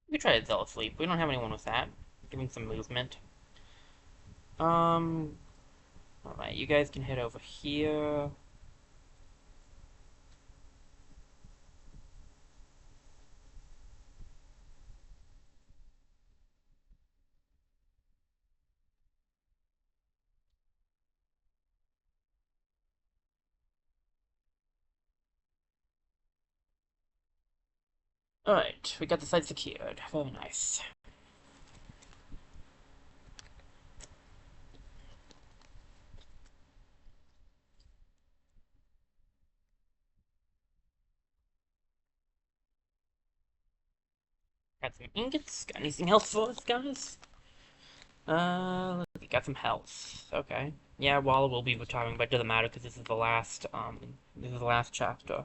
Speaker 1: We could try a Zealous Leap. We don't have anyone with that. Give him some movement. Alright, you guys can head over here. Alright, we got the site secured. Very nice. Got some ingots. Got anything else for us, guys? Got some health. Okay. Yeah, Waller will be retiring, but it doesn't matter because this is the last chapter.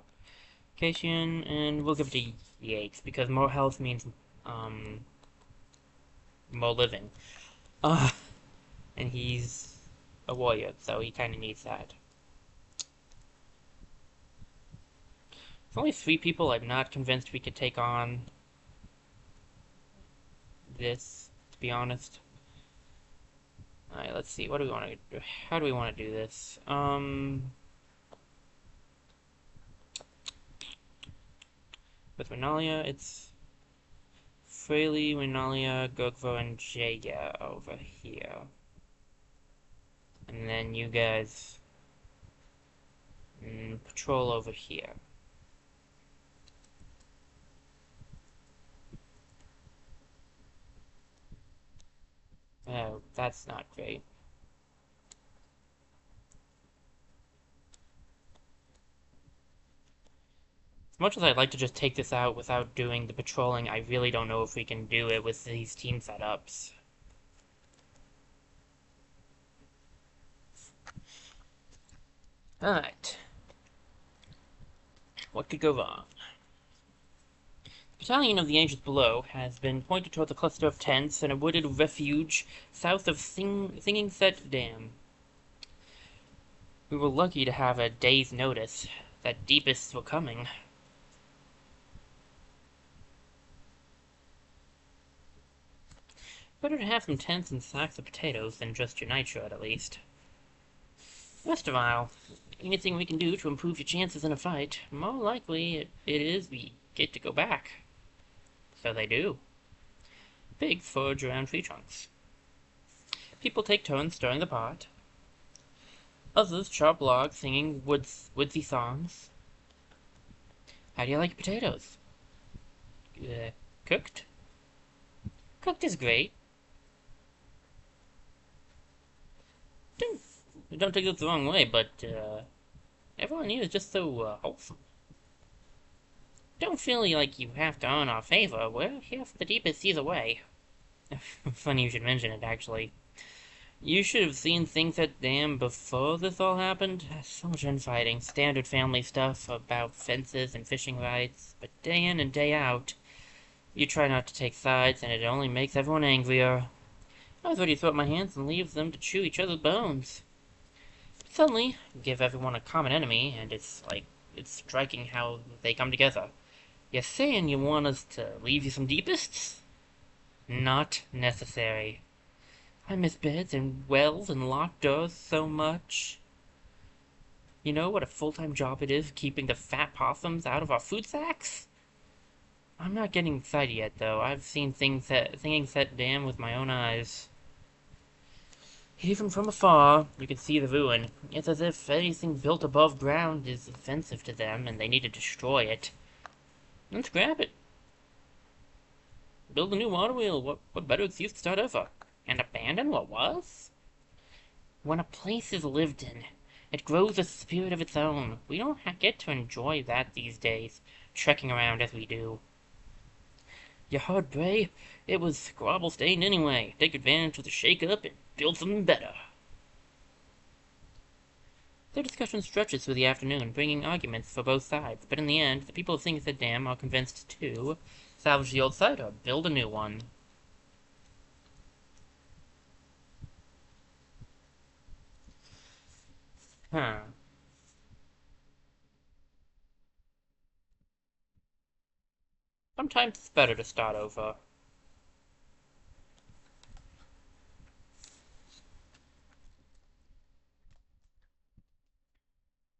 Speaker 1: Cation, and we'll give it to Yates because more health means, more living. Uh, and he's a warrior, so he kind of needs that. There's only 3 people I'm not convinced we could take on this, to be honest. Alright, let's see. What do we want to do? How do we want to do this? With Renalia, it's Fraley, Renalia, Gogvo, and Jaya over here. And then you guys patrol over here. Oh, that's not great. As much as I'd like to just take this out without doing the patrolling, I really don't know if we can do it with these team setups. Alright. What could go wrong? The battalion of the Angels Below has been pointed toward a cluster of tents and a wooded refuge south of Singing Set Dam. We were lucky to have a day's notice that deepists were coming. Better to have some tents and sacks of potatoes than just your nitro, at least. Rest a while. Anything we can do to improve your chances in a fight, more likely it is we get to go back. So they do. Big forage around tree trunks. People take turns stirring the pot. Others chop logs singing woodsy songs. How do you like your potatoes? Cooked? Cooked is great. Don't take this the wrong way, but everyone here is just so wholesome. Don't feel like you have to earn our favor. We're here for the deepest either way. Funny you should mention it, actually. You should have seen things at Dam before this all happened. So much infighting, standard family stuff about fences and fishing rights, but day in and day out, you try not to take sides, and it only makes everyone angrier. I was ready to throw up my hands and leave them to chew each other's bones. But suddenly, give everyone a common enemy, and it's striking how they come together. You're saying you want us to leave you some deepists? Not necessary. I miss beds and wells and locked doors so much. You know what a full-time job it is keeping the fat possums out of our food sacks? I'm not getting excited yet, though. I've seen Singing Set Dam with my own eyes. Even from afar, you can see the ruin. It's as if anything built above ground is offensive to them, and they need to destroy it. Let's grab it. Build a new water wheel. What better excuse to start over? And abandon what was? When a place is lived in, it grows a spirit of its own. We don't get to enjoy that these days, trekking around as we do. You heard, Bray? It was grobble-stained anyway. Take advantage of the shake-up and build something better. Their discussion stretches through the afternoon, bringing arguments for both sides, but in the end, the people of Singing Set Dam are convinced to salvage the old site or build a new one. Huh. Sometimes it's better to start over.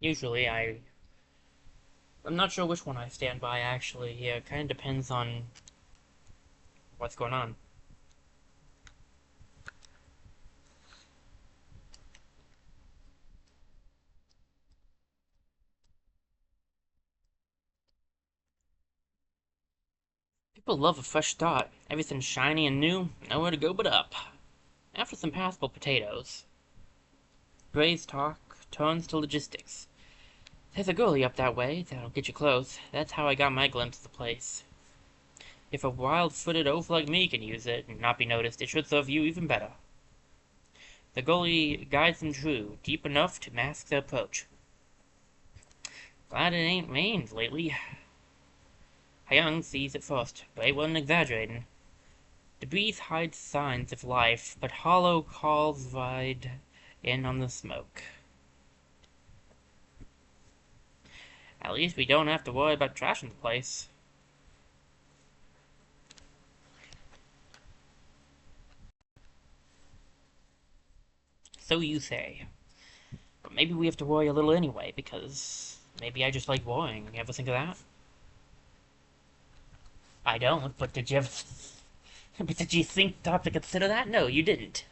Speaker 1: Usually I'm not sure which one I stand by, actually. Yeah, it kind of depends on what's going on. People love a fresh start. Everything's shiny and new, nowhere to go but up. After some passable potatoes, Gray's talk turns to logistics. There's a gully up that way that'll get you close. That's how I got my glimpse of the place. If a wild-footed oaf like me can use it and not be noticed, it should serve you even better. The gully guides them true, deep enough to mask their approach. Glad it ain't rained lately. Hyung sees it first, but he wasn't exaggerating. Debris hides signs of life, but hollow calls ride in on the smoke. At least we don't have to worry about trashing the place. So you say. But maybe we have to worry a little anyway, because maybe I just like worrying. You ever think of that? I don't, but did you ever... But did you stop to consider that? No, you didn't.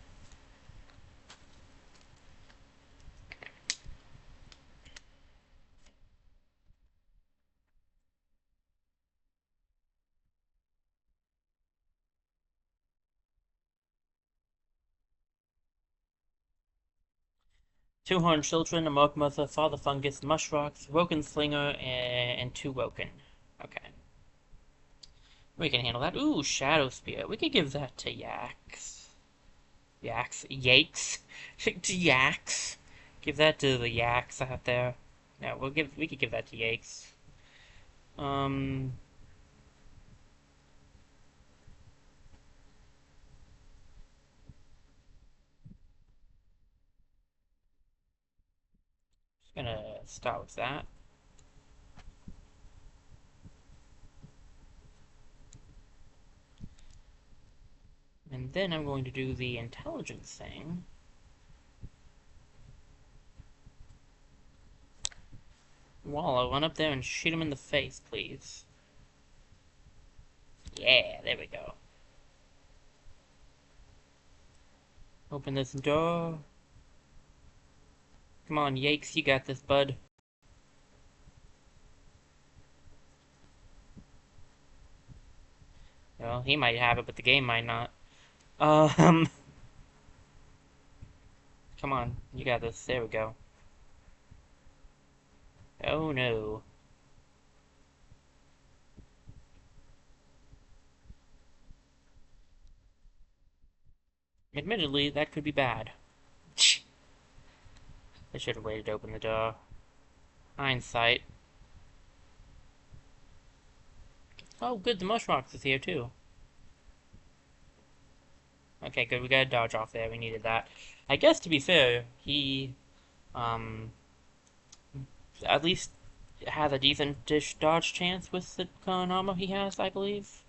Speaker 1: Two Horned Children, a Mork Mother, Father Fungus, Mushrocks, Woken Slinger, and two Woken. Okay. We can handle that. Ooh, Shadow Spear. We could give that to Yaks. Yakes? To Yaks. Give that to the Yaks out there. No, we could give that to Yakes. Um... Just gonna start with that. And then I'm going to do the intelligence thing. Wallow, run up there and shoot him in the face, please. Yeah, there we go. Open this door. Come on, Yakes, you got this, bud. Well, he might have it, but the game might not. Um... Come on, you got this. There we go. Oh no. Admittedly, that could be bad. I should have waited to open the door. Hindsight. Oh, good, the Mushrocks is here too. Okay, good, we got a dodge off there, we needed that. I guess, to be fair, he, at least has a decent-ish dodge chance with the current armor he has, I believe.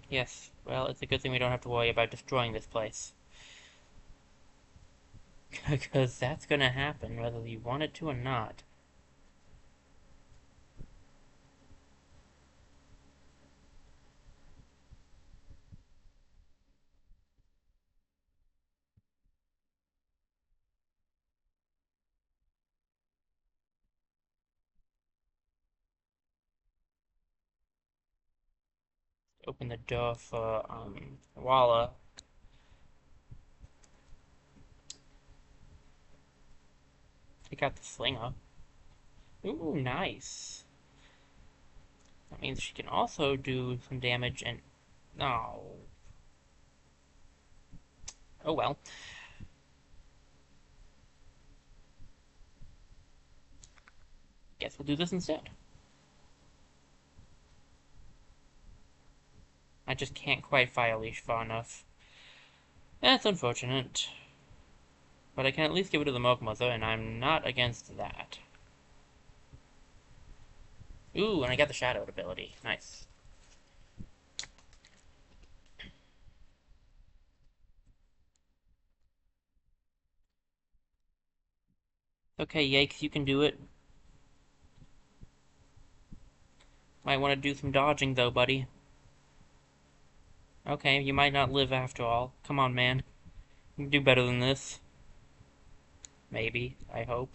Speaker 1: Yes. Well, it's a good thing we don't have to worry about destroying this place. Because that's gonna happen, whether you want it to or not. Open the door for, Walla. Take out the slinger. Ooh, nice. That means she can also do some damage and... Oh. Oh well. Guess we'll do this instead. I just can't quite fire leash far enough. That's unfortunate. But I can at least give it to the Mork Mother, and I'm not against that. Ooh, and I got the Shadowed ability. Nice. Okay, Yakes, you can do it. Might want to do some dodging, though, buddy. Okay, you might not live after all. Come on, man. You can do better than this. Maybe. I hope.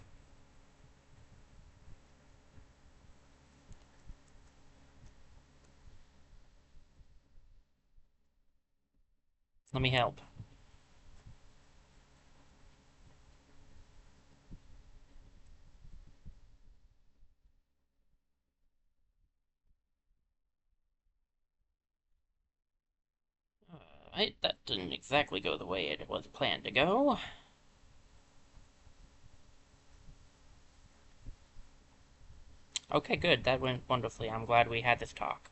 Speaker 1: Let me help. Alright, that didn't exactly go the way it was planned to go. Okay, good. That went wonderfully. I'm glad we had this talk.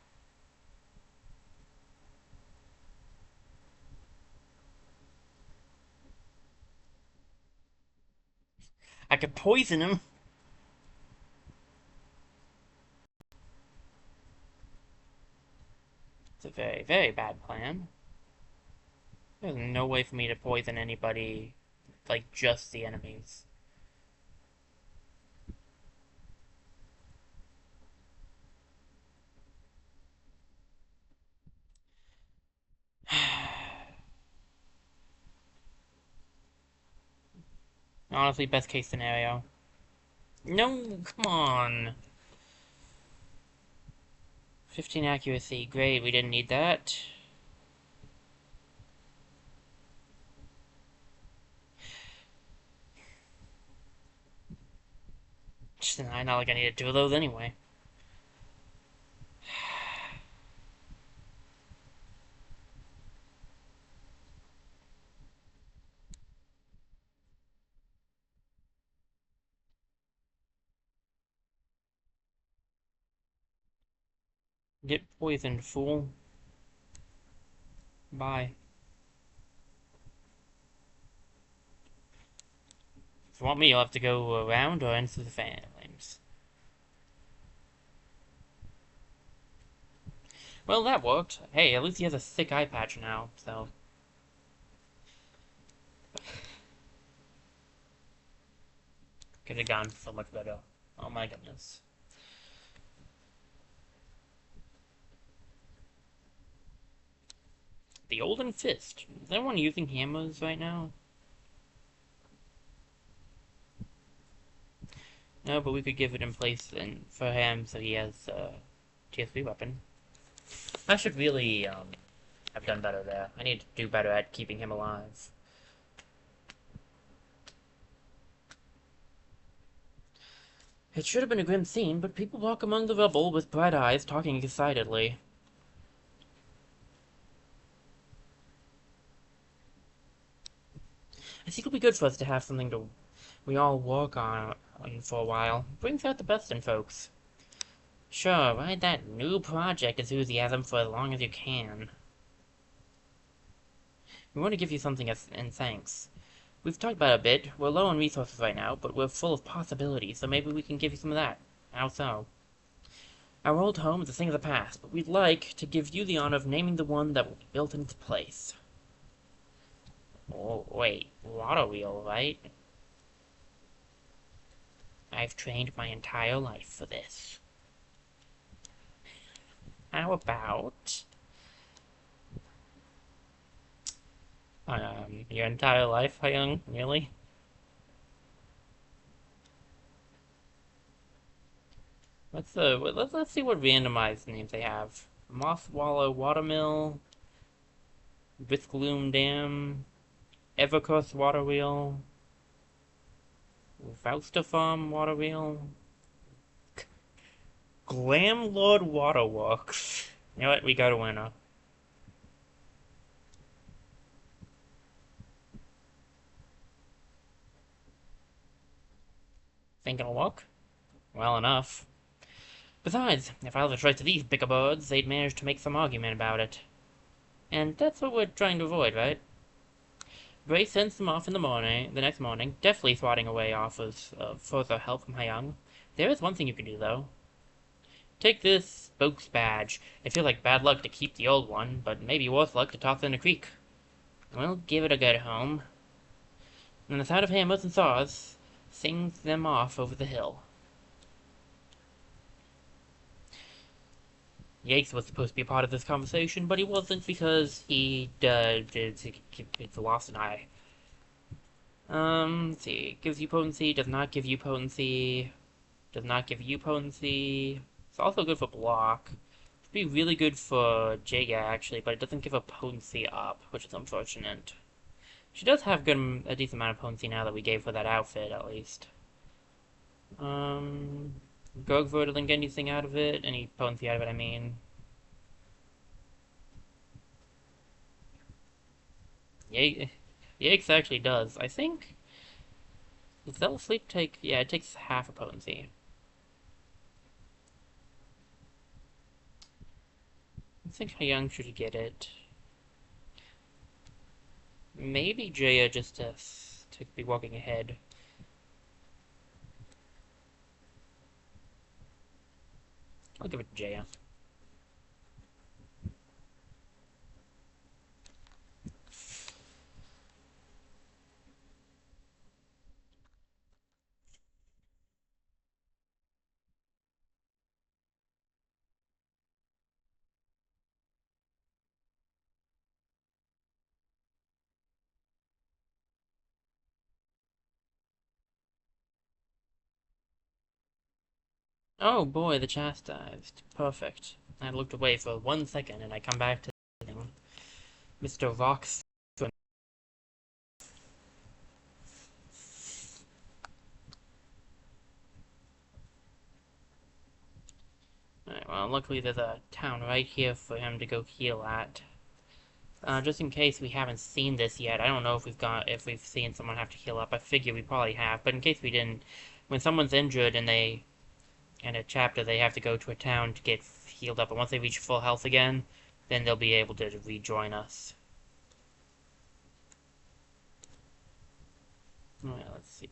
Speaker 1: I could poison him. It's a very, very bad plan. There's no way for me to poison anybody, like just the enemies. Honestly, best case scenario. No, come on. 15 accuracy, great, we didn't need that. Not like I needed two of those anyway. Get poisoned, fool. Bye. If you want me, you'll have to go around or into the flames. Well, that worked. Hey, at least he has a thick eye patch now, so... Could have gone so much better. Oh my goodness. The Olden Fist. Is anyone using hammers right now? No, but we could give it in place and for him so he has a TSP weapon. I should really have done better there. I need to do better at keeping him alive. It should have been a grim scene, but people walk among the rubble with bright eyes, talking excitedly. I think it'll be good for us to have something to we all work on for a while. Brings out the best in folks. Sure, ride that new project enthusiasm for as long as you can. We want to give you something in thanks. We've talked about it a bit. We're low on resources right now, but we're full of possibilities, so maybe we can give you some of that. How so? Our old home is a thing of the past, but we'd like to give you the honor of naming the one that will be built in its place. Oh, wait, water wheel, right? I've trained my entire life for this. How about... your entire life, Young? Really? Let's see what randomized names they have. Mothwallow Watermill, Bisgloom Dam, Evercourse Water Wheel, Faustafarm Water Wheel, Glamlord Waterworks. You know what? We got a winner. Think it'll work? Well enough. Besides, if I was a choice of these bigger birds, they'd manage to make some argument about it. And that's what we're trying to avoid, right? Bray sends them off in the next morning, deftly swatting away offers of further help from Hyung. There is one thing you can do, though. Take this spokes badge. It feels like bad luck to keep the old one, but maybe worse luck to toss in a creek. We'll give it a good home. And the sound of hammers and saws sings them off over the hill. Yates was supposed to be a part of this conversation, but he wasn't because he it's lost an eye. Let's see. Gives you potency, does not give you potency, does not give you potency. It's also good for block. It'd be really good for Jaya, actually, but it doesn't give a potency up, which is unfortunate. She does have a decent amount of potency now that we gave her that outfit, at least. Gogvor didn't get anything out of it. Any potency out of it, I mean. Yakes actually does. I think... Does Zealous Sleep take... Yeah, it takes half a potency. I think Hyung should get it. Maybe Jaya just to be walking ahead. I'll give it to Jaya. Oh boy, the chastised. Perfect. I looked away for 1 second and I come back to the thing. Mr. Vox. luckily there's a town right here for him to go heal at. Just in case we haven't seen this yet, I don't know if we've seen someone have to heal up. I figure we probably have, but in case we didn't, when someone's injured and in a chapter, they have to go to a town to get healed up, and once they reach full health again, then they'll be able to rejoin us. Alright, let's see.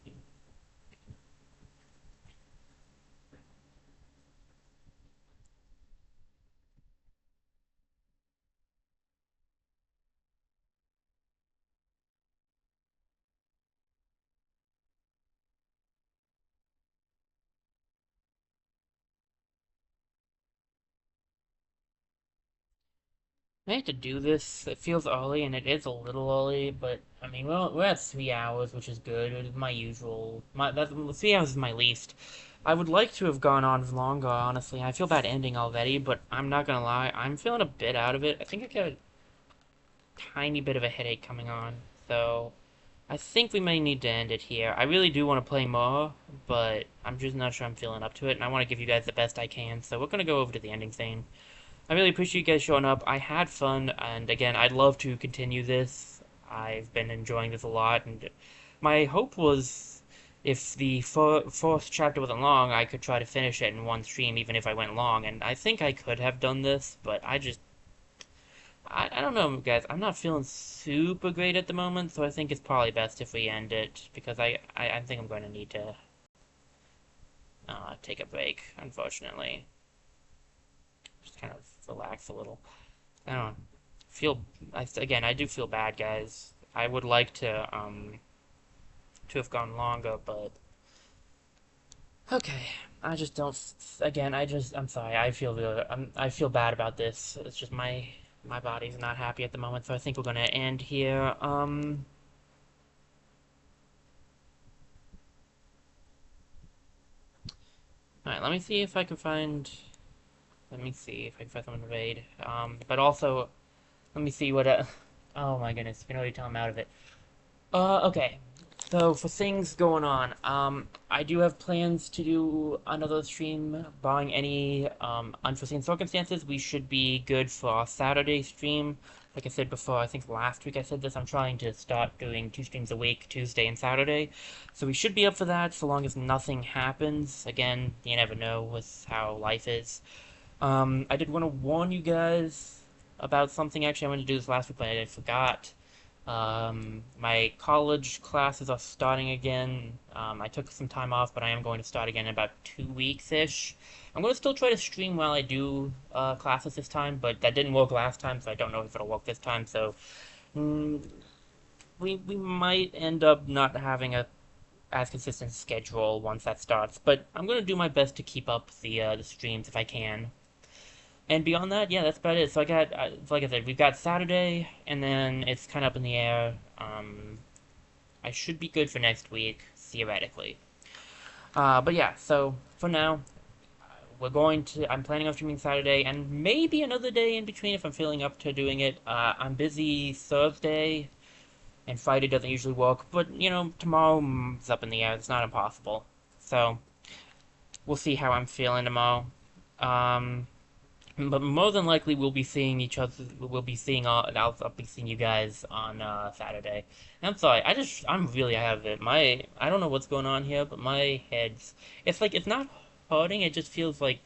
Speaker 1: I hate to do this. It feels early, and it is a little early, but I mean, we're at 3 hours, which is good. It is my usual. 3 hours is my least. I would like to have gone on longer, honestly. I feel bad ending already, but I'm not gonna lie. I'm feeling a bit out of it. I think I got a tiny bit of a headache coming on, so I think we may need to end it here. I really do want to play more, but I'm just not sure I'm feeling up to it, and I want to give you guys the best I can, so we're gonna go over to the ending scene. I really appreciate you guys showing up. I had fun, and again, I'd love to continue this. I've been enjoying this a lot, and my hope was if the fourth chapter wasn't long, I could try to finish it in one stream, even if I went long, and I think I could have done this, but I don't know, guys. I'm not feeling super great at the moment, so I think it's probably best if we end it, because I think I'm going to need to take a break, unfortunately. Just kind of relax a little. I don't feel. Again, I do feel bad, guys. I would like to have gone longer, but okay. I just don't. Again, I'm sorry. I feel bad about this. It's just my body's not happy at the moment, so I think we're gonna end here. All right. Let me see if I can find. Let me see if I can find someone to raid. But also, let me see what. Oh my goodness, you can already tell I'm out of it. Okay. So for things going on, I do have plans to do another stream, barring any unforeseen circumstances. We should be good for our Saturday stream. Like I said before, I think last week I said this. I'm trying to start doing 2 streams a week, Tuesday and Saturday. So we should be up for that, so long as nothing happens. Again, you never know with how life is. I did want to warn you guys about something. Actually, I wanted to do this last week, but I forgot. My college classes are starting again. I took some time off, but I am going to start again in about 2 weeks-ish. I'm going to still try to stream while I do classes this time, but that didn't work last time, so I don't know if it'll work this time. So mm, we might end up not having a as consistent schedule once that starts, but I'm going to do my best to keep up the streams if I can. And beyond that, yeah, that's about it. So I got, like I said, we've got Saturday, and then it's kind of up in the air. I should be good for next week, theoretically. But yeah, so for now, I'm planning on streaming Saturday, and maybe another day in between if I'm feeling up to doing it. I'm busy Thursday, and Friday doesn't usually work, but, tomorrow's up in the air. It's not impossible. So, we'll see how I'm feeling tomorrow. But more than likely, we'll be seeing each other. We'll be seeing I'll be seeing you guys on Saturday. And I'm sorry. I'm really out of it. I don't know what's going on here, but my head's. It's like it's not hurting. It just feels like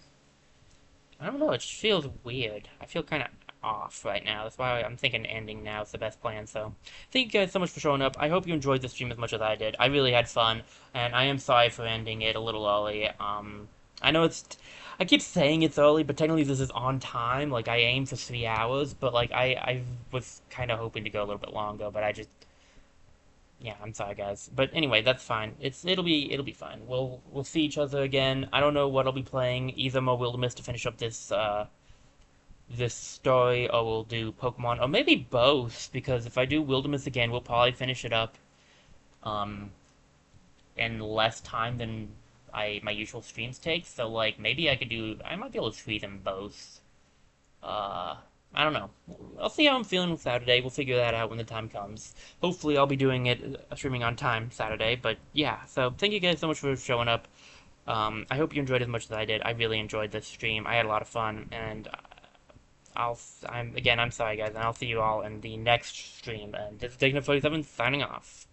Speaker 1: I don't know. It just feels weird. I feel kind of off right now. That's why I'm thinking ending now is the best plan. So, thank you guys so much for showing up. I hope you enjoyed the stream as much as I did. I really had fun, and I am sorry for ending it a little early. I know I keep saying it's early, but technically this is on time. Like, I aim for 3 hours, but, like, I was kind of hoping to go a little bit longer, but yeah, I'm sorry, guys. But anyway, that's fine. It'll be fine. We'll see each other again. I don't know what I'll be playing, either more Wildermyth to finish up this story, or we'll do Pokemon, or maybe both, because if I do Wildermyth again, we'll probably finish it up, um, in less time than my usual streams take. So like maybe I might be able to squeeze them both. I don't know. I'll see how I'm feeling Saturday. We'll figure that out when the time comes. Hopefully I'll be doing it streaming on time Saturday. But yeah, so thank you guys so much for showing up. I hope you enjoyed as much as I did. I really enjoyed this stream. I had a lot of fun, and I'm sorry guys, and I'll see you all in the next stream. And this is Digna47 signing off.